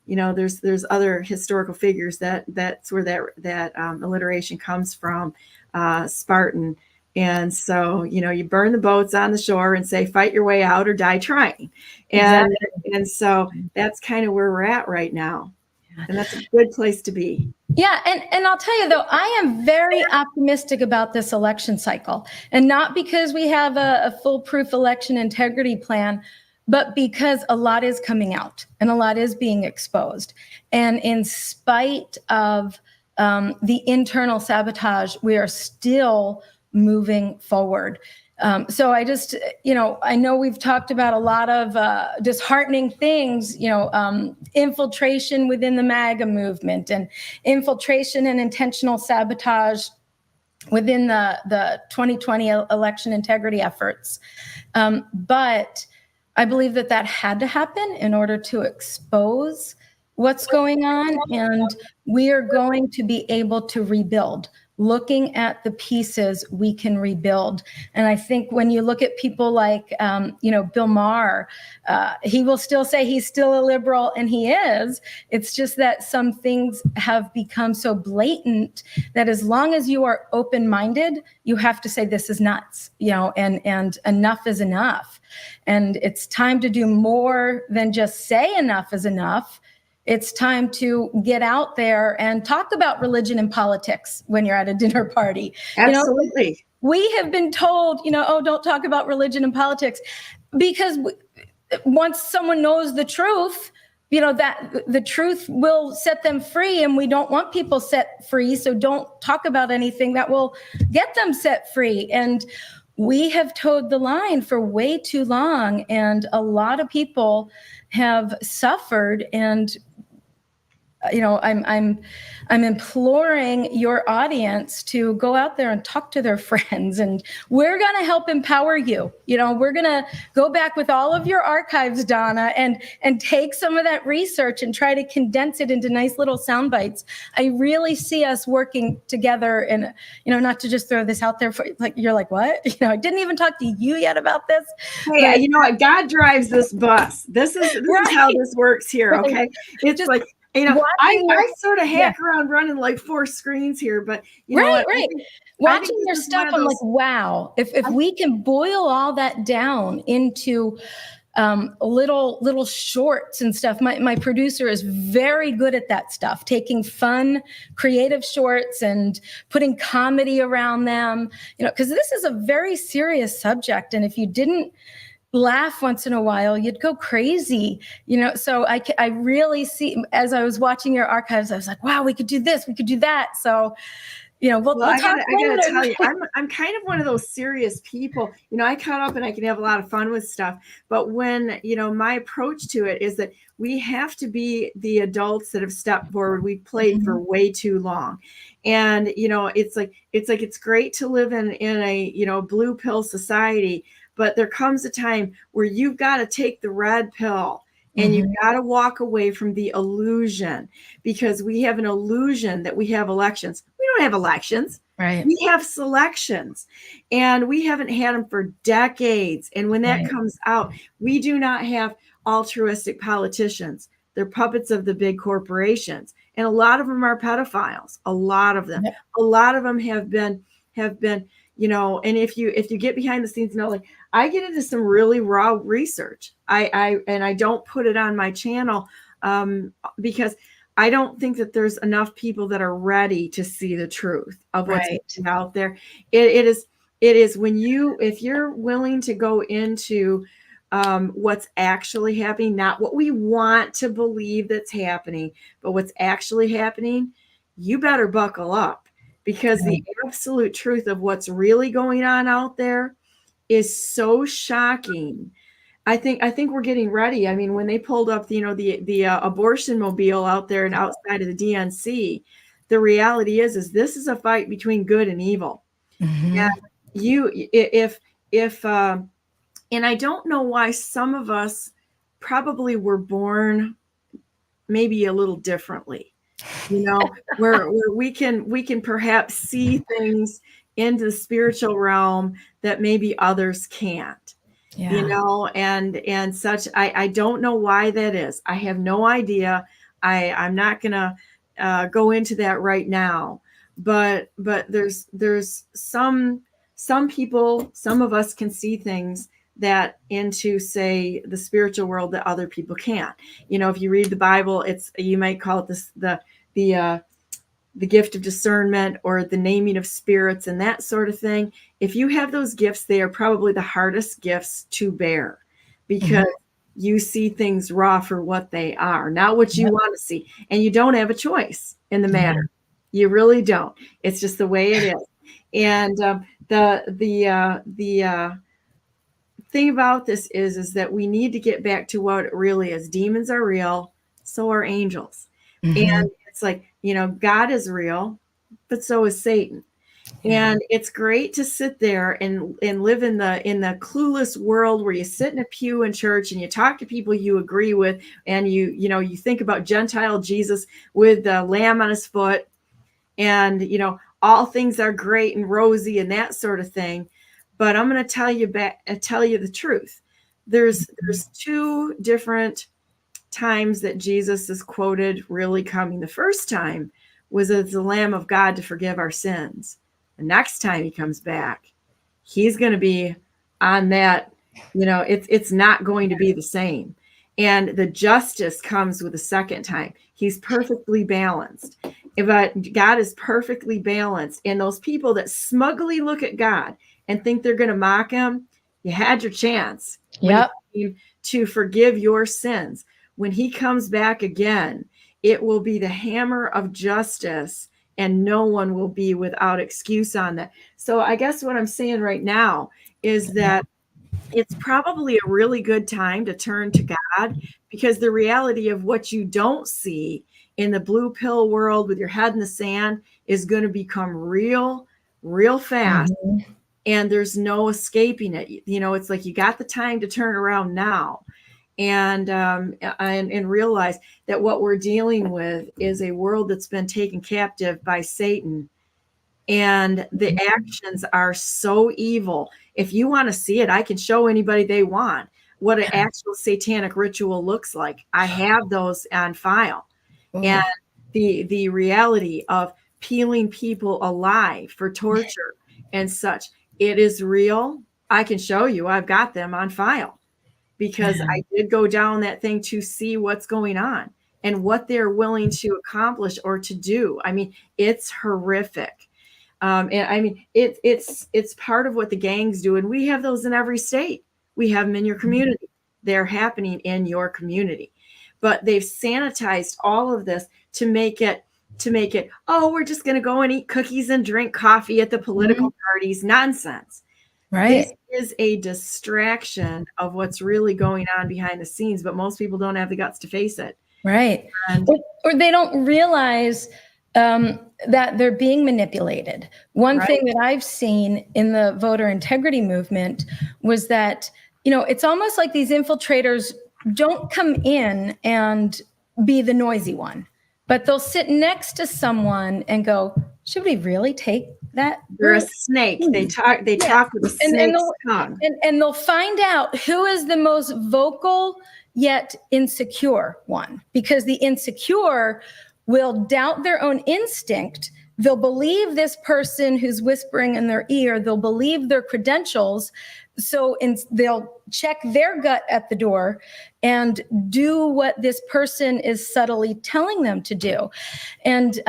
there's other historical figures that's where that alliteration comes from, Spartan. And so, you burn the boats on the shore and say, fight your way out or die trying. And so that's kind of where we're at right now. And that's a good place to be. Yeah. And I'll tell you, though, I am very optimistic about this election cycle, and not because we have a foolproof election integrity plan, but because a lot is coming out and a lot is being exposed. And in spite of the internal sabotage, we are still moving forward. So I just, I know we've talked about a lot of disheartening things, infiltration within the MAGA movement and infiltration and intentional sabotage within the 2020 election integrity efforts. But I believe that had to happen in order to expose what's going on. And we are going to be able to rebuild. Looking at the pieces we can rebuild. And I think when you look at people like, Bill Maher, he will still say he's still a liberal, and he is. It's just that some things have become so blatant that as long as you are open-minded, you have to say this is nuts, and enough is enough. And it's time to do more than just say enough is enough. It's time to get out there and talk about religion and politics when you're at a dinner party. Absolutely. We have been told, don't talk about religion and politics, because once someone knows the truth, that the truth will set them free, and we don't want people set free. So don't talk about anything that will get them set free. And we have towed the line for way too long, and a lot of people have suffered. And I'm imploring your audience to go out there and talk to their friends, and we're going to help empower you. We're going to go back with all of your archives, Donna, and take some of that research and try to condense it into nice little sound bites. I really see us working together, and, not to just throw this out there for you're like, what? I didn't even talk to you yet about this. Hey, you know what? God drives this bus. This is how this works here. Okay. It's just like, I sort of hack around running like 4 screens here, but you know what? Right. Watching your stuff, I'm like, wow, if we can boil all that down into little shorts and stuff. My producer is very good at that stuff, taking fun, creative shorts and putting comedy around them, because this is a very serious subject. And if you didn't laugh once in a while, you'd go crazy, so I really see, as I was watching your archives, I was like, wow, we could do this, we could do that. So, we'll talk. I gotta tell you, I'm kind of one of those serious people. I cut up and I can have a lot of fun with stuff. But when, my approach to it is that we have to be the adults that have stepped forward. We've played for way too long. And, it's great to live in a, blue pill society. But there comes a time where you've got to take the red pill, and you've got to walk away from the illusion, because we have an illusion that we have elections. We don't have elections. Right. We have selections, and we haven't had them for decades. And when that comes out, we do not have altruistic politicians. They're puppets of the big corporations. And a lot of them are pedophiles. A lot of them. A lot of them have been, and if you get behind the scenes, I get into some really raw research. I don't put it on my channel because I don't think that there's enough people that are ready to see the truth of what's out there. It is if you're willing to go into what's actually happening, not what we want to believe that's happening, but what's actually happening, you better buckle up. Because the absolute truth of what's really going on out there is so shocking. I think we're getting ready. I mean, when they pulled up, the abortion mobile out there and outside of the DNC, the reality is this is a fight between good and evil. And and I don't know why some of us probably were born maybe a little differently. Where we can perhaps see things into the spiritual realm that maybe others can't. you know, and such. I don't know why that is. I have no idea. I'm not gonna go into that right now, but there's some people, some of us can see things that into, say, the spiritual world that other people can't. You know, if you read the Bible, you might call it this the gift of discernment or the naming of spirits and that sort of thing. If you have those gifts, they are probably the hardest gifts to bear, because you see things raw for what they are, not what you want to see. And you don't have a choice in the matter. You really don't. It's just the way it is. And the thing about this is that we need to get back to what it really is. Demons are real, so are angels. And it's like, you know, God is real, but so is Satan. And it's great to sit there and live in the clueless world where you sit in a pew in church and you talk to people you agree with, and you think about Gentile Jesus with the lamb on his foot, and all things are great and rosy and that sort of thing. But I'm going to tell you the truth. There's two different times that Jesus is quoted really coming. The first time was as the Lamb of God to forgive our sins. The next time he comes back, he's going to be on that, it's not going to be the same. And the justice comes with the second time. He's perfectly balanced. But God is perfectly balanced. And those people that smugly look at God and think they're going to mock him, you had your chance. Yep. To forgive your sins. When he comes back again, it will be the hammer of justice, and no one will be without excuse on that. So I guess what I'm saying right now is that it's probably a really good time to turn to God, because the reality of what you don't see in the blue pill world with your head in the sand is going to become real fast. And there's no escaping it. It's like you got the time to turn around now. And realize that what we're dealing with is a world that's been taken captive by Satan, and the actions are so evil. If you want to see it, I can show anybody they want what an actual satanic ritual looks like. I have those on file. And the reality of peeling people alive for torture and such, it is real. I can show you. I've got them on file. Because I did go down that thing to see what's going on and what they're willing to accomplish or to do. I mean, it's horrific. And I mean, it's part of what the gangs do. And we have those in every state. We have them in your community. They're happening in your community. But they've sanitized all of this to make it, oh, we're just going to go and eat cookies and drink coffee at the political parties. Nonsense. Right. This is a distraction of what's really going on behind the scenes, but most people don't have the guts to face it. Right. Or they don't realize that they're being manipulated. One thing that I've seen in the voter integrity movement was that, it's almost like these infiltrators don't come in and be the noisy one, but they'll sit next to someone and go, should we really take that? They're a snake. They talk with a snake's tongue. And they'll find out who is the most vocal yet insecure one, because the insecure will doubt their own instinct. They'll believe this person who's whispering in their ear. They'll believe their credentials. So they'll check their gut at the door and do what this person is subtly telling them to do. And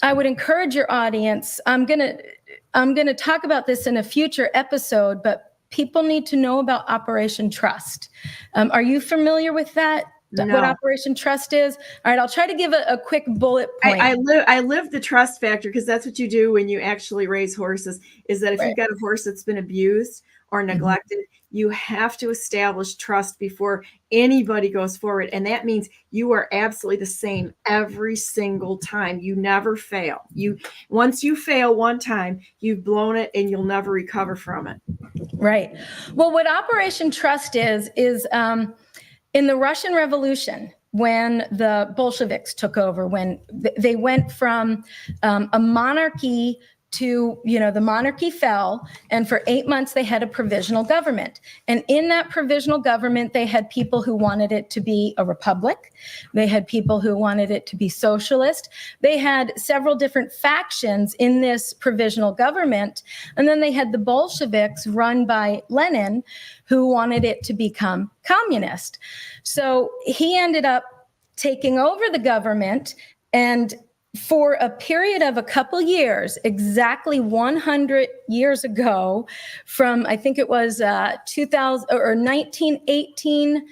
I would encourage your audience. I'm gonna talk about this in a future episode, but people need to know about Operation Trust. Are you familiar with that? No. What Operation Trust is? All right, I'll try to give a quick bullet point. I live the trust factor, because that's what you do when you actually raise horses, is that if you've got a horse that's been abused or neglected, you have to establish trust before anybody goes forward. And that means you are absolutely the same every single time. You never fail. Once you fail one time, you've blown it and you'll never recover from it. Right. Well, what Operation Trust is in the Russian Revolution, when the Bolsheviks took over, when they went from a monarchy to, the monarchy fell, and for 8 months they had a provisional government. And in that provisional government, they had people who wanted it to be a republic. They had people who wanted it to be socialist. They had several different factions in this provisional government. And then they had the Bolsheviks run by Lenin, who wanted it to become communist. So he ended up taking over the government, and for a period of a couple years, exactly 100 years ago, from I think it was 1918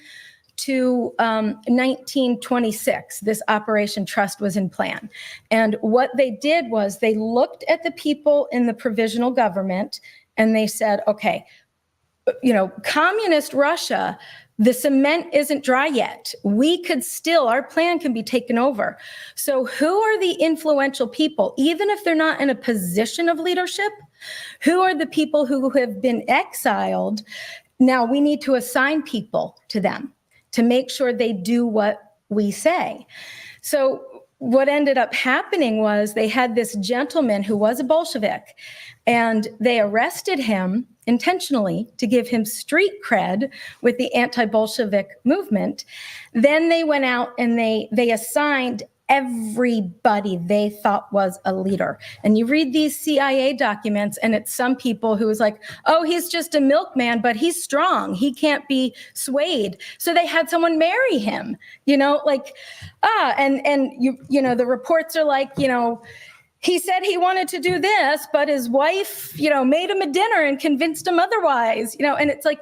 to 1926, this Operation Trust was in plan. And what they did was they looked at the people in the provisional government and they said, okay, communist Russia, the cement isn't dry yet. Our plan can be taken over. So who are the influential people, even if they're not in a position of leadership? Who are the people who have been exiled? Now we need to assign people to them to make sure they do what we say. So what ended up happening was they had this gentleman who was a Bolshevik, and they arrested him intentionally to give him street cred with the anti-Bolshevik movement. Then they went out and they assigned everybody they thought was a leader. And you read these CIA documents, and it's some people who was like, oh, he's just a milkman, but he's strong. He can't be swayed. So they had someone marry him, and the reports are like, he said he wanted to do this, but his wife, made him a dinner and convinced him otherwise, and it's like,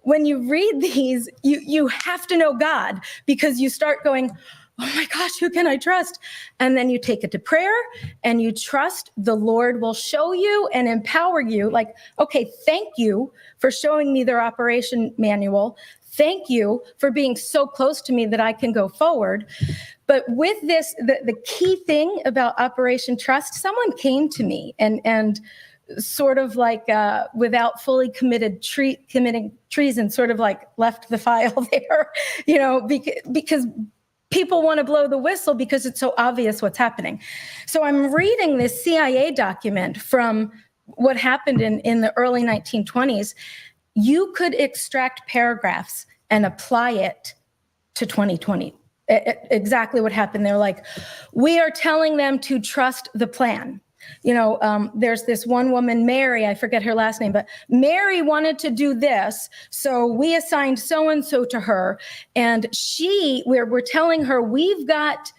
when you read these, you have to know God, because you start going, oh my gosh, who can I trust? And then you take it to prayer and you trust the Lord will show you and empower you. Like, okay, thank you for showing me their operation manual. Thank you for being so close to me that I can go forward. But with this, the key thing about Operation Trust, someone came to me and sort of like without fully committing treason, sort of like left the file there, because people want to blow the whistle because it's so obvious what's happening. So I'm reading this CIA document from what happened in the early 1920s. You could extract paragraphs and apply it to 2020. Exactly what happened. They're like, we are telling them to trust the plan. There's this one woman, Mary, I forget her last name, but Mary wanted to do this. So we assigned so-and-so to her. And we're telling her, we've got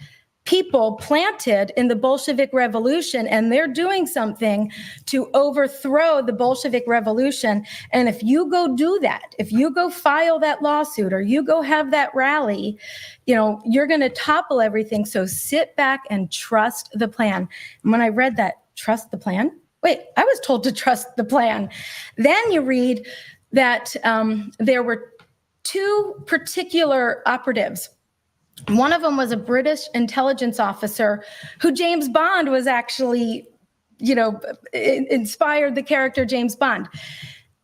people planted in the Bolshevik Revolution, and they're doing something to overthrow the Bolshevik Revolution. And if you go do that, if you go file that lawsuit or you go have that rally, you're going to topple everything. So sit back and trust the plan. And when I read that, trust the plan? Wait, I was told to trust the plan. Then you read that there were two particular operatives. One of them was a British intelligence officer who James Bond was actually, inspired the character James Bond.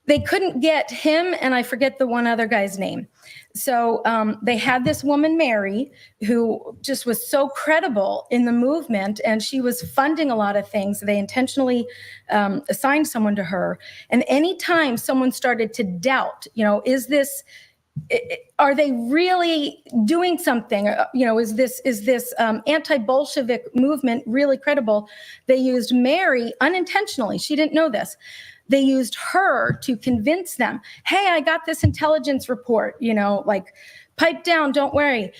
They couldn't get him, and I forget the one other guy's name. So they had this woman, Mary, who just was so credible in the movement, and she was funding a lot of things. They intentionally assigned someone to her. And anytime someone started to doubt, are they really doing something? Is this anti-Bolshevik movement really credible? They used Mary unintentionally. She didn't know this. They used her to convince them, hey, I got this intelligence report, pipe down, don't worry.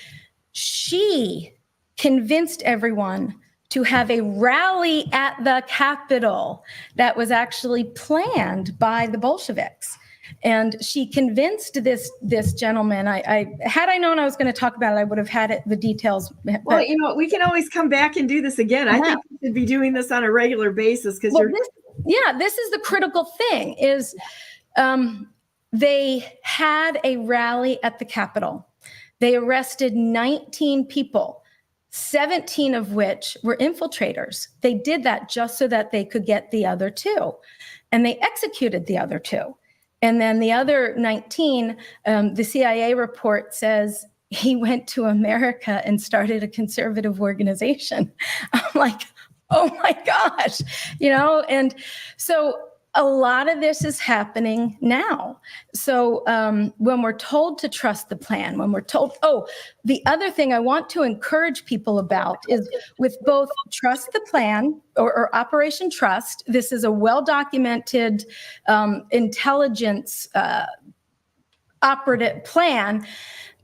She convinced everyone to have a rally at the Capitol that was actually planned by the Bolsheviks. And she convinced this gentleman. Had I known I was going to talk about it, I would have had the details. Well, we can always come back and do this again. I think we should be doing this on a regular basis because this is the critical thing is they had a rally at the Capitol. They arrested 19 people, 17 of which were infiltrators. They did that just so that they could get the other two, and they executed the other two. And then the other 19, the CIA report says he went to America and started a conservative organization. I'm like, oh my gosh, and so a lot of this is happening now. So when we're told to trust the plan, when we're told, the other thing I want to encourage people about is with both trust the plan or Operation Trust, this is a well-documented intelligence operative plan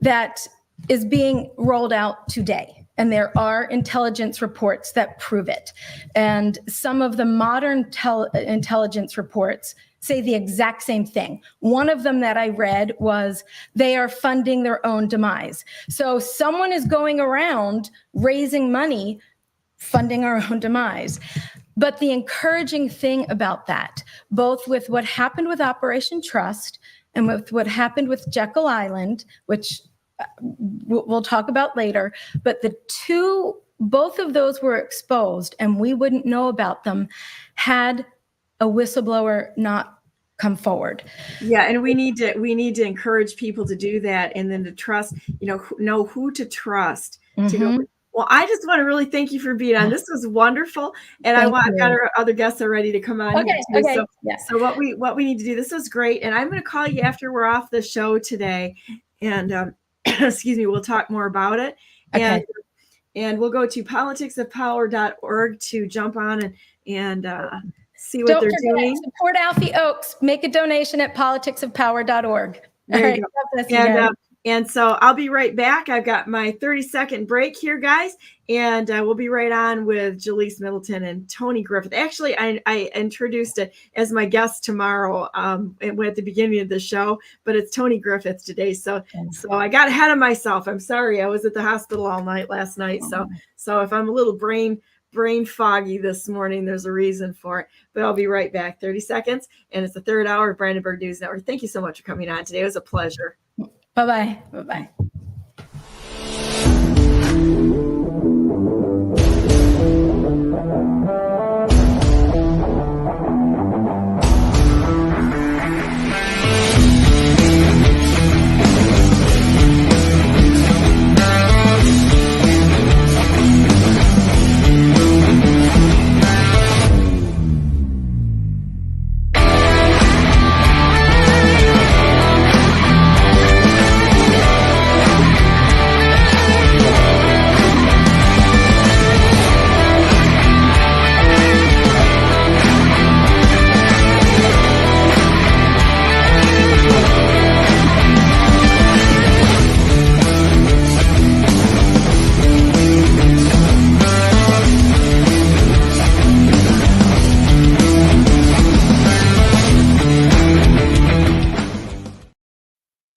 that is being rolled out today. And there are intelligence reports that prove it. And some of the modern intelligence reports say the exact same thing. One of them that I read was they are funding their own demise. So someone is going around raising money, funding our own demise. But the encouraging thing about that, both with what happened with Operation Trust and with what happened with Jekyll Island, which we'll talk about later, but both of those were exposed and we wouldn't know about them had a whistleblower not come forward. Yeah, and we need to encourage people to do that, and then to trust, know who to trust to go. Well, I just want to really thank you for being on. This was wonderful, and I've got our other guests are ready to come on. Okay. So, so what we need to do, this was great, and I'm going to call you after we're off the show today, and excuse me, we'll talk more about it. Okay. And we'll go to politicsofpower.org to jump on and see what Don't they're forget, doing. Support Alfie Oakes. Make a donation at politicsofpower.org. All right. God bless you guys. And so I'll be right back. I've got my 30-second break here, guys, and we'll be right on with Jalise Middleton and Tony Griffith. Actually, I introduced it as my guest tomorrow at the beginning of the show, but it's Tony Griffith today. So I got ahead of myself. I'm sorry. I was at the hospital all night last night. So if I'm a little brain foggy this morning, there's a reason for it. But I'll be right back. 30 seconds, and it's the third hour of Brandenburg News Network. Thank you so much for coming on today. It was a pleasure. Bye-bye. Bye-bye.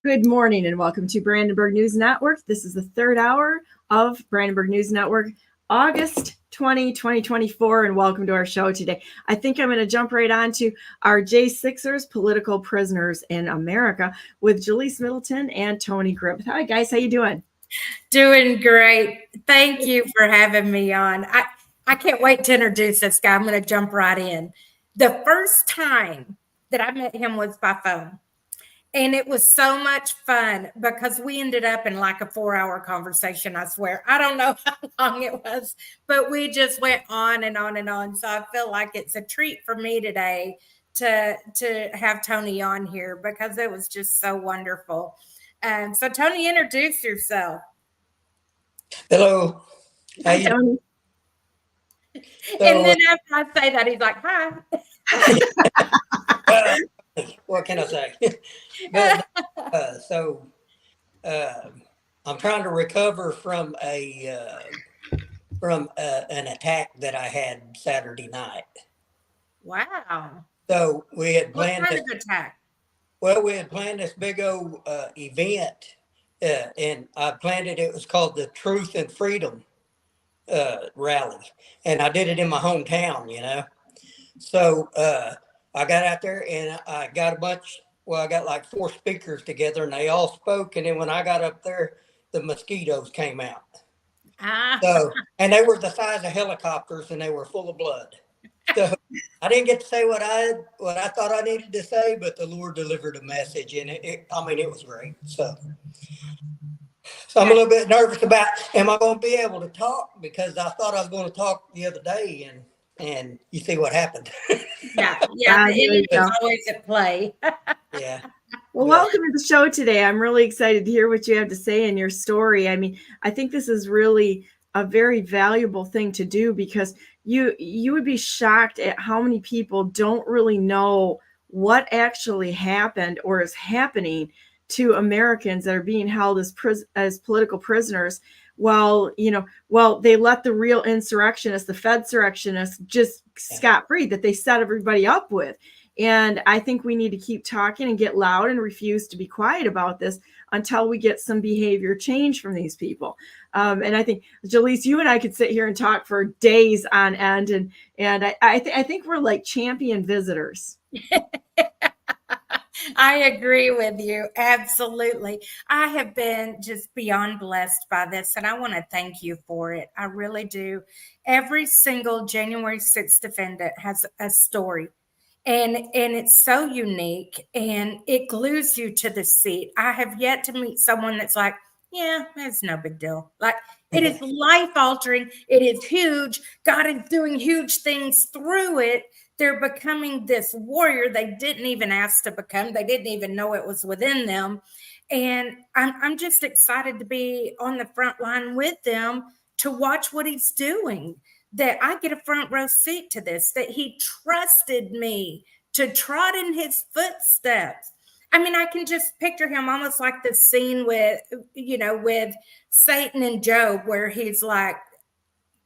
Good morning and welcome to Brandenburg News Network. This is the third hour of Brandenburg News Network, August 20, 2024, and welcome to our show today. I think I'm going to jump right on to our J6ers, political prisoners in America, with Jalise Middleton and Tony Griffith. Hi, guys. How you doing? Doing great. Thank you for having me on. I can't wait to introduce this guy. I'm going to jump right in. The first time that I met him was by phone. And it was so much fun because we ended up in like a 4-hour conversation, I swear. I don't know how long it was, but we just went on and on and on. So I feel like it's a treat for me today to have Tony on here because it was just so wonderful. So Tony, introduce yourself. Hello. Hi, Tony. And then after I say that, he's like, hi. What can I say? I'm trying to recover from an attack that I had Saturday night. Wow. So we had planned what kind of attack? Well, we had planned this big old event, and I planned it. It was called the Truth and Freedom rally, and I did it in my hometown. So I got out there and I got I got like 4 speakers together and they all spoke. And then when I got up there, the mosquitoes came out. So, and they were the size of helicopters and they were full of blood. So I didn't get to say what I thought I needed to say, but the Lord delivered a message and it was great. So So I'm a little bit nervous about, am I going to be able to talk? Because I thought I was going to talk the other day, and you see what happened. Yeah, the there enemy you is go. always at play. Yeah. Well, welcome to the show today. I'm really excited to hear what you have to say in your story. I mean, I think this is really a very valuable thing to do, because you would be shocked at how many people don't really know what actually happened or is happening to Americans that are being held as political prisoners. Well, they let the real insurrectionists, the Fedsurrectionists, just scot-free, that they set everybody up with. And I think we need to keep talking and get loud and refuse to be quiet about this until we get some behavior change from these people. And I think, Jalise, you and I could sit here and talk for days on end. And I think we're like champion visitors. I agree with you. Absolutely. I have been just beyond blessed by this, and I want to thank you for it. I really do. Every single January 6th defendant has a story. And it's so unique, and it glues you to the seat. I have yet to meet someone that's like, yeah, it's no big deal. Like, it is life altering. It is huge. God is doing huge things through it. They're becoming this warrior they didn't even ask to become. They didn't even know it was within them. And I'm just excited to be on the front line with them to watch what he's doing. That I get a front row seat to this, that he trusted me to trot in his footsteps. I mean, I can just picture him almost like the scene with Satan and Job, where he's like,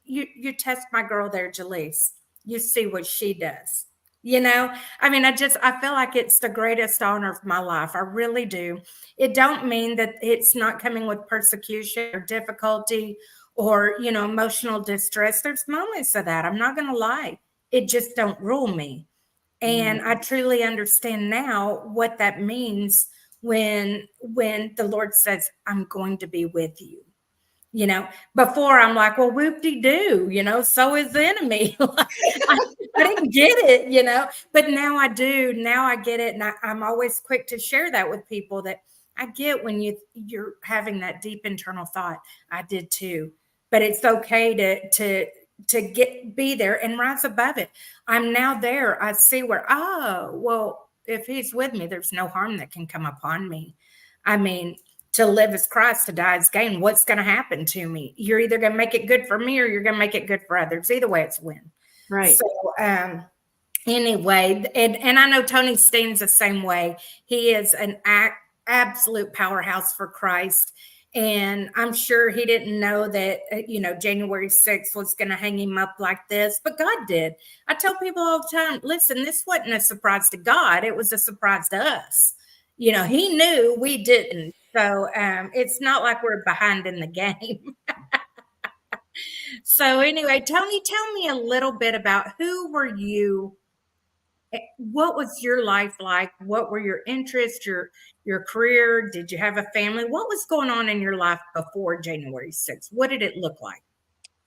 you test my girl there, Jalise. You see what she does. I mean, I feel like it's the greatest honor of my life. I really do. It don't mean that it's not coming with persecution or difficulty or, emotional distress. There's moments of that. I'm not going to lie. It just don't rule me. And I truly understand now what that means when the Lord says, I'm going to be with you. Before I'm like, well, whoop-de-doo, so is the enemy. I didn't get it, but now I do. Now I get it. And I'm always quick to share that with people, that I get when you're having that deep internal thought. I did too. But it's okay to be there and rise above it. I'm now there. I see where, well, if he's with me, there's no harm that can come upon me. I mean, to live as Christ, to die as gain. What's going to happen to me? You're either going to make it good for me or you're going to make it good for others. Either way, it's win. Right. So, anyway, and I know Tony Steen's the same way. He is an absolute powerhouse for Christ. And I'm sure he didn't know that, January 6th was going to hang him up like this, but God did. I tell people all the time, listen, this wasn't a surprise to God. It was a surprise to us. He knew, we didn't. So it's not like we're behind in the game. So anyway, Tony, tell me a little bit about who were you? What was your life like? What were your interests, your career? Did you have a family? What was going on in your life before January 6th? What did it look like?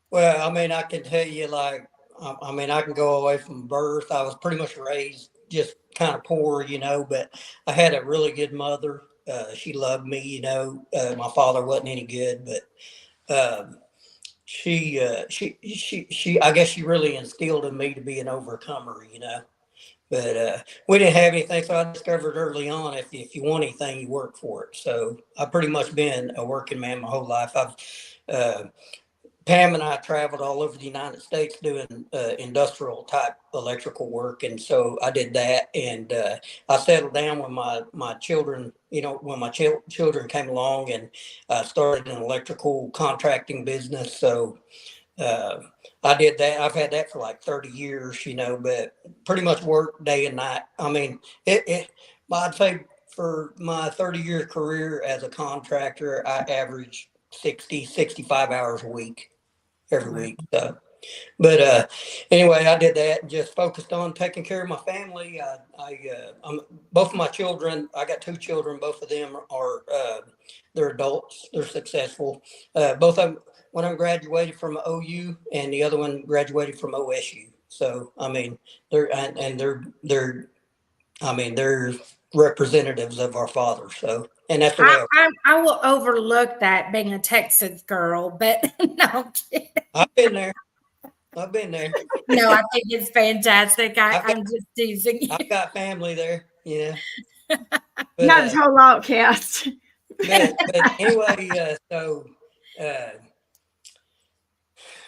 Well, I mean, I can tell you, like, I can go away from birth. I was pretty much raised just kind of poor, but I had a really good mother. She loved me, my father wasn't any good, but she, I guess she really instilled in me to be an overcomer, but we didn't have anything. So I discovered early on, if you want anything, you work for it. So I've pretty much been a working man my whole life. Pam and I traveled all over the United States doing industrial type electrical work. And so I did that. And I settled down when my children, when my children came along, and started an electrical contracting business. So I did that. I've had that for like 30 years, but pretty much work day and night. I mean, I'd say for my 30-year career as a contractor, I averaged 65 hours a week. Every week. So, but anyway, I did that and just focused on taking care of my family. Both of my children, I got 2 children. Both of them are, they're adults. They're successful. Both of them, one of them graduated from OU and the other one graduated from OSU. So, I mean, they're representatives of our father. So, and that's the way I will overlook that being a Texas girl, but no, I'm kidding. I've been there. I've been there. No, I think it's fantastic. I'm just teasing you. I've got family there, you know. But, Not a total outcast. but anyway, so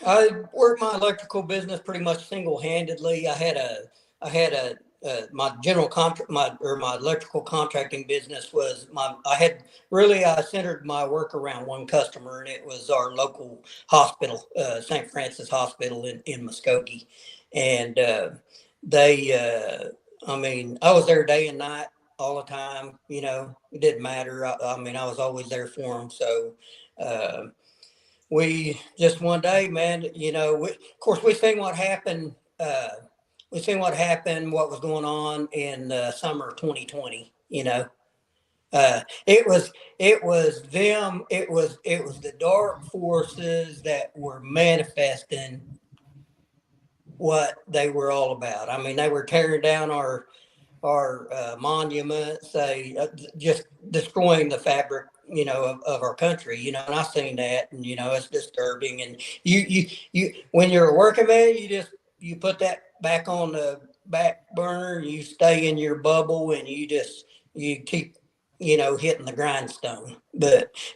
I worked my electrical business pretty much single-handedly. I had my general contract, my electrical contracting business was I centered my work around one customer, and it was our local hospital, St. Francis Hospital in Muskogee. And I was there day and night all the time, you know, it didn't matter. I was always there for them. So we just one day, man, you know, of course we seen what happened. What was going on in summer of 2020, you know. It was the dark forces that were manifesting what they were all about. I mean, they were tearing down our monuments, just destroying the fabric, you know, of our country, you know. And I've seen that, and you know, it's disturbing. And you when you're a working man, you put that back on the back burner, you stay in your bubble, and you keep, you know, hitting the grindstone.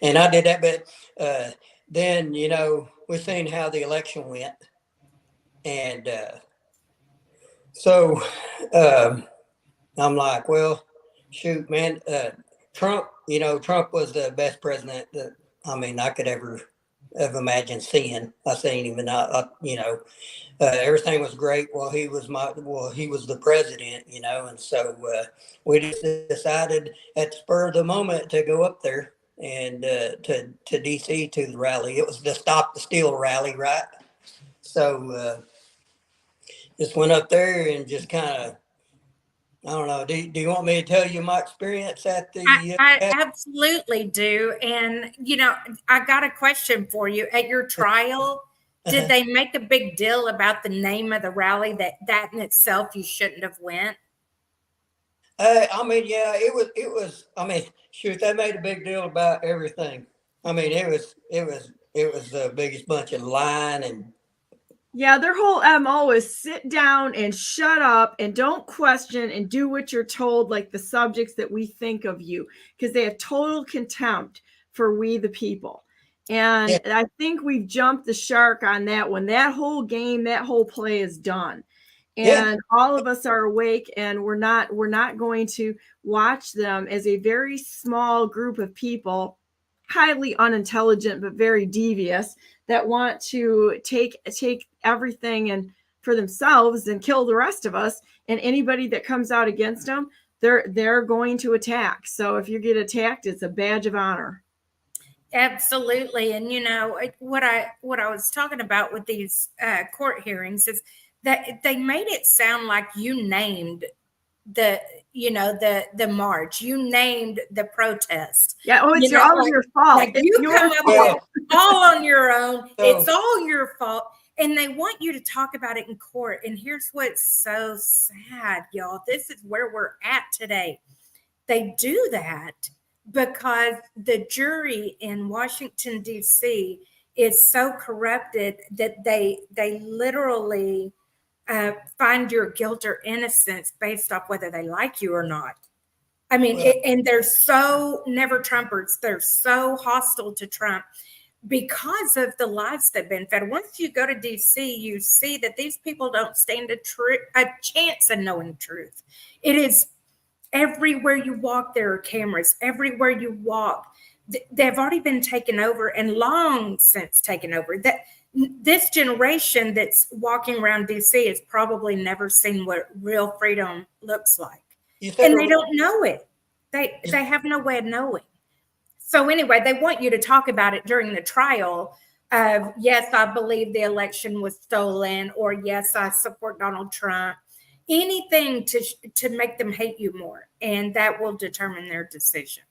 And I did that, but then, you know, we've seen how the election went. And so I'm like, well, shoot, man, Trump was the best president that, I could ever have imagined seeing. I seen him, and you know, everything was great while he was the president, you know. And so we just decided at the spur of the moment to go up there and to DC to the rally. It was the Stop the Steal rally, right? So just went up there and just kind of, I don't know. Do you want me to tell you my experience at the? I absolutely do. And, you know, I got a question for you. At your trial, did they make a big deal about the name of the rally, that in itself you shouldn't have went? Yeah, it was. Shoot, they made a big deal about everything. It was the biggest bunch of lying and. Yeah, their whole MO is sit down and shut up and don't question and do what you're told, like the subjects that we think of you, because they have total contempt for we the people. And yeah. I think we've jumped the shark on that one. That whole game, that whole play is done. And all of us are awake, and we're not going to watch them as a very small group of people, highly unintelligent but very devious, that want to take everything and for themselves and kill the rest of us. And anybody that comes out against them, they're going to attack. So if you get attacked, it's a badge of honor. Absolutely. And you know what I was talking about with these court hearings is that they made it sound like you named the march, you named the protest. Yeah, it's all your fault. Like you come up with all on your own. It's all your fault. And they want you to talk about it in court. And here's what's so sad, y'all. This is where we're at today. They do that because the jury in Washington, D.C. is so corrupted that they literally find your guilt or innocence based off whether they like you or not. And they're so never Trumpers. They're so hostile to Trump because of the lies they've been fed. Once you go to DC, you see that these people don't stand a chance of knowing truth. It is everywhere you walk, there are cameras. Everywhere you walk, they've already been taken over and long since taken over. That this generation that's walking around DC has probably never seen what real freedom looks like. And they don't know it. They have no way of knowing. So anyway, they want you to talk about it during the trial of, yes, I believe the election was stolen, or yes, I support Donald Trump. Anything to make them hate you more, and that will determine their decision.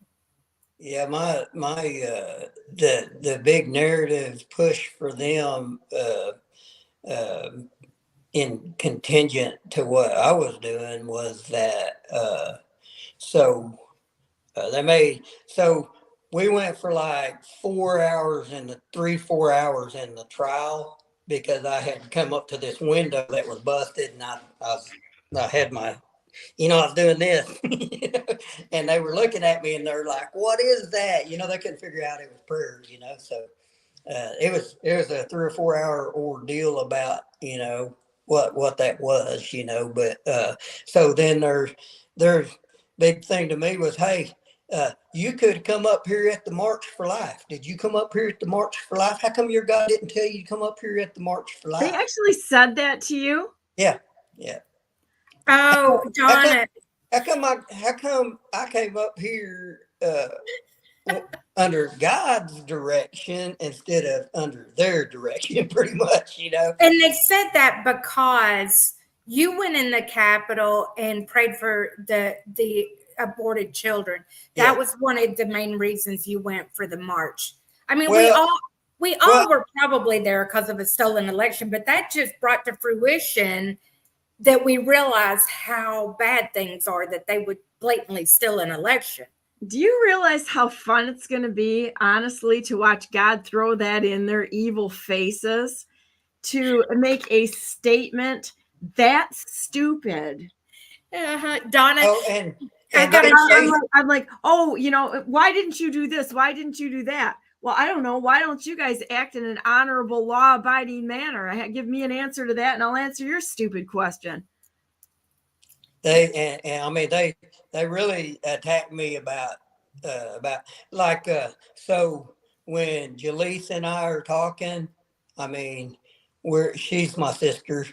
Yeah, the big narrative push for them in contingent to what I was doing was that So so we went for like 4 hours in the 4 hours in the trial because I had come up to this window that was busted, and I had my, I was doing this, and they were looking at me and they're like, "What is that?" They couldn't figure out it was prayers, So it was a 3 or 4 hour ordeal about what that was, But so then their big thing to me was, hey, you could come up here at the March for Life. Did you come up here at the March for Life? How come your God didn't tell you to come up here at the March for Life? They actually said that to you? Yeah. Oh, Donna. How come I came up here under God's direction instead of under their direction, pretty much, And they said that because you went in the Capitol and prayed for the aborted children. That was one of the main reasons you went for the march. I mean, we all were probably there because of a stolen election, but that just brought to fruition that we realized how bad things are, that they would blatantly steal an election. Do you realize how fun it's going to be, honestly, to watch God throw that in their evil faces to make a statement that stupid? Donna, I'm like, oh, why didn't you do this? Why didn't you do that? Well, I don't know. Why don't you guys act in an honorable, law-abiding manner? Give me an answer to that, and I'll answer your stupid question. They really attacked me about so when Jalise and I are talking, she's my sister,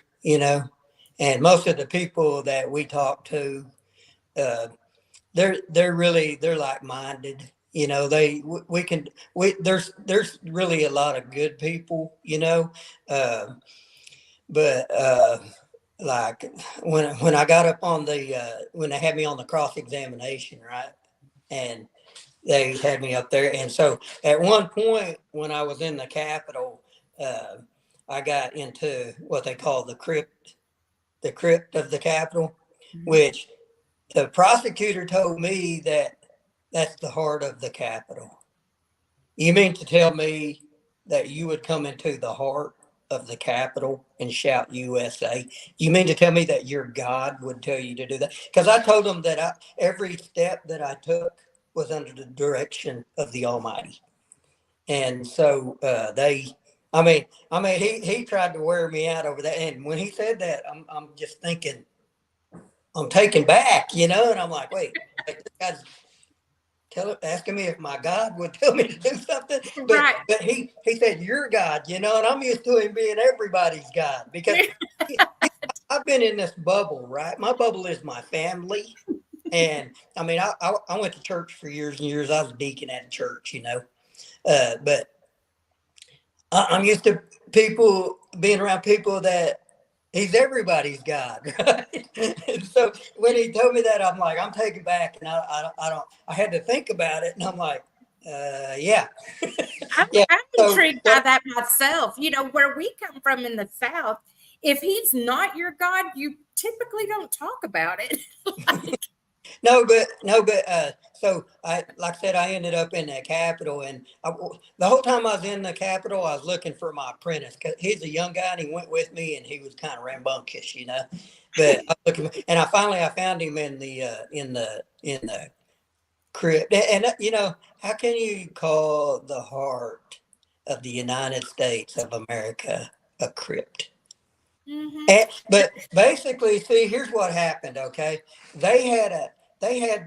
and most of the people that we talk to, they're like-minded. There's really a lot of good people, but like when I got up on when they had me on the cross-examination, right, and they had me up there, and so at one point when I was in the Capitol, I got into what they call the crypt of the Capitol, which the prosecutor told me that's the heart of the Capitol. You mean to tell me that you would come into the heart of the Capitol and shout USA? You mean to tell me that your God would tell you to do that? Because I told them that every step that I took was under the direction of the Almighty. And so he tried to wear me out over that. And when he said that, I'm just thinking, I'm taken back, and I'm like, wait, this guy's asking me if my God would tell me to do something. But he said, your God, and I'm used to him being everybody's God, because I've been in this bubble, right? My bubble is my family. And I went to church for years and years. I was a deacon at a church, but I'm used to being around people that he's everybody's God, right? And so when he told me that, I'm like, I'm taken back, and I had to think about it, and I'm like, yeah. I'm intrigued by that myself. Where we come from in the South, if he's not your God, you typically don't talk about it. So like I said, I ended up in the Capitol, and the whole time I was in the Capitol, I was looking for my apprentice, because he's a young guy and he went with me, and he was kind of rambunctious, But I found him in the crypt. And how can you call the heart of the United States of America a crypt? Mm-hmm. But basically, see, here's what happened. Okay, they had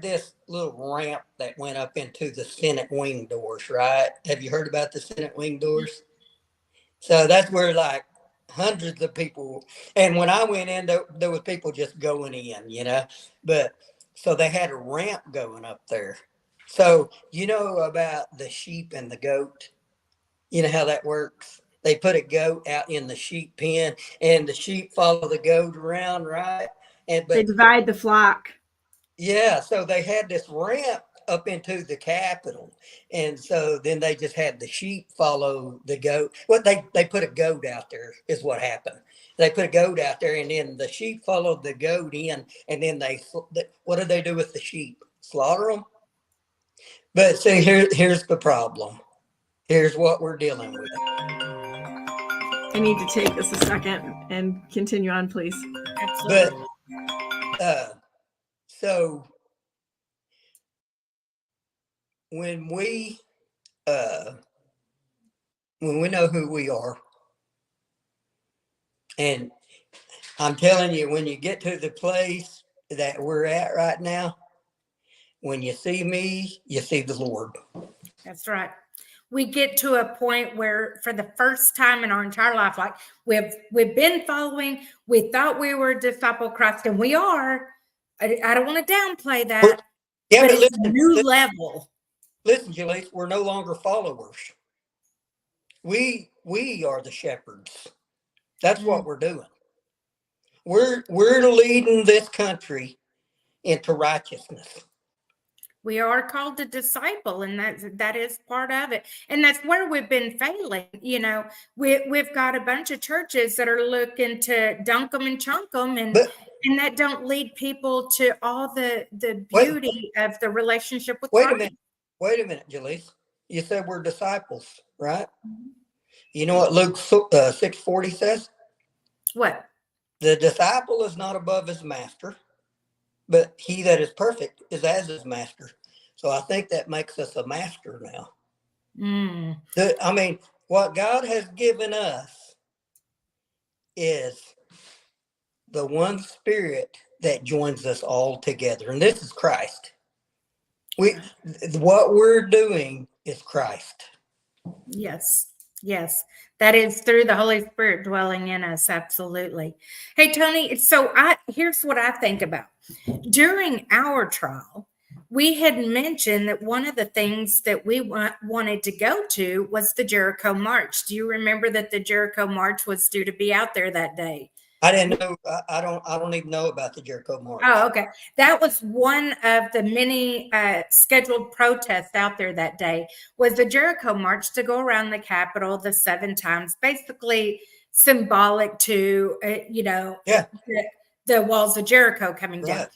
this little ramp that went up into the Senate wing doors, right? Have you heard about the Senate wing doors? So that's where like hundreds of people, and when I went in, there was people just going in, But so they had a ramp going up there. So about the sheep and the goat, you know how that works? They put a goat out in the sheep pen, and the sheep follow the goat around, right? But they divide the flock. Yeah, so they had this ramp up into the Capitol, and so then they just had the sheep follow the goat. Well, they put a goat out there is what happened. They put a goat out there, and then the sheep followed the goat in, and then what did they do with the sheep? slaughter them. But see, here's the problem. Here's what we're dealing with. I need to take this a second and continue on, please. Absolutely. But so when we know who we are, and I'm telling you, when you get to the place that we're at right now, when you see me, you see the Lord. That's right. We get to a point where for the first time in our entire life, like we've been following, we thought we were a disciple of Christ, and we are. I don't want to downplay that, Yeah, but but it's a new level. Listen, Jalise, we're no longer followers. We are the shepherds. That's what we're doing. We're leading this country into righteousness. We are called to disciple, and that is part of it. And that's where we've been failing. You know, we've got a bunch of churches that are looking to dunk them and chunk them, and that don't lead people to all the beauty of the relationship with God. Wait a minute, Jalise. You said we're disciples, right? You know what Luke 6:40 says? What? The disciple is not above his master, but he that is perfect is as his master. So I think that makes us a master now. I mean, what God has given us is the one Spirit that joins us all together. And this is Christ. What we're doing is Christ. Yes. Yes, that is through the Holy Spirit dwelling in us. Absolutely. Hey, Tony, so here's what I think about. During our trial, we had mentioned that one of the things that we wanted to go to was the Jericho March. Do you remember that the Jericho March was due to be out there that day? I didn't know. I don't even know about the Jericho March. Oh, okay. That was one of the many scheduled protests out there that day, was the Jericho March to go around the Capitol the 7 times, basically symbolic to, the walls of Jericho coming down.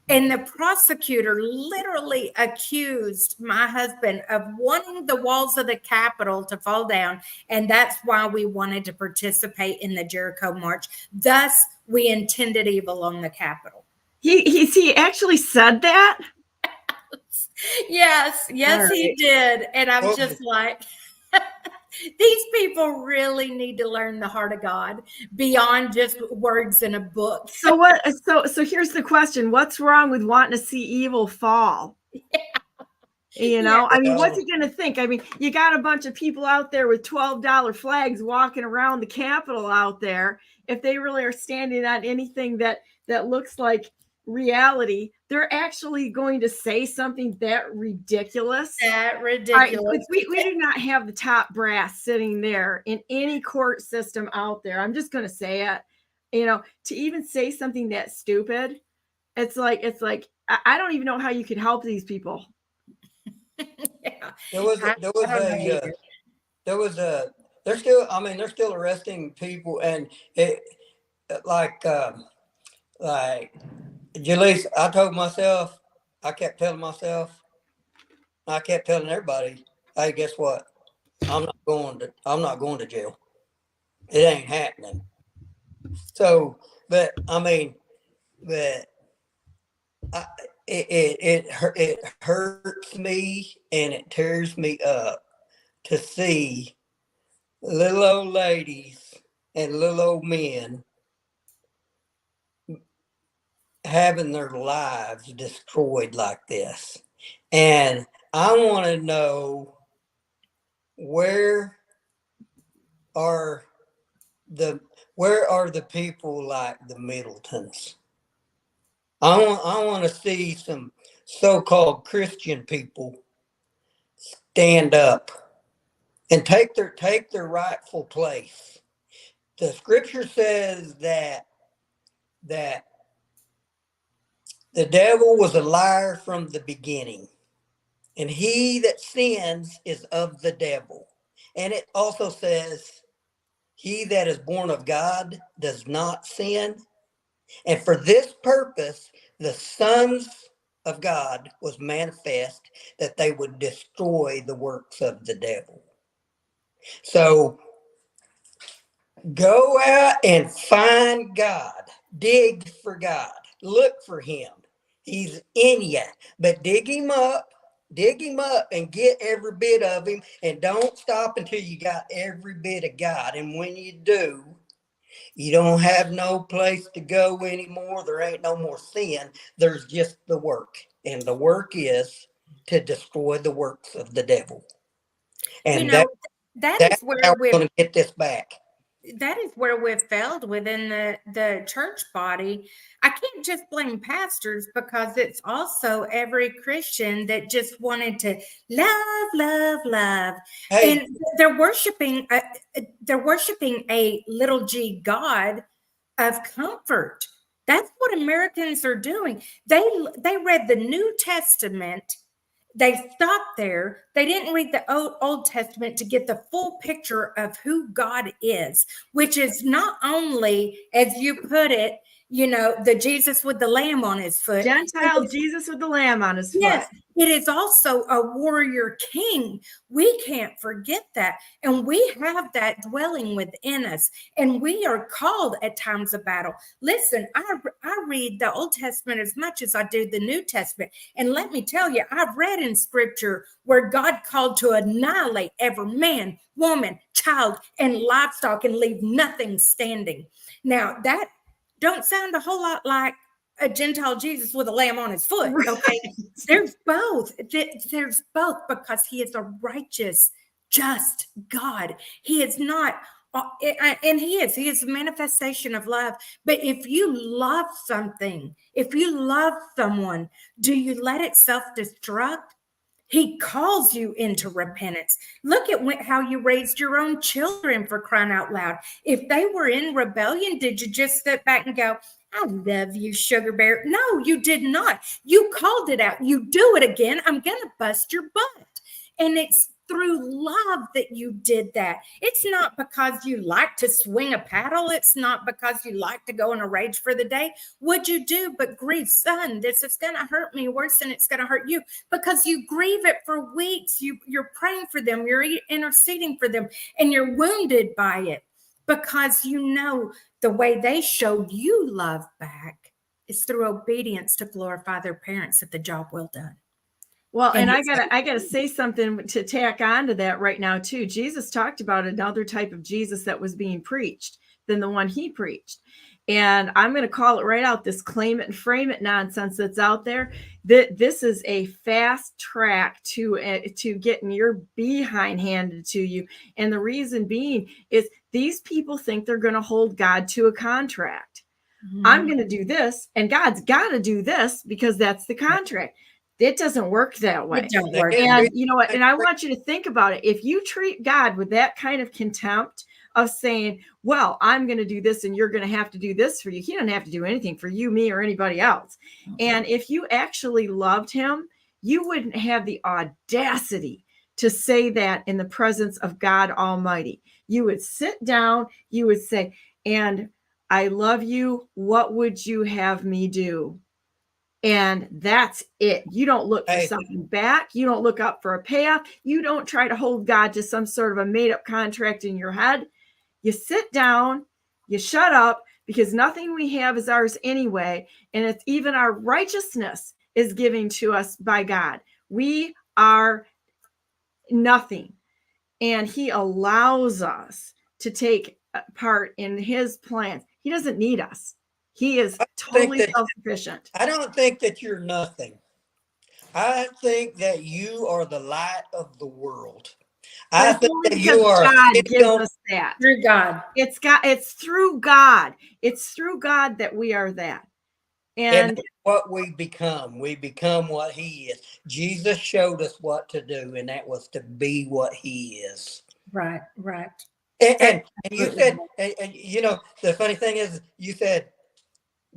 And the prosecutor literally accused my husband of wanting the walls of the Capitol to fall down. And that's why we wanted to participate in the Jericho March. Thus, we intended evil on the Capitol. He actually said that? Yes, right. He did. And I'm just like, these people really need to learn the heart of God beyond just words in a book. So what? So here's the question: what's wrong with wanting to see evil fall? Yeah. You know, I mean, what's he going to think? I mean, you got a bunch of people out there with $12 flags walking around the Capitol out there. If they really are standing on anything that looks like reality, they're actually going to say something that ridiculous. That ridiculous. Right, we do not have the top brass sitting there in any court system out there. I'm just going to say it. You know, to even say something that stupid, it's like I don't even know how you could help these people. Yeah. They're still arresting people, and like Jalise, I kept telling everybody, hey, guess what? I'm not going to jail. It ain't happening. So, it hurts me and it tears me up to see little old ladies and little old men having their lives destroyed like this. And I want to know, where are the people like the Middletons? I want to see some so-called Christian people stand up and take their rightful place. The scripture says that the devil was a liar from the beginning, and he that sins is of the devil. And it also says, he that is born of God does not sin. And for this purpose, the sons of God was manifest, that they would destroy the works of the devil. So go out and find God. Dig for God. Look for him. He's in you. But dig him up and get every bit of him. And don't stop until you got every bit of God. And when you do, you don't have no place to go anymore. There ain't no more sin. There's just the work. And the work is to destroy the works of the devil. And You know, that's where how we're going to get this back. That is where we've failed within the church body. I can't just blame pastors, because it's also every Christian that just wanted to love. Hey. And they're worshiping a little g God of comfort. That's what Americans are doing. They read the New Testament. They stopped there. They didn't read the Old Testament to get the full picture of who God is, which is not only, as you put it, the Jesus with the lamb on his foot. Gentile Jesus with the lamb on his foot. Yes, it is also a warrior king. We can't forget that. And we have that dwelling within us. And we are called at times of battle. Listen, I read the Old Testament as much as I do the New Testament. And let me tell you, I've read in scripture where God called to annihilate every man, woman, child, and livestock and leave nothing standing. Now, that don't sound a whole lot like a Gentile Jesus with a lamb on his foot. Okay. There's both. There's both, because he is a righteous, just God. He is not, and he is a manifestation of love. But if you love something, if you love someone, do you let it self-destruct? He calls you into repentance. Look at how you raised your own children, for crying out loud. If they were in rebellion, did you just step back and go, I love you, sugar bear? No, you did not. You called it out. You do it again, I'm going to bust your butt. And it's through love that you did that. It's not because you like to swing a paddle. It's not because you like to go in a rage for the day. Would you do but grieve, son, this is going to hurt me worse than it's going to hurt you, because you grieve it for weeks. You're praying for them. You're interceding for them, and you're wounded by it, because the way they showed you love back is through obedience to glorify their parents at the job well done. Well, and I gotta say something to tack on to that right now too. Jesus talked about another type of Jesus that was being preached than the one he preached. And I'm going to call it right out, this claim it and frame it nonsense that's out there. That this is a fast track to getting your behind handed to you. And the reason being is these people think they're going to hold God to a contract. Mm-hmm. I'm going to do this, and God's got to do this because that's the contract. It doesn't work that way. It don't work. And you know what? And I want you to think about it. If you treat God with that kind of contempt of saying, well, I'm going to do this and you're going to have to do this for you. He doesn't have to do anything for you, me, or anybody else. And if you actually loved him, you wouldn't have the audacity to say that in the presence of God Almighty. You would sit down, you would say, and I love you. What would you have me do? And that's it. You don't look for something back. You don't look up for a payoff. You don't try to hold God to some sort of a made up contract in your head. You sit down, you shut up, because nothing we have is ours anyway. And it's even our righteousness is given to us by God. We are nothing. And he allows us to take part in his plans. He doesn't need us. He is totally self-sufficient. I don't think that you're nothing. I think that you are the light of the world. I think that you are. God gives us that. Through God. It's through God. It's through God that we are that. And what we become what he is. Jesus showed us what to do, and that was to be what he is. Right. And you said, and you know, the funny thing is, you said,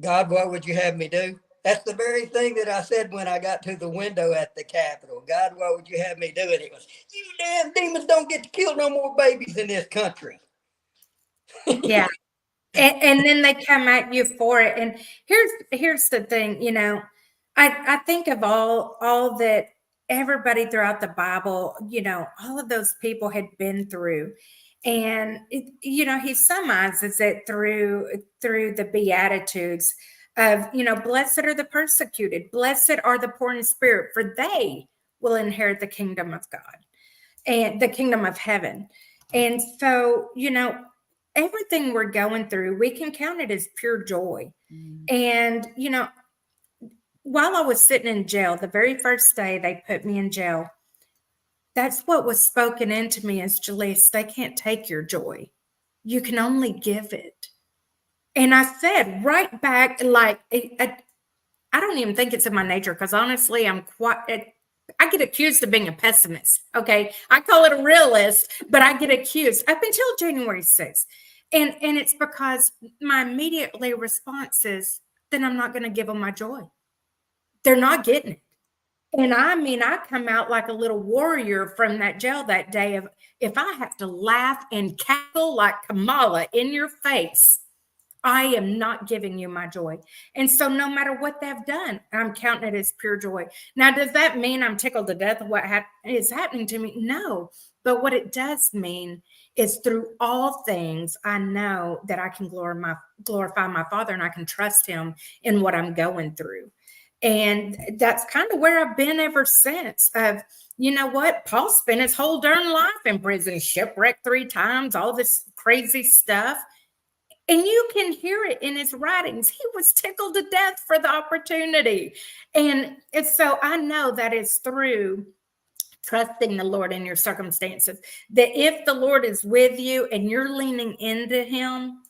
God, what would you have me do? That's the very thing that I said when I got to the window at the Capitol. God, what would you have me do? And it was, you damn demons don't get to kill no more babies in this country. Yeah. And then they come at you for it. And here's the thing, I think of all that everybody throughout the Bible, all of those people had been through. And he summarizes it through the Beatitudes of, blessed are the persecuted, blessed are the poor in spirit, for they will inherit the kingdom of God and the kingdom of heaven. And so, everything we're going through, we can count it as pure joy. And, while I was sitting in jail, the very first day they put me in jail, that's what was spoken into me as Jalise, they can't take your joy. You can only give it. And I said right back, like, I don't even think it's in my nature, because honestly, I get accused of being a pessimist. Okay. I call it a realist, but I get accused up until January 6th. And it's because my immediate response is, then I'm not going to give them my joy. They're not getting it. And I come out like a little warrior from that jail that day of, if I have to laugh and cackle like Kamala in your face, I am not giving you my joy. And so no matter what they've done, I'm counting it as pure joy. Now, does that mean I'm tickled to death of what is happening to me? No. But what it does mean is through all things, I know that I can glorify my Father, and I can trust him in what I'm going through. And that's kind of where I've been ever since. You know what? Paul spent his whole darn life in prison, shipwrecked 3 times, all this crazy stuff. And you can hear it in his writings. He was tickled to death for the opportunity. And so I know that is through trusting the Lord in your circumstances, that if the Lord is with you and you're leaning into him,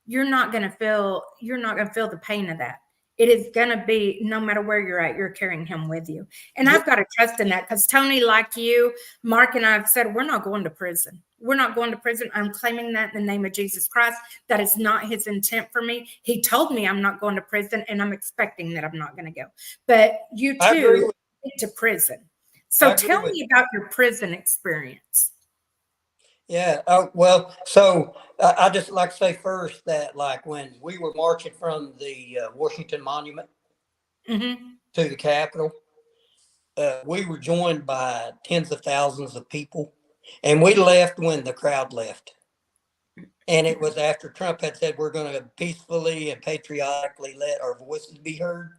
you're not going to feel the pain of that. It is going to be, no matter where you're at, you're carrying him with you. And I've got to trust in that, because Tony, like you, Mark and I have said, we're not going to prison. We're not going to prison. I'm claiming that in the name of Jesus Christ. That is not his intent for me. He told me I'm not going to prison, and I'm expecting that I'm not going to go. But you too went to prison. So tell me about your prison experience. Yeah. Well, so I just like to say first that, like, when we were marching from the Washington Monument to the Capitol, we were joined by tens of thousands of people, and we left when the crowd left. And it was after Trump had said, we're going to peacefully and patriotically let our voices be heard.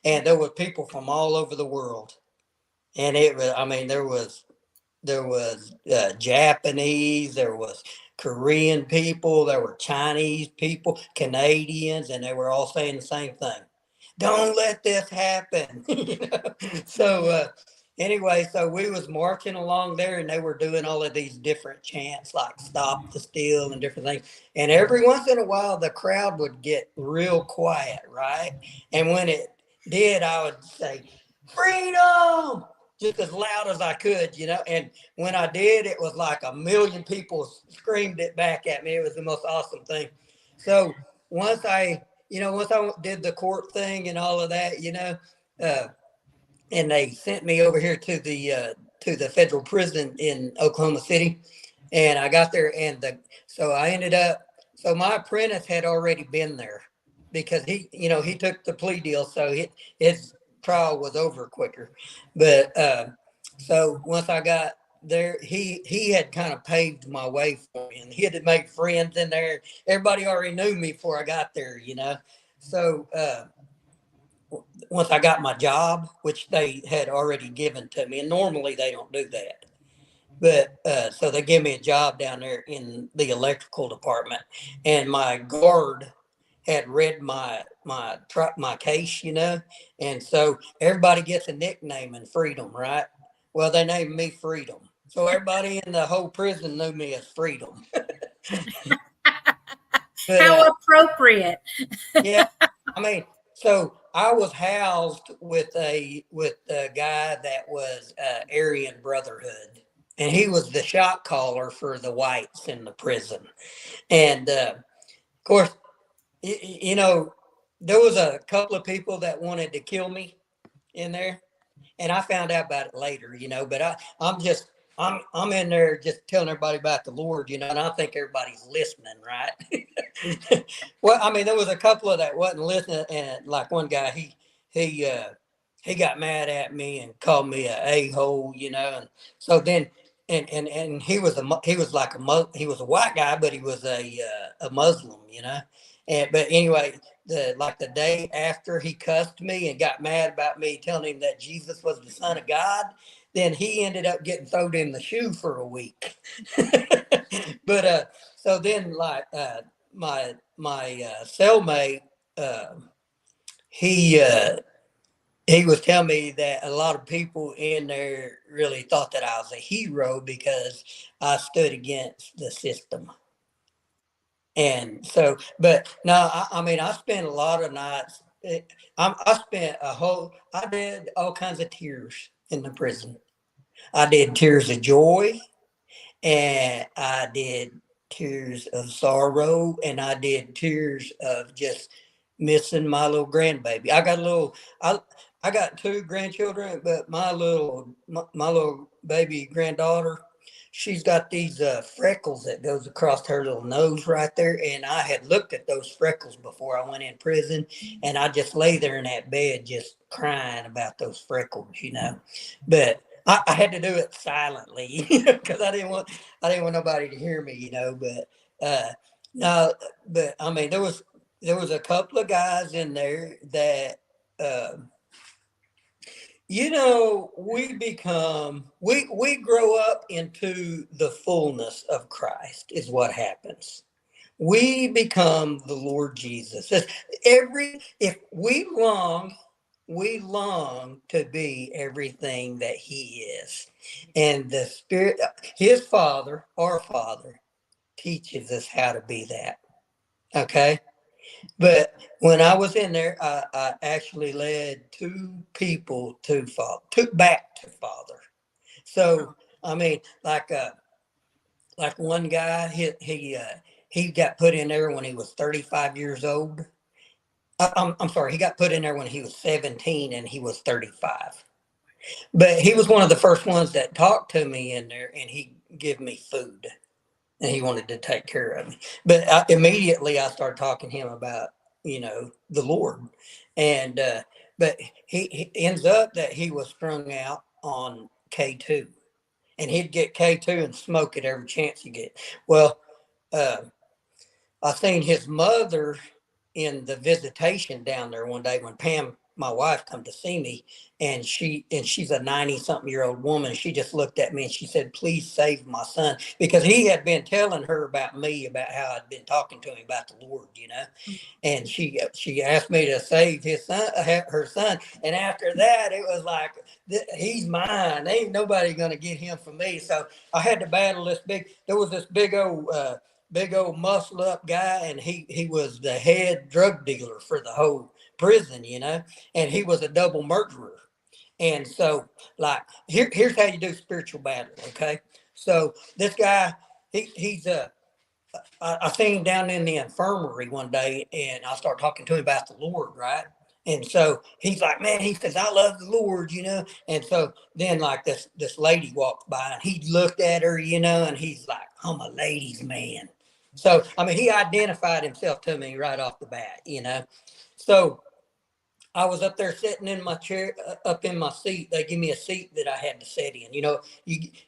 And there were people from all over the world. And it was, there was Japanese, there was Korean people, there were Chinese people, Canadians, and they were all saying the same thing. Don't let this happen. So anyway, so we was marching along there, and they were doing all of these different chants, like stop the steal and different things. And every once in a while, the crowd would get real quiet, right? And when it did, I would say, freedom, just as loud as I could, and when I did, it was like 1 million people screamed it back at me. It was the most awesome thing. So once I did the court thing and all of that, and they sent me over here to the federal prison in Oklahoma City, and I got there, so I ended up, so my apprentice had already been there, because he took the plea deal, so his trial was over quicker. But so once I got there, he had kind of paved my way for me, and he had made friends in there. Everybody already knew me before I got there, So once I got my job, which they had already given to me, and normally they don't do that, but so they gave me a job down there in the electrical department, and my guard had read my case, and so everybody gets a nickname in Freedom, right? Well, they named me Freedom, so everybody in the whole prison knew me as Freedom. But, how appropriate. Yeah, so I was housed with a guy that was Aryan Brotherhood, and he was the shot caller for the whites in the prison, and of course, there was a couple of people that wanted to kill me in there, and I found out about it later, but I'm in there just telling everybody about the Lord, and I think everybody's listening, right? Well, there was a couple of that wasn't listening, and like one guy, he he got mad at me and called me a-hole, you know. And so then, and he was he was a white guy, but he was a Muslim, you know. And but anyway, the day after he cussed me and got mad about me telling him that Jesus was the Son of God, then he ended up getting thrown in the shoe for a week. But so then my cellmate, he was telling me that a lot of people in there really thought that I was a hero because I stood against the system. And so, but no, I mean, I spent a lot of nights. I did all kinds of tears in the prison. I did tears of joy, and I did tears of sorrow, and I did tears of just missing my little grandbaby. I got two grandchildren, but my little baby granddaughter, she's got these freckles that goes across her little nose right there. And I had looked at those freckles before I went in prison, and I just lay there in that bed just crying about those freckles, you know. But I had to do it silently because I didn't want nobody to hear me, you know. But no, but I mean, there was a couple of guys in there that you know, we grow up into the fullness of Christ is what happens. We become the Lord Jesus. If we long to be everything that he is. And the Spirit, his Father, our Father, teaches us how to be that. Okay? But when I was in there, I actually led two people took back to Father. So I mean, like one guy, he got put in there when he was 35 years old. I'm sorry, he got put in there when he was 17 and he was 35. But he was one of the first ones that talked to me in there, and he gave me food. And he wanted to take care of me. But immediately I started talking to him about, you know, the Lord. And but he ends up that he was strung out on K2. And he'd get K2 and smoke it every chance he get. Well, I seen his mother in the visitation down there one day when Pam, my wife, come to see me, and she's a 90-something-year-old woman. She just looked at me and she said, "Please save my son," because he had been telling her about me, about how I'd been talking to him about the Lord, you know. And she asked me to save his son, her son. And after that, it was like, he's mine. Ain't nobody gonna get him from me. So I had to battle this there was this big old muscle up guy, and he was the head drug dealer for the whole prison, you know, and he was a double murderer. And so, like, here's how you do spiritual battle, okay? So this guy, I seen him down in the infirmary one day, and I started talking to him about the Lord, right? And so he's like, man, he says, "I love the Lord," you know. And so then, like, this lady walked by, and he looked at her, you know, and he's like, "I'm a ladies' man." So, I mean, he identified himself to me right off the bat, you know. So I was up there sitting in my chair, up in my seat. They give me a seat that I had to sit in. You know,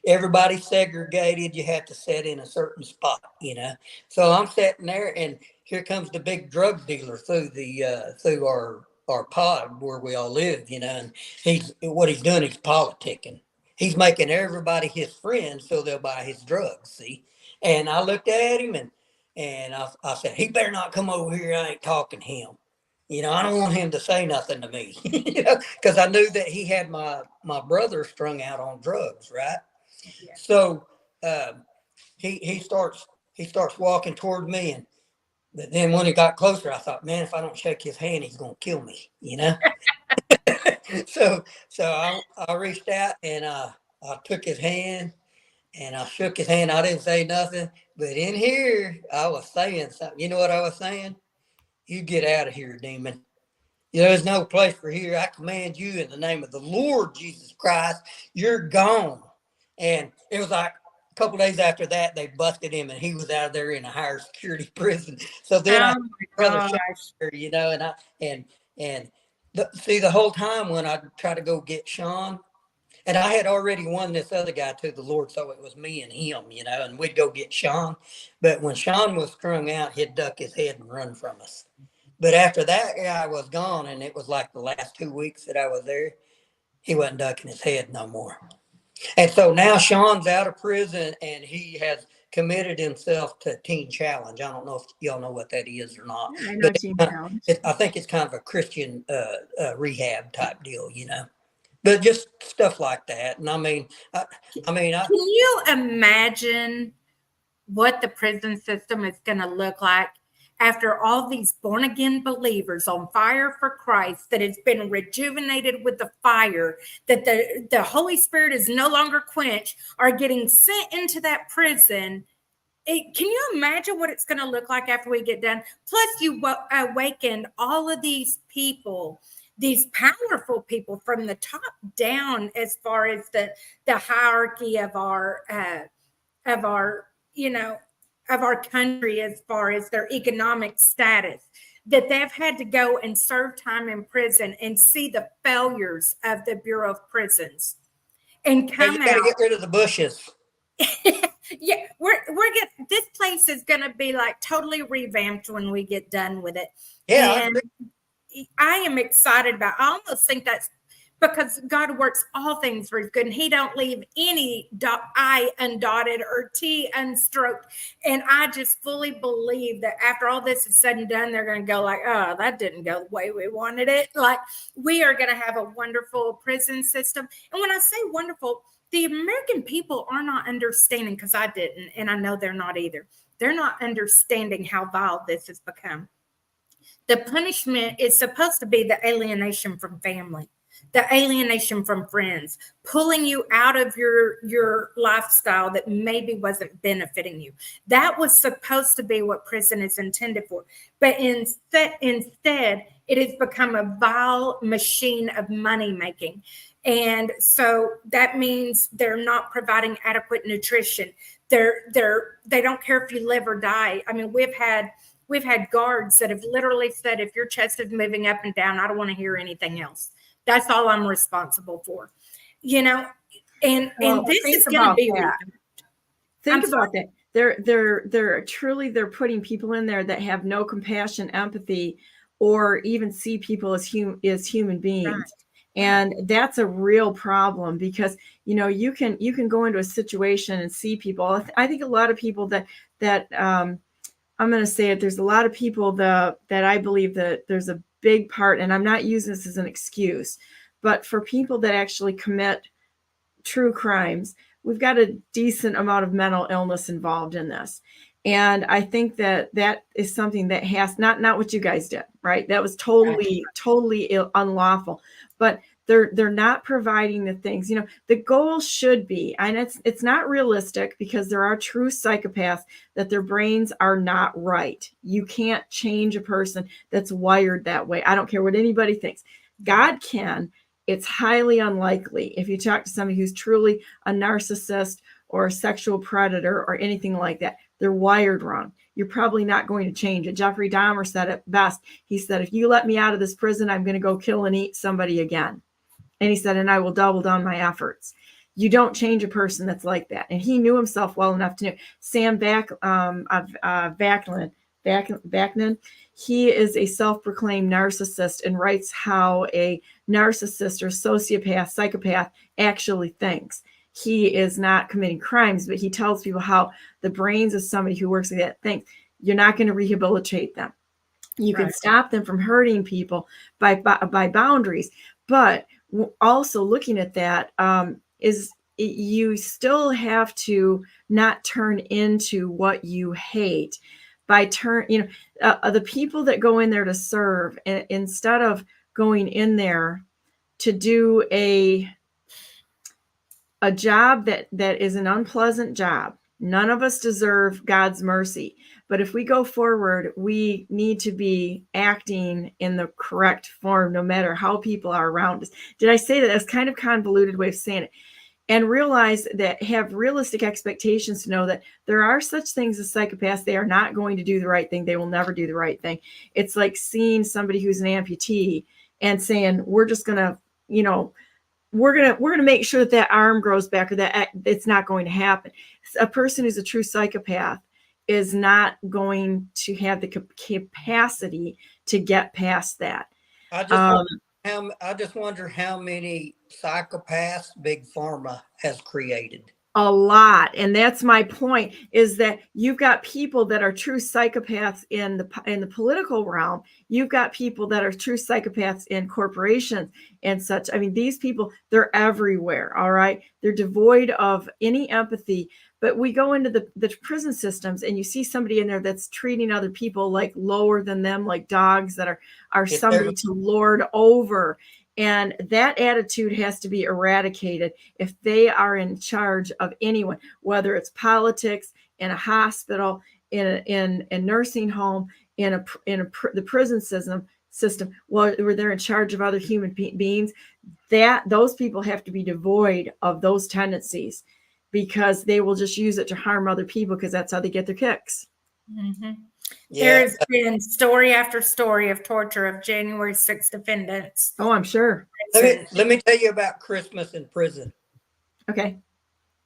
everybody's segregated. You have to sit in a certain spot, you know. So I'm sitting there, and here comes the big drug dealer through our pod where we all live, you know. And what he's doing, he's politicking. He's making everybody his friends so they'll buy his drugs, see. And I looked at him, and I said, "He better not come over here. I ain't talking to him. You know, I don't want him to say nothing to me," you know, because I knew that he had my brother strung out on drugs, right? Yeah. So he starts walking toward me, but then when he got closer, I thought, man, if I don't shake his hand, he's gonna kill me, you know. So I reached out, and I took his hand, and I shook his hand. I didn't say nothing, but in here I was saying something. You know what I was saying? "You get out of here, demon. There's no place for here. I command you in the name of the Lord Jesus Christ. You're gone." And it was like a couple days after that, they busted him, and he was out of there in a higher security prison. So then brother shot her, you know, and the whole time when I try to go get Sean, and I had already won this other guy to the Lord, so it was me and him, and we'd go get Sean. But when Sean was strung out, he'd duck his head and run from us. But after that guy was gone, and it was like the last 2 weeks that I was there, he wasn't ducking his head no more. And so now Sean's out of prison, and he has committed himself to Teen Challenge. I don't know if y'all know what that is or not. I know Teen Challenge. I think it's kind of a Christian rehab type deal, But just stuff like that. And can you imagine what the prison system is going to look like after all these born again believers on fire for Christ that has been rejuvenated with the fire, that the Holy Spirit is no longer quenched, are getting sent into that prison? Can you imagine what it's going to look like after we get done? Plus, you awakened all of these people, these powerful people from the top down, as far as the hierarchy of our country, as far as their economic status, that they've had to go and serve time in prison and see the failures of the Bureau of Prisons and come you gotta out. get rid of the bushes. Yeah, this place is going to be like totally revamped when we get done with it. Yeah, and I am excited about. I almost think that's because God works all things for his good, and he don't leave any I undotted or T unstroked. And I just fully believe that after all this is said and done, they're going to go like, oh, that didn't go the way we wanted it. Like, we are going to have a wonderful prison system. And when I say wonderful, the American people are not understanding, because I didn't, and I know they're not either. They're not understanding how vile this has become. The punishment is supposed to be the alienation from family, the alienation from friends, pulling you out of your lifestyle that maybe wasn't benefiting you. That was supposed to be what prison is intended for. But instead, it has become a vile machine of money making. And so that means they're not providing adequate nutrition. They don't care if you live or die. I mean, we've had guards that have literally said, if your chest is moving up and down, I don't want to hear anything else. That's all I'm responsible for, and this is going to be. Think about that. They're truly putting people in there that have no compassion, empathy, or even see people as human beings. Right. And that's a real problem, because you can go into a situation and see people. I think a lot of people that I'm going to say it. There's a lot of people that I believe that there's a big part, and I'm not using this as an excuse, but for people that actually commit true crimes, we've got a decent amount of mental illness involved in this. And I think that is something that has not what you guys did, right? That was totally unlawful, but they're not providing the things. The goal should be, and it's not realistic, because there are true psychopaths that their brains are not right. You can't change a person that's wired that way. I don't care what anybody thinks. God can. It's highly unlikely. If you talk to somebody who's truly a narcissist or a sexual predator or anything like that, they're wired wrong. You're probably not going to change it. Jeffrey Dahmer said it best. He said, if you let me out of this prison, I'm going to go kill and eat somebody again. And he said, and I will double down my efforts. You don't change a person that's like that. And he knew himself well enough to know. Sam Vaknin, he is a self-proclaimed narcissist and writes how a narcissist or sociopath, psychopath actually thinks. He is not committing crimes, but he tells people how the brains of somebody who works like that thinks. You're not going to rehabilitate them. You can stop them from hurting people by boundaries, but also looking at that is you still have to not turn into what you hate by the people that go in there to serve, instead of going in there to do a job that is an unpleasant job. None of us deserve God's mercy. But if we go forward, we need to be acting in the correct form, no matter how people are around us. Did I say that? That's kind of convoluted way of saying it. And realize that, have realistic expectations to know that there are such things as psychopaths. They are not going to do the right thing. They will never do the right thing. It's like seeing somebody who's an amputee and saying, we're just going to, you know, we're going to make sure that that arm grows back, or that it's not going to happen. A person who's a true psychopath is not going to have the capacity to get past that. I just wonder how many psychopaths Big Pharma has created. A lot. And that's my point, is that you've got people that are true psychopaths in the political realm. You've got people that are true psychopaths in corporations and such. I mean, these people, they're everywhere. All right. They're devoid of any empathy. But we go into the prison systems and you see somebody in there that's treating other people like lower than them, like dogs that are somebody to lord over. And that attitude has to be eradicated if they are in charge of anyone, whether it's politics, in a hospital, in a nursing home, in the prison system, where they're in charge of other human beings. That those people have to be devoid of those tendencies, because they will just use it to harm other people, because that's how they get their kicks. Mm-hmm. Yeah. There's been story after story of torture of January 6th defendants. Oh, I'm sure. Let me tell you about Christmas in prison. Okay.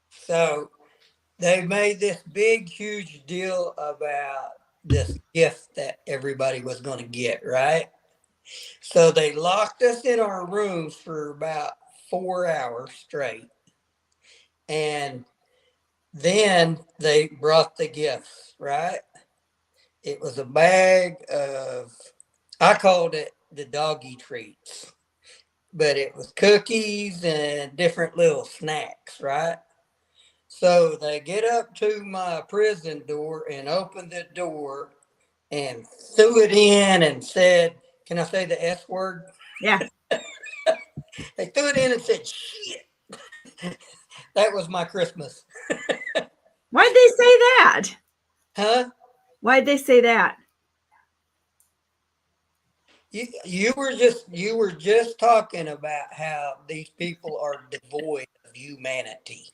So they made this big, huge deal about this gift that everybody was going to get, right? So they locked us in our rooms for about 4 hours straight. And then they brought the gifts, right? It was a bag of, I called it the doggy treats, but it was cookies and different little snacks, right? So they get up to my prison door and opened the door and threw it in and said, can I say the S word? Yeah. They threw it in and said, shit. That was my Christmas. Why'd they say that? Huh? Why'd they say that? You were just talking about how these people are devoid of humanity.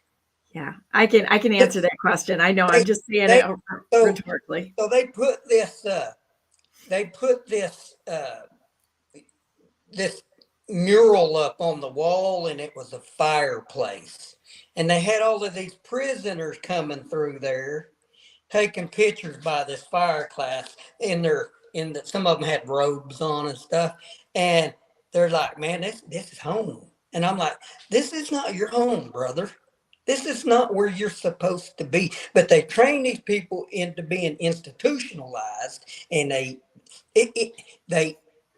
Yeah, I can answer that question. I know. I'm just saying it rhetorically. So they put this this mural up on the wall, and it was a fireplace, and they had all of these prisoners coming through there, taking pictures by this fireplace. Some of them had robes on and stuff, and they're like, "Man, this is home." And I'm like, "This is not your home, brother. This is not where you're supposed to be." But they train these people into being institutionalized, and it's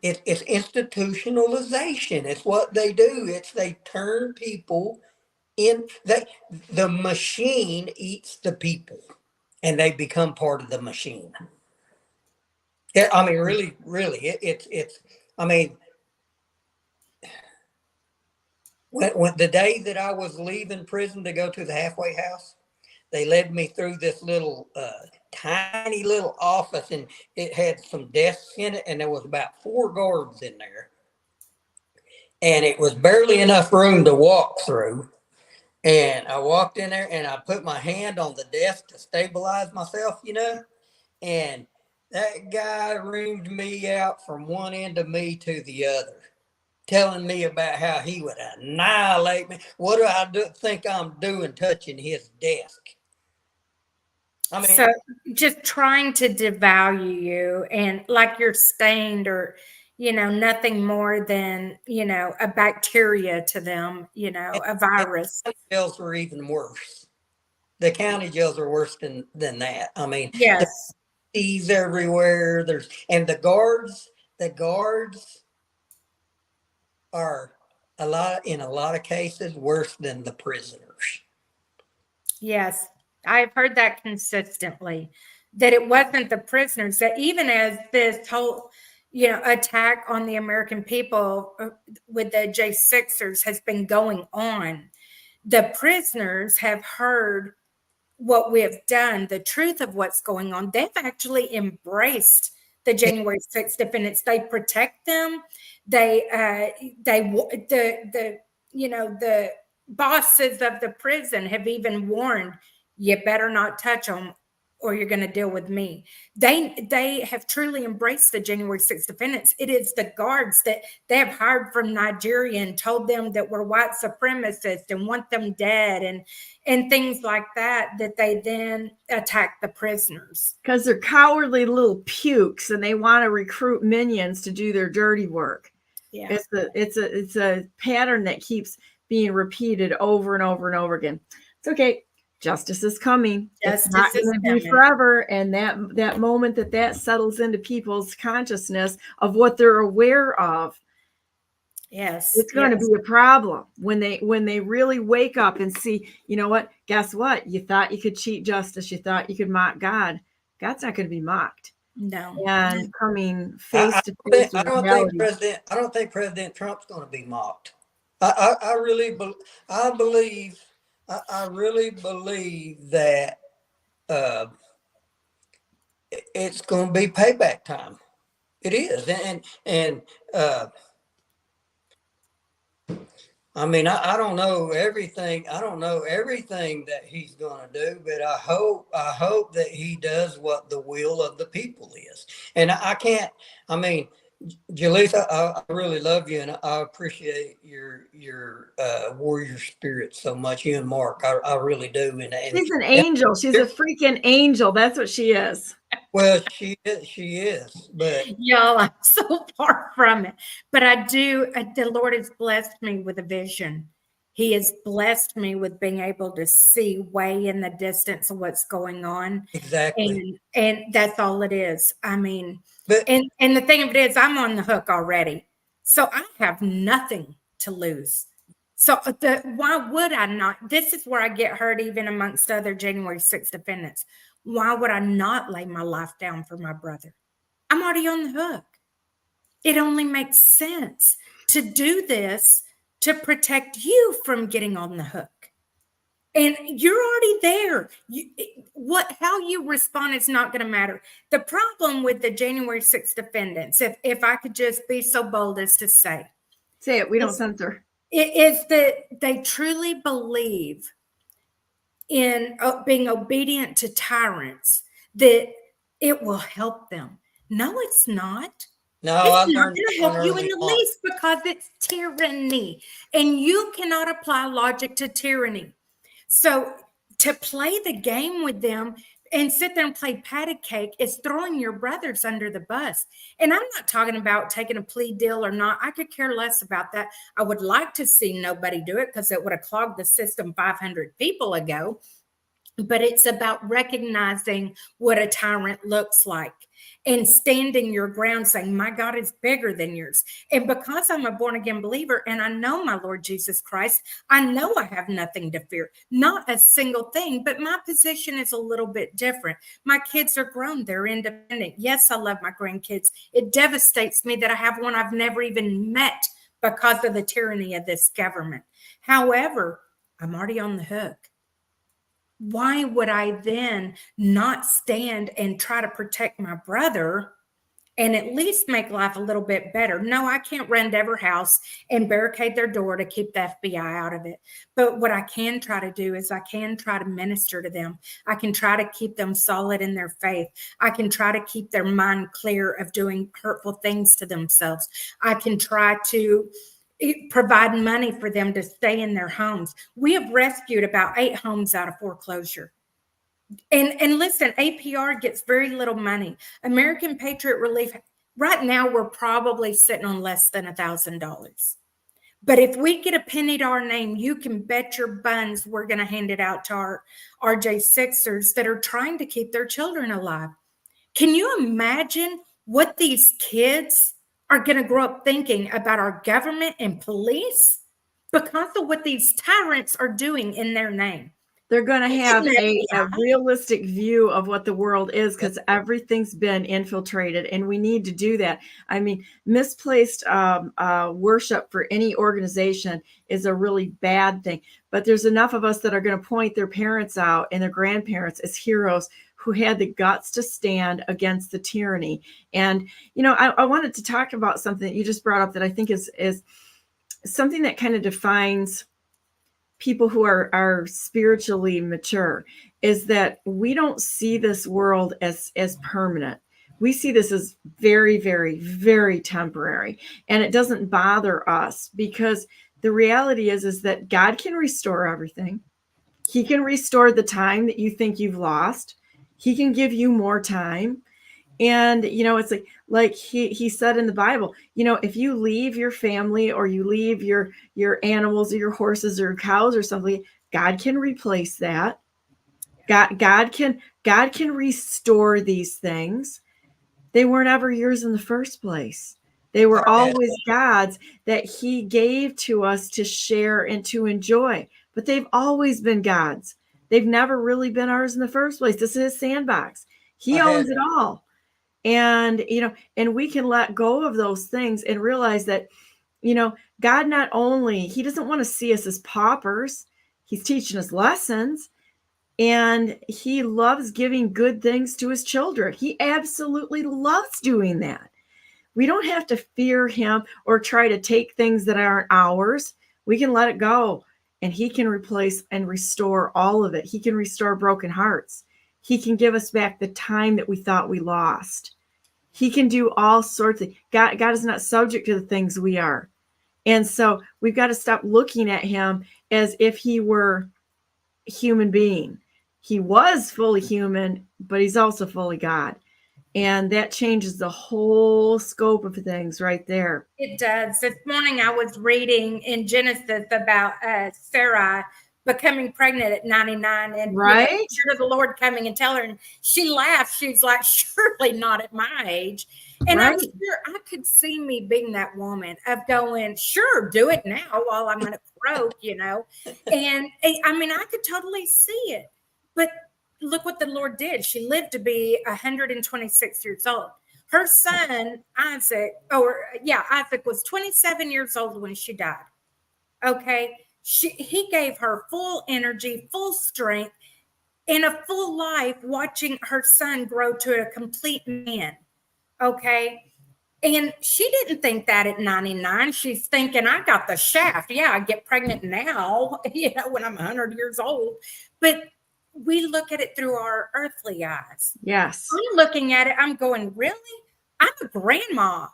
institutionalization. It's what they do. They turn people in. The machine eats the people, and they become part of the machine. Yeah, I mean, really, it's. I mean, when the day that I was leaving prison to go to the halfway house, they led me through this little tiny little office, and it had some desks in it, and there was about 4 guards in there, and it was barely enough room to walk through. And I walked in there, and I put my hand on the desk to stabilize myself, and that guy reamed me out from one end of me to the other, telling me about how he would annihilate me. What do I think I'm doing touching his desk? I mean, so just trying to devalue you, and like you're stained, or nothing more than a bacteria to them, a virus. The jails were even worse. The county jails are worse than that. I mean, yes, there's everywhere. And the guards are in a lot of cases worse than the prisoners. Yes, I've heard that consistently, that it wasn't the prisoners, that even as this whole attack on the American people with the J6ers has been going on, the prisoners have heard what we have done, the truth of what's going on. They've actually embraced the January 6th defendants. They protect them. The bosses of the prison have even warned, you better not touch them, or you're going to deal with me. They have truly embraced the January 6th defendants. It is the guards that they have hired from Nigeria and told them that we're white supremacists and want them dead and things like that, that they then attack the prisoners. Because they're cowardly little pukes and they want to recruit minions to do their dirty work. Yeah. It's a pattern that keeps being repeated over and over and over again. It's okay. Justice is coming. It's not going to be forever. And that moment that settles into people's consciousness of what they're aware of, yes, it's going to be a problem when they really wake up and see, you know what? Guess what? You thought you could cheat justice. You thought you could mock God. God's not going to be mocked. No. And coming face to face with reality. I don't think President Trump's going to be mocked. I really believe that it's going to be payback time. It is, and I mean, I don't know everything. I don't know everything that he's going to do, but I hope that he does what the will of the people is. And I can't. I mean, Jalise, I really love you, and I appreciate your warrior spirit so much. You and Mark, I really do. And she's an angel. She's a freaking angel. That's what she is. Well, she is. But y'all, I'm so far from it. But I do. The Lord has blessed me with a vision. He has blessed me with being able to see way in the distance of what's going on. Exactly. And that's all it is. I mean, and the thing of it is, I'm on the hook already. So I have nothing to lose. So why would I not? This is where I get hurt, even amongst other January 6th defendants. Why would I not lay my life down for my brother? I'm already on the hook. It only makes sense to do this to protect you from getting on the hook. And you're already there. How you respond is not going to matter. The problem with the January 6th defendants, if I could just be so bold as to say it, we don't censor. It is that they truly believe in being obedient to tyrants, that it will help them. No, it's not. No, it's not going to help you in the least, because it's tyranny, and you cannot apply logic to tyranny. So to play the game with them and sit there and play patty cake is throwing your brothers under the bus. And I'm not talking about taking a plea deal or not. I could care less about that. I would like to see nobody do it, because it would have clogged the system 500 people ago. But it's about recognizing what a tyrant looks like and standing your ground, saying, my God is bigger than yours. And because I'm a born again believer and I know my Lord Jesus Christ, I know I have nothing to fear, not a single thing, but my position is a little bit different. My kids are grown. They're independent. Yes, I love my grandkids. It devastates me that I have one I've never even met because of the tyranny of this government. However, I'm already on the hook. Why would I then not stand and try to protect my brother and at least make life a little bit better? No, I can't run to every house and barricade their door to keep the FBI out of it. But what I can try to do is I can try to minister to them. I can try to keep them solid in their faith. I can try to keep their mind clear of doing hurtful things to themselves. I can try to provide money for them to stay in their homes. We have rescued about 8 homes out of foreclosure. And listen, APR gets very little money. American Patriot Relief, right now we're probably sitting on less than $1,000. But if we get a penny to our name, you can bet your buns we're going to hand it out to our J6ers that are trying to keep their children alive. Can you imagine what these kids are going to grow up thinking about our government and police because of what these tyrants are doing in their name? They're going to have a realistic view of what the world is, because everything's been infiltrated, and we need to do that. I mean, misplaced worship for any organization is a really bad thing, but there's enough of us that are going to point their parents out and their grandparents as heroes who had the guts to stand against the tyranny. And, you know, I wanted to talk about something that you just brought up that I think is something that kind of defines people who are spiritually mature is that we don't see this world as permanent. We see this as very, very, very temporary, and it doesn't bother us because the reality is that God can restore everything. He can restore the time that you think you've lost. He can give you more time. And, it's like he said in the Bible, if you leave your family or you leave your animals or your horses or cows or something, God can replace that. God can restore these things. They weren't ever yours in the first place. They were always God's that he gave to us to share and to enjoy, but they've always been God's. They've never really been ours in the first place. This is his sandbox. He owns it all. And, and we can let go of those things and realize that, God not only, he doesn't want to see us as paupers. He's teaching us lessons. And he loves giving good things to his children. He absolutely loves doing that. We don't have to fear him or try to take things that aren't ours. We can let it go, and he can replace and restore all of it. He can restore broken hearts. He can give us back the time that we thought we lost. He can do all sorts of God is not subject to the things we are. And so we've got to stop looking at him as if he were a human being. He was fully human, but he's also fully God. And that changes the whole scope of things right there. It does. This morning I was reading in Genesis about Sarah becoming pregnant at 99 and right? The Lord coming and telling her, and she laughed. She's like, surely not at my age. And right. I'm sure I could see me being that woman of going, sure, do it now while I'm going to croak, And I mean, I could totally see it. But look what the Lord did. She lived to be 126 years old. Her son, Isaac was 27 years old when she died. Okay. He gave her full energy, full strength, and a full life watching her son grow to a complete man. Okay. And she didn't think that at 99. She's thinking, I got the shaft. Yeah, I get pregnant now, when I'm 100 years old. But we look at it through our earthly eyes. Yes. I'm looking at it. I'm going, really? I'm a grandma.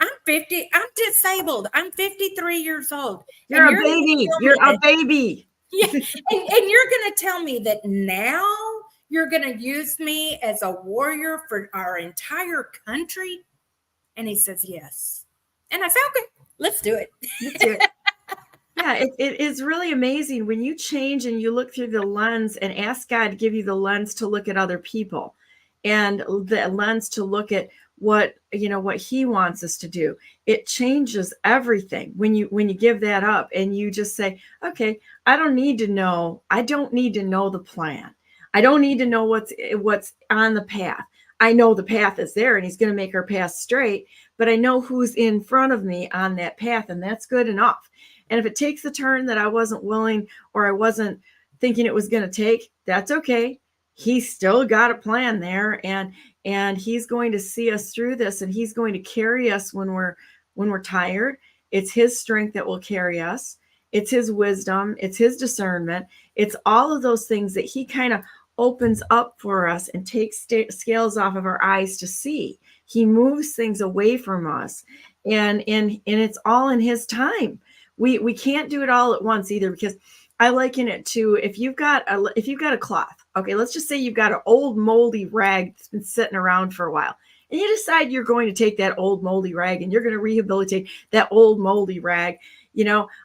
I'm 50. I'm disabled. I'm 53 years old. You're a baby. You're a baby. Yeah. And you're going to tell me that now you're going to use me as a warrior for our entire country? And he says, yes. And I said, okay, let's do it. Let's do it. Yeah, it is really amazing when you change and you look through the lens and ask God to give you the lens to look at other people and the lens to look at what he wants us to do. It changes everything when you give that up and you just say, okay, I don't need to know the plan. I don't need to know what's on the path. I know the path is there and he's going to make our path straight, but I know who's in front of me on that path, and that's good enough. And if it takes the turn that I wasn't willing or I wasn't thinking it was going to take, that's okay. He's still got a plan there, and he's going to see us through this, and he's going to carry us when we're tired. It's his strength that will carry us. It's his wisdom. It's his discernment. It's all of those things that he kind of opens up for us and takes scales off of our eyes to see. He moves things away from us, and it's all in his time. We can't do it all at once either, because I liken it to if you've got a cloth. Okay, let's just say you've got an old moldy rag that's been sitting around for a while, and you decide you're going to take that old moldy rag and you're going to rehabilitate that old moldy rag.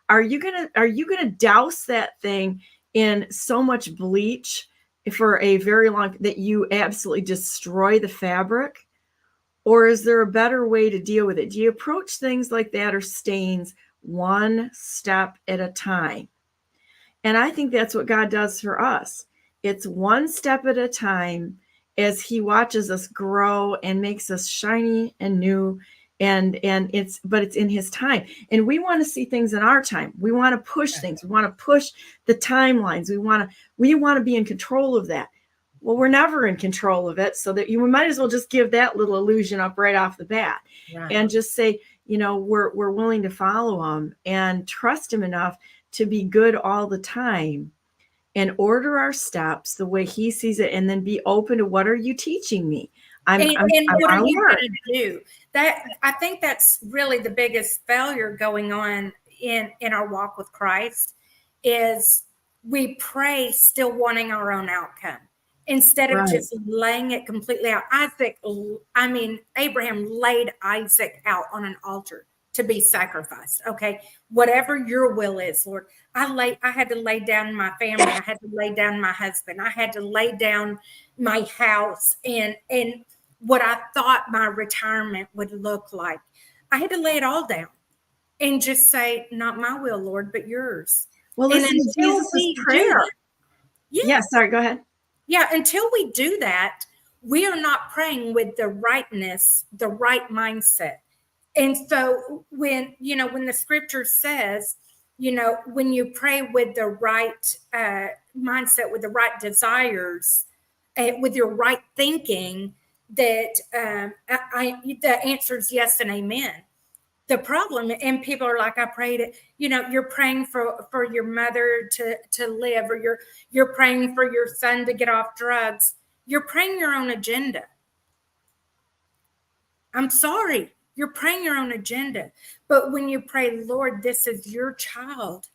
Are you gonna douse that thing in so much bleach for a very long that you absolutely destroy the fabric? Or is there a better way to deal with it? Do you approach things like that or stains one step at a time? And I think that's what God does for us. It's one step at a time as he watches us grow and makes us shiny and new. And it's in his time. And we want to see things in our time. We want to push things. We want to push the timelines. We want to be in control of that. Well, we're never in control of it. So that we might as well just give that little illusion up right off the bat, right, and just say, we're willing to follow him and trust him enough to be good all the time and order our steps the way he sees it, and then be open to what are you teaching me? And what are you learn. going to do? That I think that's really the biggest failure going on in our walk with Christ is we pray still wanting our own outcome instead of just laying it completely out. Abraham laid Isaac out on an altar to be sacrificed. Okay. Whatever your will is, Lord. I had to lay down my family. I had to lay down my husband. I had to lay down my house and what I thought my retirement would look like. I had to lay it all down and just say, not my will, Lord, but yours. Well, listen to Jesus' prayer. Sorry, go ahead. Yeah, until we do that, we are not praying with the right mindset. And so when the scripture says, when you pray with the right mindset, with the right desires, with your right thinking, that the answer is yes and amen. The problem, and people are like, I prayed it, you're praying for your mother to live, or you're praying for your son to get off drugs. You're praying your own agenda. I'm sorry. You're praying your own agenda. But when you pray, Lord, this is your child.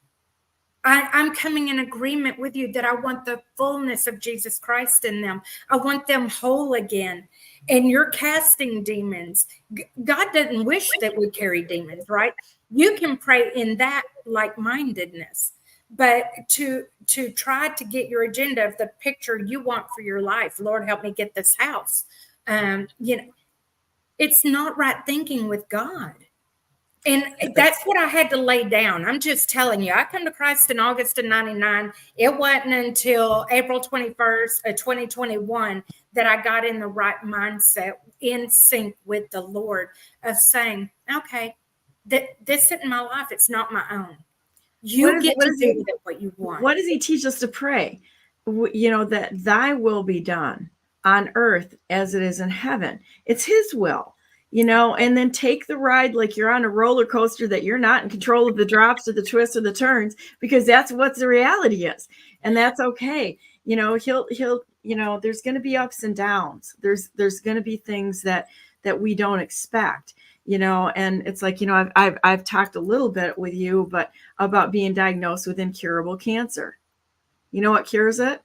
I'm coming in agreement with you that I want the fullness of Jesus Christ in them. I want them whole again. And you're casting demons. God doesn't wish that we carry demons, right? You can pray in that like-mindedness. But to try to get your agenda of the picture you want for your life, Lord, help me get this house. It's not right thinking with God. And that's what I had to lay down. I'm just telling you, I come to Christ in August of 99. It wasn't until April 21st of 2021 that I got in the right mindset, in sync with the Lord, of saying, okay, this isn't my life. It's not my own. You get to do with it what you want. What does he teach us to pray? That thy will be done on earth as it is in heaven. It's his will. And then take the ride like you're on a roller coaster, that you're not in control of the drops or the twists or the turns, because that's what the reality is. And that's okay. He'll there's going to be ups and downs. There's going to be things that we don't expect, and it's like, I've talked a little bit with you, but about being diagnosed with incurable cancer. You know what cures it?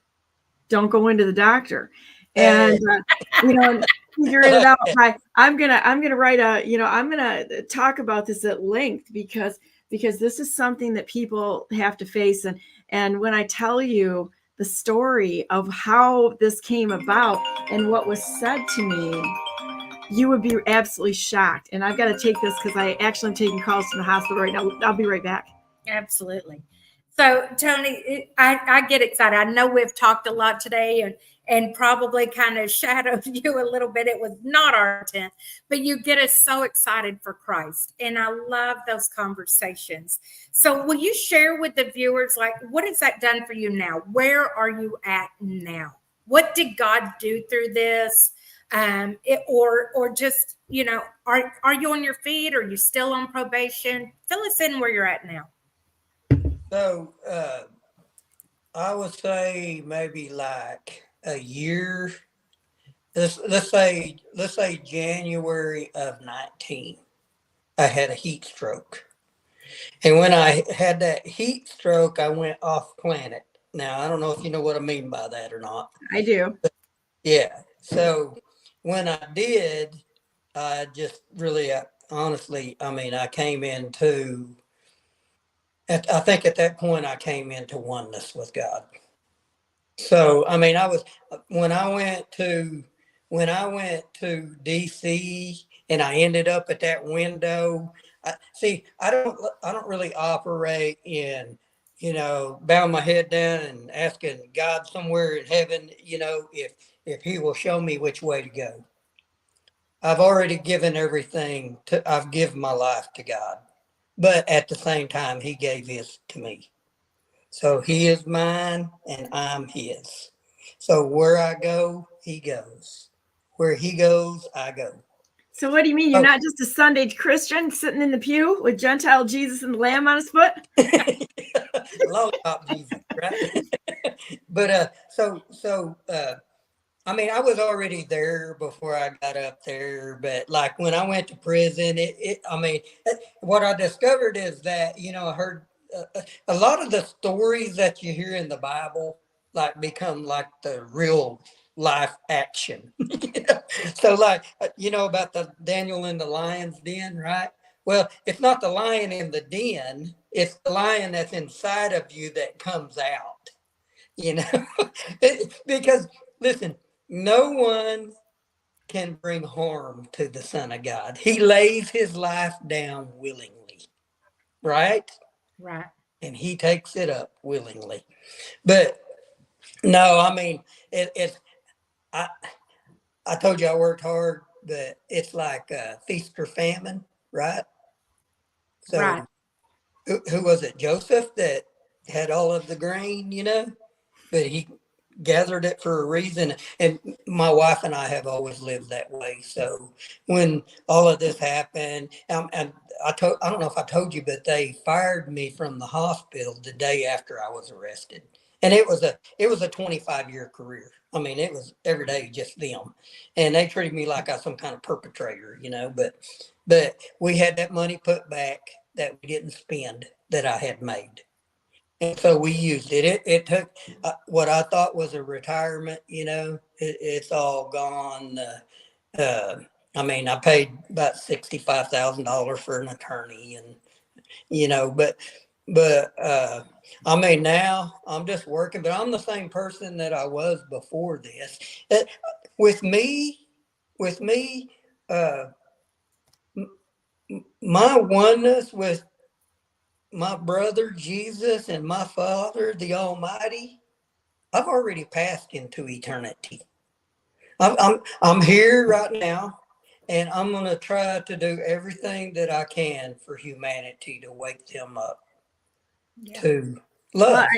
Don't go into the doctor. And, figure it out. I'm gonna write I'm gonna talk about this at length because this is something that people have to face. And when I tell you the story of how this came about and what was said to me, you would be absolutely shocked. And I've got to take this because I actually am taking calls from the hospital right now. I'll be right back. Absolutely. So, Tony, I get excited. I know we've talked a lot today and probably kind of shadowed you a little bit. It was not our intent, but you get us so excited for Christ. And I love those conversations. So will you share with the viewers, like, what has that done for you now? Where are you at now? What did God do through this? Or just, are you on your feet? Are you still on probation? Fill us in where you're at now. So I would say maybe like a year. Let's say January of 19, I had a heat stroke. And when I had that heat stroke, I went off planet. Now, I don't know if you know what I mean by that or not. I do. But, yeah. So when I did, I just really, honestly, I came into, I think at that point I came into oneness with God. So, when I went to DC and I ended up at that window, I don't really operate in, bowing my head down and asking God somewhere in heaven, if he will show me which way to go. I've already given everything I've given my life to God, but at the same time, he gave his to me. So he is mine and I'm his. So where I go, he goes. Where he goes, I go. So what do you mean? You're not just a Sunday Christian sitting in the pew with Gentile Jesus and the Lamb on his foot? Lollipop Jesus, right? But I mean, I was already there before I got up there, but like when I went to prison, I mean, what I discovered is that, you know, I heard a lot of the stories that you hear in the Bible, like become like the real life action. So like, you know, about the Daniel in the lion's den, right? Well, it's not the lion in the den, it's the lion that's inside of you that comes out, you know, because listen, no one can bring harm to the Son of God. He lays his life down willingly, right? Right. And he takes it up willingly. But no, I mean, I told you I worked hard, but it's like feast or famine, right? So Right. who was it? Joseph that had all of the grain, you know, but he gathered it for a reason. And my wife and I have always lived that way. So when all of this happened, and I don't know if I told you, but they fired me from the hospital the day after I was arrested. And it was a 25-year career. I mean, it was every day just them. And they treated me like I was some kind of perpetrator, you know, but we had that money put back that we didn't spend that I had made. And so we used it. It took what I thought was a retirement, you know, it's all gone. I mean, I paid about $65,000 for an attorney, and, you know, but I mean, now I'm just working, but I'm the same person that I was before this. With me, my oneness with my brother Jesus and my Father, the Almighty, I've already passed into eternity. I'm here right now, and I'm going to try to do everything that I can for humanity to wake them up to love. Well,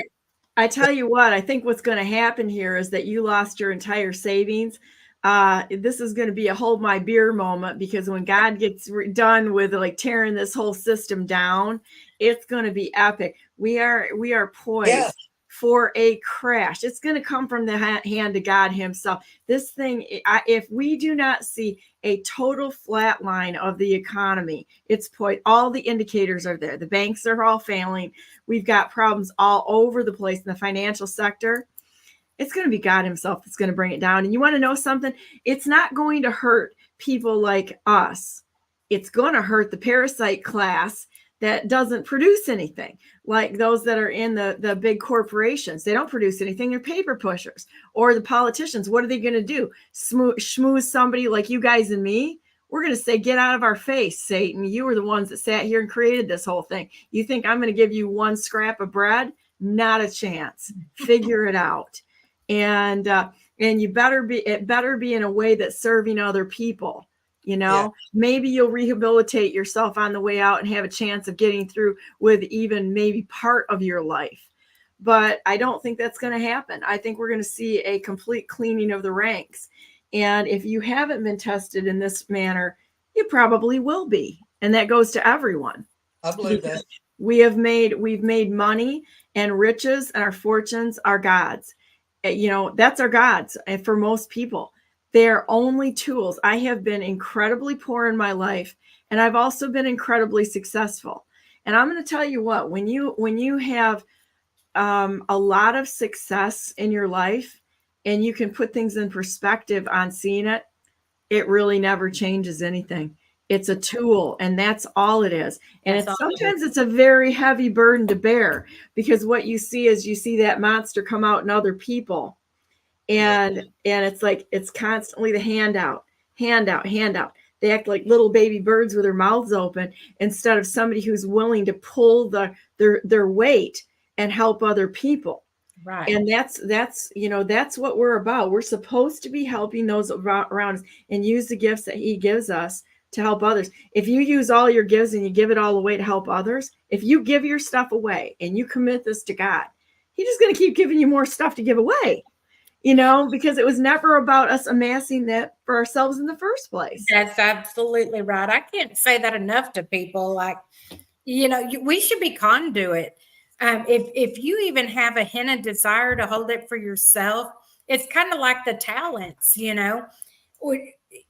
I tell you what, I think what's going to happen here is that you lost your entire savings. This is going to be a hold my beer moment, because when God gets done with like tearing this whole system down, it's going to be epic. We are poised for a crash. It's going to come from the hand of God himself. This thing, if we do not see a total flatline of the economy, it's poised. All the indicators are there. The banks are all failing. We've got problems all over the place in the financial sector. It's going to be God himself that's going to bring it down. And you want to know something? It's not going to hurt people like us. It's going to hurt the parasite class that doesn't produce anything, like those that are in the big corporations. They don't produce anything. They're paper pushers. Or the politicians. What are they going to do? Schmooze somebody like you guys and me? We're going to say, get out of our face, Satan. You were the ones that sat here and created this whole thing. You think I'm going to give you one scrap of bread? Not a chance. Figure it out. And it better be in a way that's serving other people. You know, maybe you'll rehabilitate yourself on the way out and have a chance of getting through with even maybe part of your life. But I don't think that's going to happen. I think we're going to see a complete cleaning of the ranks. And if you haven't been tested in this manner, you probably will be. And that goes to everyone. I believe that. We've made money and riches and our fortunes our gods. You know, that's our gods. And for most people, they're only tools. I have been incredibly poor in my life, and I've also been incredibly successful. And I'm going to tell you what, when you have a lot of success in your life and you can put things in perspective on seeing it, it really never changes anything. It's a tool, and that's all it is. And sometimes it's a very heavy burden to bear, because what you see is that monster come out in other people. And it's like, it's constantly the handout. They act like little baby birds with their mouths open, instead of somebody who's willing to pull their weight and help other people. Right. And that's what we're about. We're supposed to be helping those around us and use the gifts that he gives us to help others. If you use all your gifts and you give it all away to help others, if you give your stuff away and you commit this to God, he's just going to keep giving you more stuff to give away. You know, because it was never about us amassing that for ourselves in the first place. That's absolutely right. I can't say that enough to people. Like, you know, we should be conduit If you even have a hint of desire to hold it for yourself, it's kind of like the talents, you know.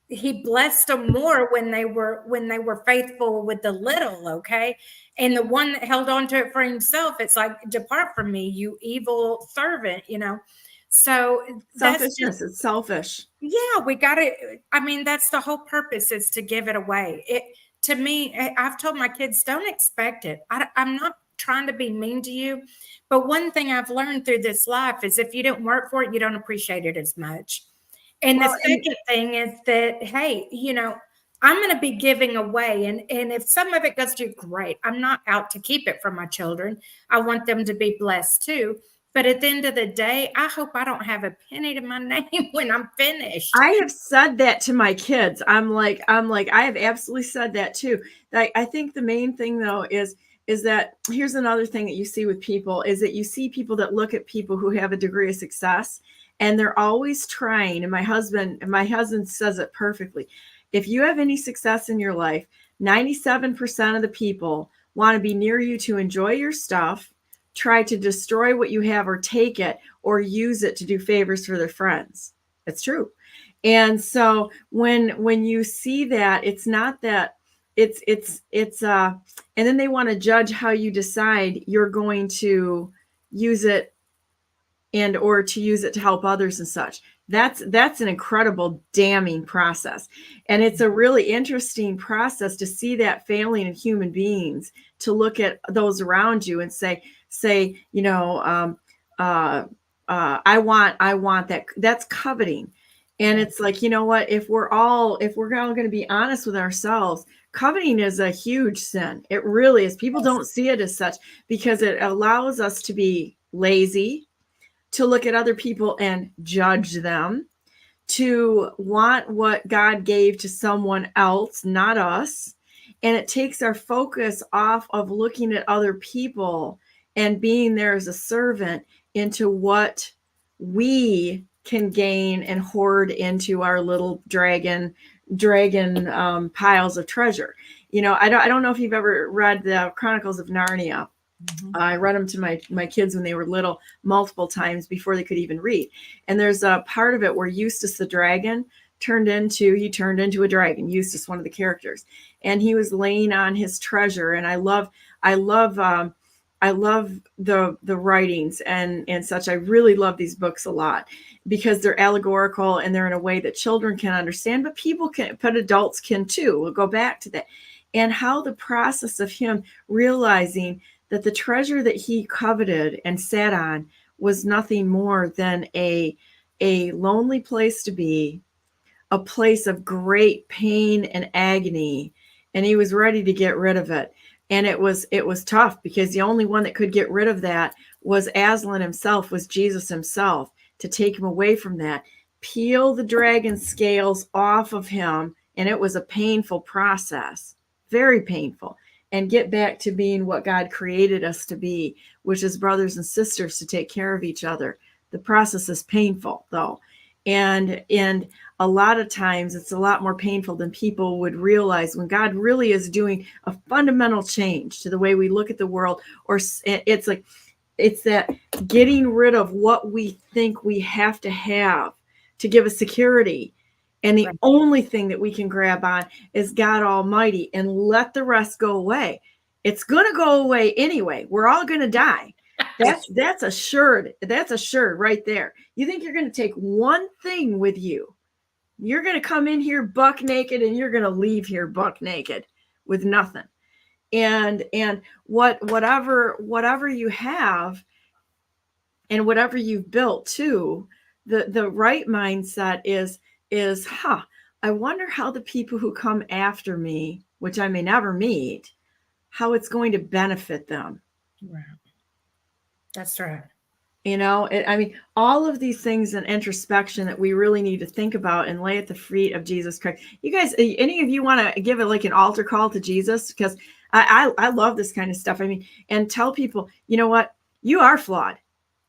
He blessed them more when they were faithful with the little, okay? And the one that held on to it for himself, it's like, depart from me, you evil servant, you know. So Selfishness, it's selfish. Yeah, we got to, I mean, that's the whole purpose, is to give it away. To me, I've told my kids, don't expect it. I'm not trying to be mean to you, but one thing I've learned through this life is if you don't work for it, you don't appreciate it as much. And the second thing is that, hey, you know, I'm going to be giving away. And if some of it goes to, great, I'm not out to keep it from my children. I want them to be blessed too. But at the end of the day, I hope I don't have a penny to my name when I'm finished. I have said that to my kids. I'm like, I have absolutely said that too. I think the main thing though is that here's another thing that you see with people is that you see people that look at people who have a degree of success, and they're always trying. And my husband says it perfectly. If you have any success in your life, 97% of the people want to be near you to enjoy your stuff, try to destroy what you have or take it or use it to do favors for their friends. It's true. And so when you see that, it's not that it's and then they want to judge how you decide you're going to use it and or to use it to help others and such. That's an incredible damning process. And it's a really interesting process to see that failing in human beings, to look at those around you and say, you know, I want that. That's coveting. And it's like, you know what, if we're all going to be honest with ourselves, coveting is a huge sin. It really is. People don't see it as such because it allows us to be lazy, to look at other people and judge them, to want what God gave to someone else, not us. And it takes our focus off of looking at other people and being there as a servant into what we can gain and hoard into our little dragon piles of treasure. You know, I don't know if you've ever read the Chronicles of Narnia. I read them to my kids when they were little multiple times before they could even read. And there's a part of it where Eustace the dragon turned into a dragon. Eustace, one of the characters, and he was laying on his treasure. And I love the writings and such. I really love these books a lot because they're allegorical and they're in a way that children can understand, but adults can too. We'll go back to that. And how the process of him realizing that the treasure that he coveted and sat on was nothing more than a lonely place to be, a place of great pain and agony, and he was ready to get rid of it. And it was tough because the only one that could get rid of that was Aslan himself, was Jesus himself, to take him away from that, peel the dragon scales off of him. And it was a painful process, very painful, and get back to being what God created us to be, which is brothers and sisters to take care of each other. The process is painful though. And a lot of times it's a lot more painful than people would realize when God really is doing a fundamental change to the way we look at the world. Or it's that getting rid of what we think we have to give us security. And the only thing that we can grab on is God Almighty and let the rest go away. It's going to go away anyway. We're all going to die. That's assured. That's assured right there. You think you're going to take one thing with you? You're going to come in here buck naked and you're going to leave here buck naked with nothing. And whatever you have and whatever you've built too, the right mindset is, I wonder how the people who come after me, which I may never meet, how it's going to benefit them. Right. That's right. You know, all of these things in introspection that we really need to think about and lay at the feet of Jesus Christ. You guys, any of you want to give it like an altar call to Jesus? Because I love this kind of stuff. And tell people, you know what? You are flawed.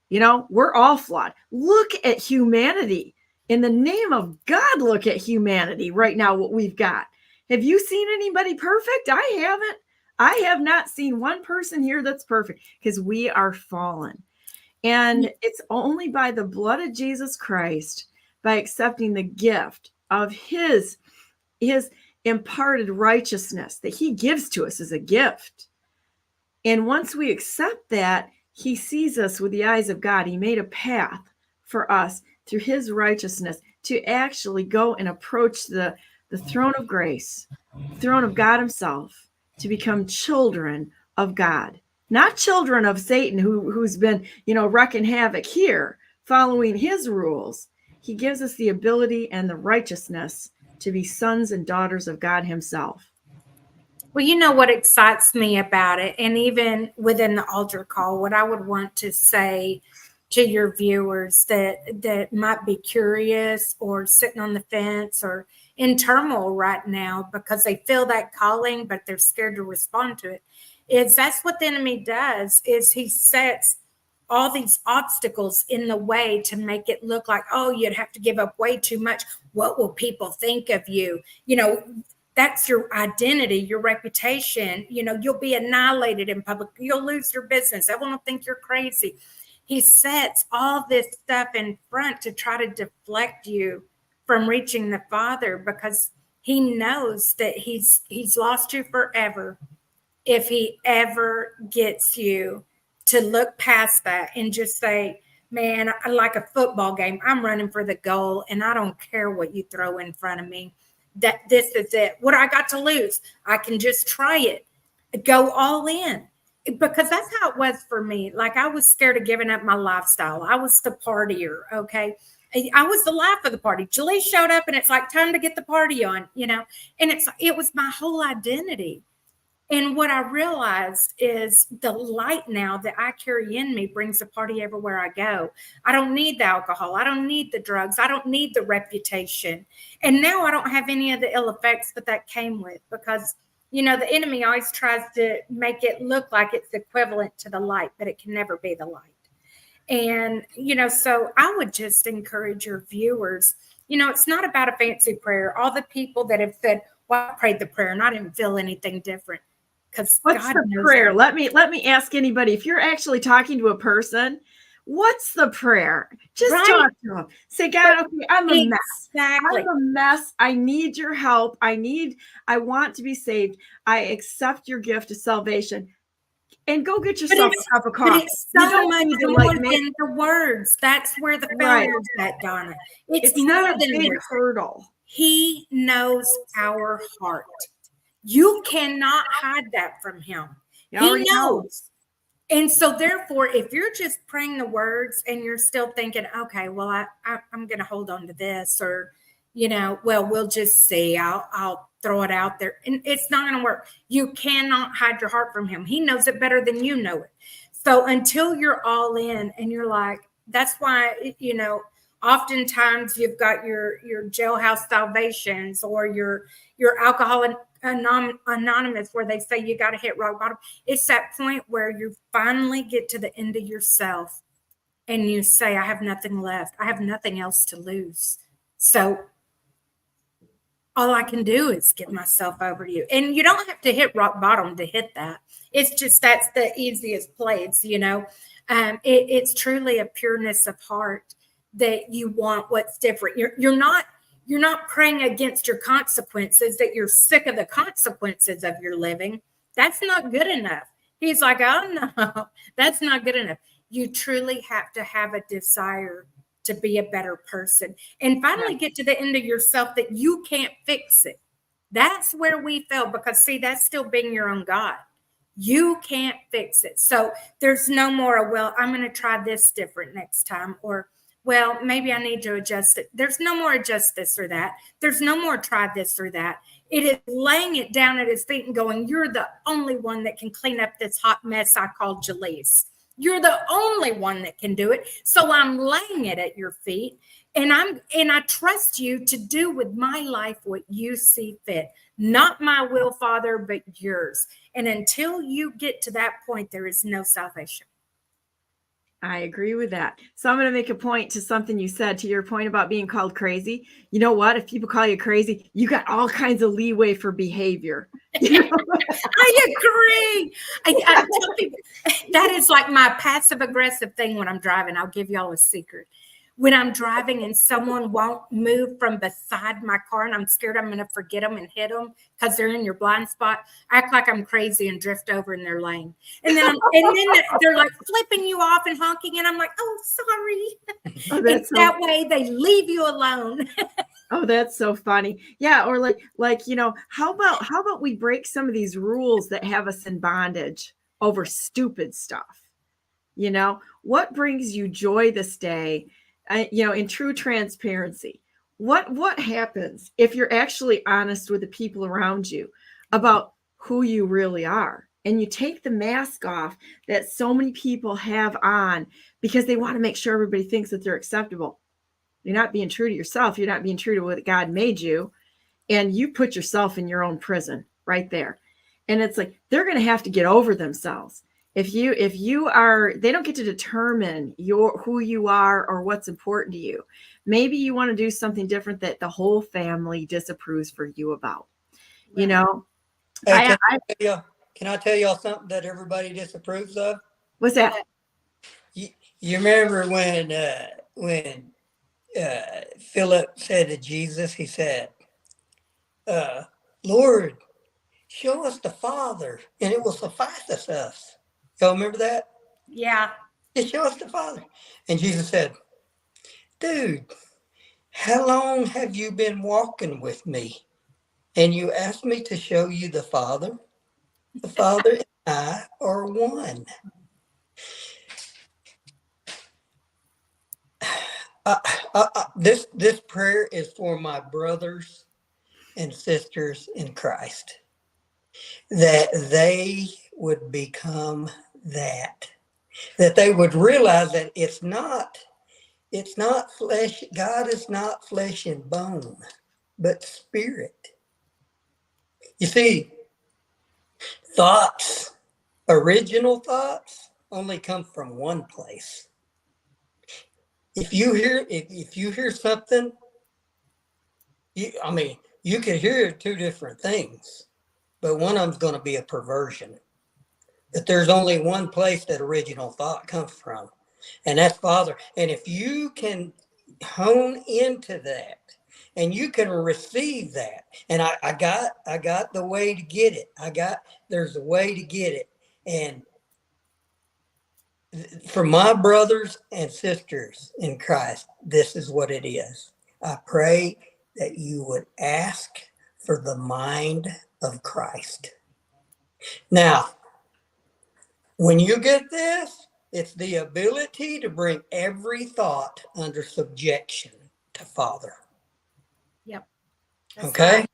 You know, we're all flawed. Look at humanity. In the name of God, look at humanity right now, what we've got. Have you seen anybody perfect? I haven't. I have not seen one person here that's perfect, because we are fallen. And it's only by the blood of Jesus Christ, by accepting the gift of his imparted righteousness that he gives to us as a gift. And once we accept that, he sees us with the eyes of God. He made a path for us through his righteousness to actually go and approach the throne of grace, throne of God himself, to become children of God, not children of Satan, who's been, wreaking havoc here, following his rules. He gives us the ability and the righteousness to be sons and daughters of God himself. Well, you know what excites me about it, and even within the altar call, what I would want to say to your viewers that might be curious or sitting on the fence or in turmoil right now because they feel that calling, but they're scared to respond to it, is that's what the enemy does, is he sets all these obstacles in the way to make it look like, oh, you'd have to give up way too much. What will people think of you? That's your identity, your reputation. You'll be annihilated in public. You'll lose your business. Everyone will think you're crazy. He sets all this stuff in front to try to deflect you from reaching the Father, because he knows that he's lost you forever if he ever gets you to look past that and just say, man, like a football game, I'm running for the goal and I don't care what you throw in front of me. That this is it. What I got to lose? I can just try it. Go all in. Because that's how it was for me. Like, I was scared of giving up my lifestyle. I was the partier, okay? I was the life of the party. Jalise showed up and it's like, time to get the party on, and it was my whole identity. And what I realized is the light now that I carry in me brings a party everywhere I go. I don't need the alcohol. I don't need the drugs. I don't need the reputation. And now I don't have any of the ill effects that came with, because, the enemy always tries to make it look like it's equivalent to the light, but it can never be the light. And, so I would just encourage your viewers, it's not about a fancy prayer. All the people that have said, well, I prayed the prayer and I didn't feel anything different. Because what's God the prayer? Let me ask anybody, if you're actually talking to a person, what's the prayer? Just talk to them. Say, God, okay, I'm a mess. Exactly. I'm a mess. I need your help. I want to be saved. I accept your gift of salvation. And go get yourself a cup of coffee. But it's so much more than the words. That's where the failure's at, Donna. It's not a big hurdle. He knows our heart. You cannot hide that from him. He knows. And so therefore, if you're just praying the words and you're still thinking, okay, well, I'm going to hold on to this, or, well, we'll just see. I'll throw it out there. And it's not going to work. You cannot hide your heart from him. He knows it better than you know it. So until you're all in and you're like, that's why, oftentimes you've got your jailhouse salvations or your Alcoholics Anonymous, where they say you got to hit rock bottom. It's that point where you finally get to the end of yourself and you say, I have nothing left. I have nothing else to lose. So all I can do is give myself over to you. And you don't have to hit rock bottom to hit that. It's just, that's the easiest place, it's truly a pureness of heart that you want what's different. You're not praying against your consequences, that you're sick of the consequences of your living. That's not good enough. He's like, oh no, that's not good enough. You truly have to have a desire to be a better person and finally get to the end of yourself that you can't fix it. That's where we fail, because see, that's still being your own God. You can't fix it. So there's no more, well, I'm going to try this different next time, or, well, maybe I need to adjust it. There's no more adjust this or that. There's no more try this or that. It is laying it down at his feet and going, you're the only one that can clean up this hot mess I call Jalise. You're the only one that can do it. So I'm laying it at your feet, and I trust you to do with my life what you see fit. Not my will, Father, but yours. And until you get to that point, there is no salvation. I agree with that. So I'm going to make a point to something you said, to your point about being called crazy. You know what? If people call you crazy, you got all kinds of leeway for behavior. You know? I agree. I tell people, that is like my passive aggressive thing when I'm driving. I'll give y'all a secret. When I'm driving and someone won't move from beside my car and I'm scared I'm going to forget them and hit them because they're in your blind spot, I act like I'm crazy and drift over in their lane. And then they're like flipping you off and honking. And I'm like, oh, sorry. Oh, And that way they leave you alone. Oh, that's so funny. Yeah. Or like, you know, how about we break some of these rules that have us in bondage over stupid stuff? You know, what brings you joy this day? You know, in true transparency, what happens if you're actually honest with the people around you about who you really are, and you take the mask off that so many people have on because they want to make sure everybody thinks that they're acceptable? You're not being true to yourself. You're not being true to what God made you, and you put yourself in your own prison right there. And it's like they're going to have to get over themselves. If you are, they don't get to determine who you are or what's important to you. Maybe you want to do something different that the whole family disapproves for you about. Right. You know, hey, can I tell y'all something that everybody disapproves of? What's that? You remember when Philip said to Jesus, he said, Lord, show us the Father and it will suffice us. Y'all remember that? Yeah. Just show us the Father. And Jesus said, dude, how long have you been walking with me? And you asked me to show you the Father? The Father and I are one. This prayer is for my brothers and sisters in Christ, that they would become that they would realize that it's not flesh. God is not flesh and bone, but spirit. You see, original thoughts only come from one place. If you hear something, you could hear two different things, but one of them's going to be a perversion. But there's only one place that original thought comes from, and that's Father. And if you can hone into that and you can receive that, and I got the way to get it. There's a way to get it. And for my brothers and sisters in Christ, this is what it is. I pray that you would ask for the mind of Christ. Now, when you get this, it's the ability to bring every thought under subjection to Father. Yep. Okay? Right.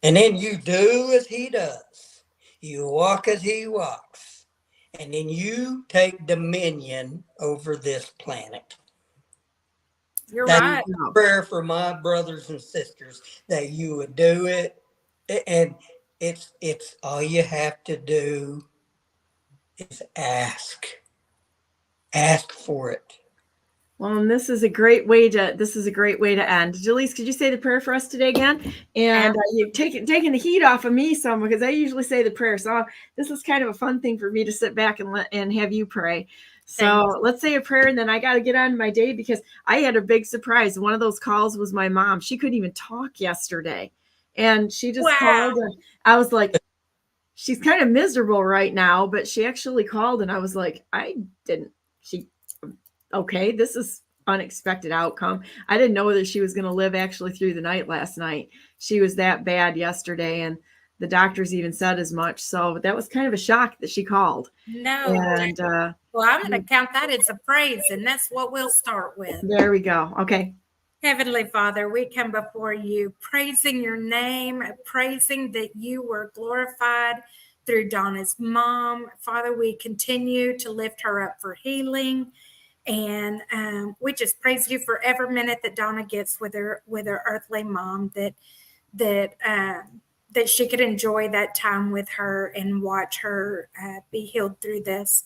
And then you do as he does. You walk as he walks. And then you take dominion over this planet. You're right. That's a prayer for my brothers and sisters, that you would do it. And it's all you have to do is ask for it. Well, and this is a great way to end. Jalise, could you say the prayer for us today again? And you've taken the heat off of me some, because I usually say the prayer. So this is kind of a fun thing for me to sit back and have you pray. So let's say a prayer, and then I got to get on my day, because I had a big surprise. One of those calls was my mom. She couldn't even talk yesterday, and she just called. And I was like, she's kind of miserable right now, but she actually called, and I was like, okay, this is unexpected outcome. I didn't know whether she was going to live actually through the night last night. She was that bad yesterday, and the doctors even said as much. So that was kind of a shock that she called. No. And well, I'm going to count that as a praise, and that's what we'll start with. There we go. Okay. Heavenly Father, we come before you praising your name, praising that you were glorified through Donna's mom. Father, we continue to lift her up for healing. And we just praise you for every minute that Donna gets with her earthly mom, that she could enjoy that time with her and watch her be healed through this.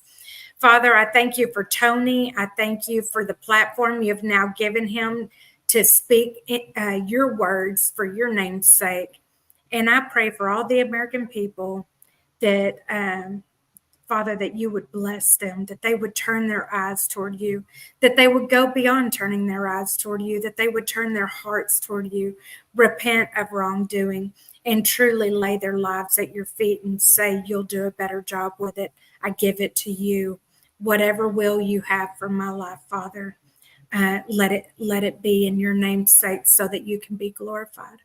Father, I thank you for Tony. I thank you for the platform you've now given him to speak your words for your name's sake. And I pray for all the American people that, Father, that you would bless them, that they would turn their eyes toward you, that they would go beyond turning their eyes toward you, that they would turn their hearts toward you, repent of wrongdoing, and truly lay their lives at your feet and say, you'll do a better job with it. I give it to you. Whatever will you have for my life, Father, let it be in your name's sake so that you can be glorified.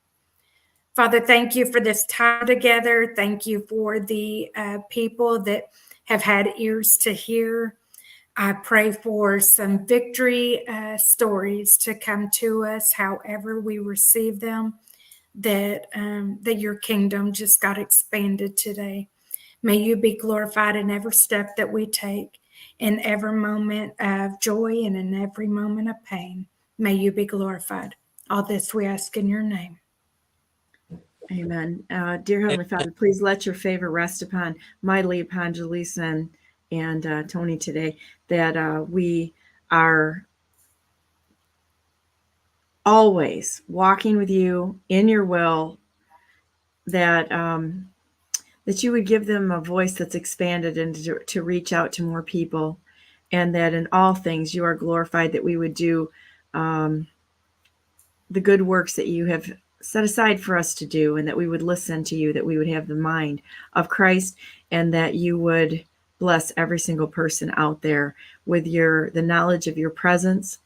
Father, thank you for this time together. Thank you for the people that have had ears to hear. I pray for some victory stories to come to us, however we receive them, that your kingdom just got expanded today. May you be glorified in every step that we take, in every moment of joy and in every moment of pain. May you be glorified. All this we ask in your name. Amen. Dear Heavenly Father, please let your favor rest mightily upon Jalise and Tony today, that we are always walking with you in your will, that that you would give them a voice that's expanded and to reach out to more people, and that in all things you are glorified, that we would do the good works that you have set aside for us to do, and that we would listen to you, that we would have the mind of Christ, and that you would bless every single person out there with the knowledge of your presence,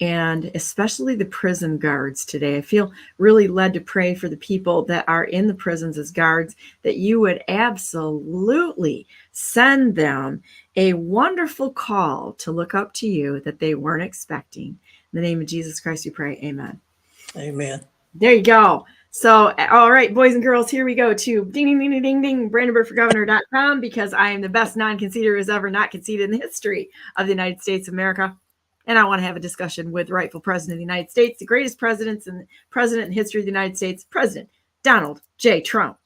and especially the prison guards today. I feel really led to pray for the people that are in the prisons as guards, that you would absolutely send them a wonderful call to look up to you that they weren't expecting. In the name of Jesus Christ, we pray. Amen. Amen. There you go. So, all right, boys and girls, here we go to ding, ding, ding, ding, ding, BrandenburgForGovernor.com, because I am the best non-conceder who has ever not conceded in the history of the United States of America. And I want to have a discussion with the rightful president of the United States, the greatest president in history of the United States, President Donald J. Trump.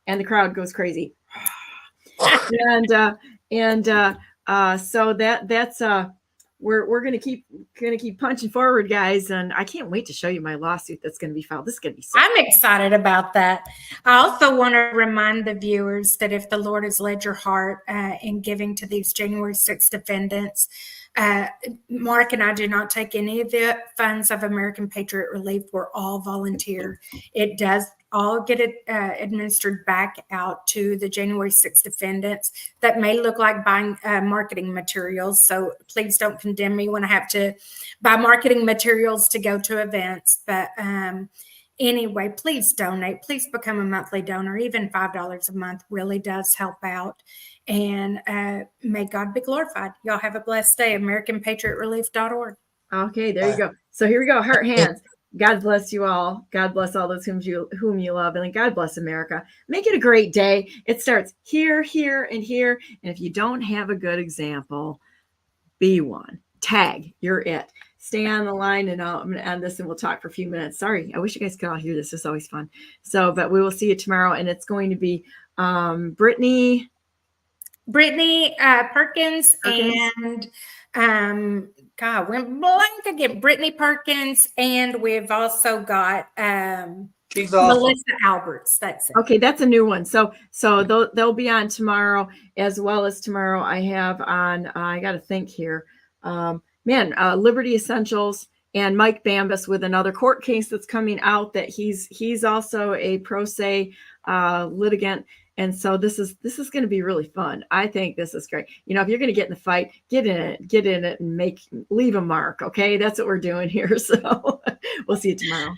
And the crowd goes crazy. So that's we're gonna keep punching forward, guys, and I can't wait to show you my lawsuit that's gonna be filed. This is gonna be so I'm excited about that. I also want to remind the viewers that if the Lord has led your heart in giving to these January 6th defendants, Mark and I do not take any of the funds of American Patriot Relief. We're all volunteer. It does all get administered back out to the January 6th defendants. That may look like buying marketing materials, so please don't condemn me when I have to buy marketing materials to go to events. But anyway, please donate. Please become a monthly donor. Even $5 a month really does help out. And may God be glorified. Y'all have a blessed day. AmericanPatriotRelief.org. Okay, there you go. So here we go. Heart hands. God bless you all. God bless all those whom you love. And God bless America. Make it a great day. It starts here, here, and here. And if you don't have a good example, be one. Tag. You're it. Stay on the line, and I'm going to end this and we'll talk for a few minutes. Sorry. I wish you guys could all hear this. It's always fun. So, but we will see you tomorrow. And it's going to be Brittany Perkins, and God, went blank again. Brittany Perkins, and we've also got She's awesome. Melissa Alberts. That's it. Okay, that's a new one. So they'll be on tomorrow, as well as tomorrow I have on. I got to think here, Liberty Essentials and Mike Bambus with another court case that's coming out. That he's also a pro se litigant. And so this is going to be really fun. I think this is great. You know, if you're going to get in the fight, get in it and leave a mark. Okay. That's what we're doing here. So we'll see you tomorrow.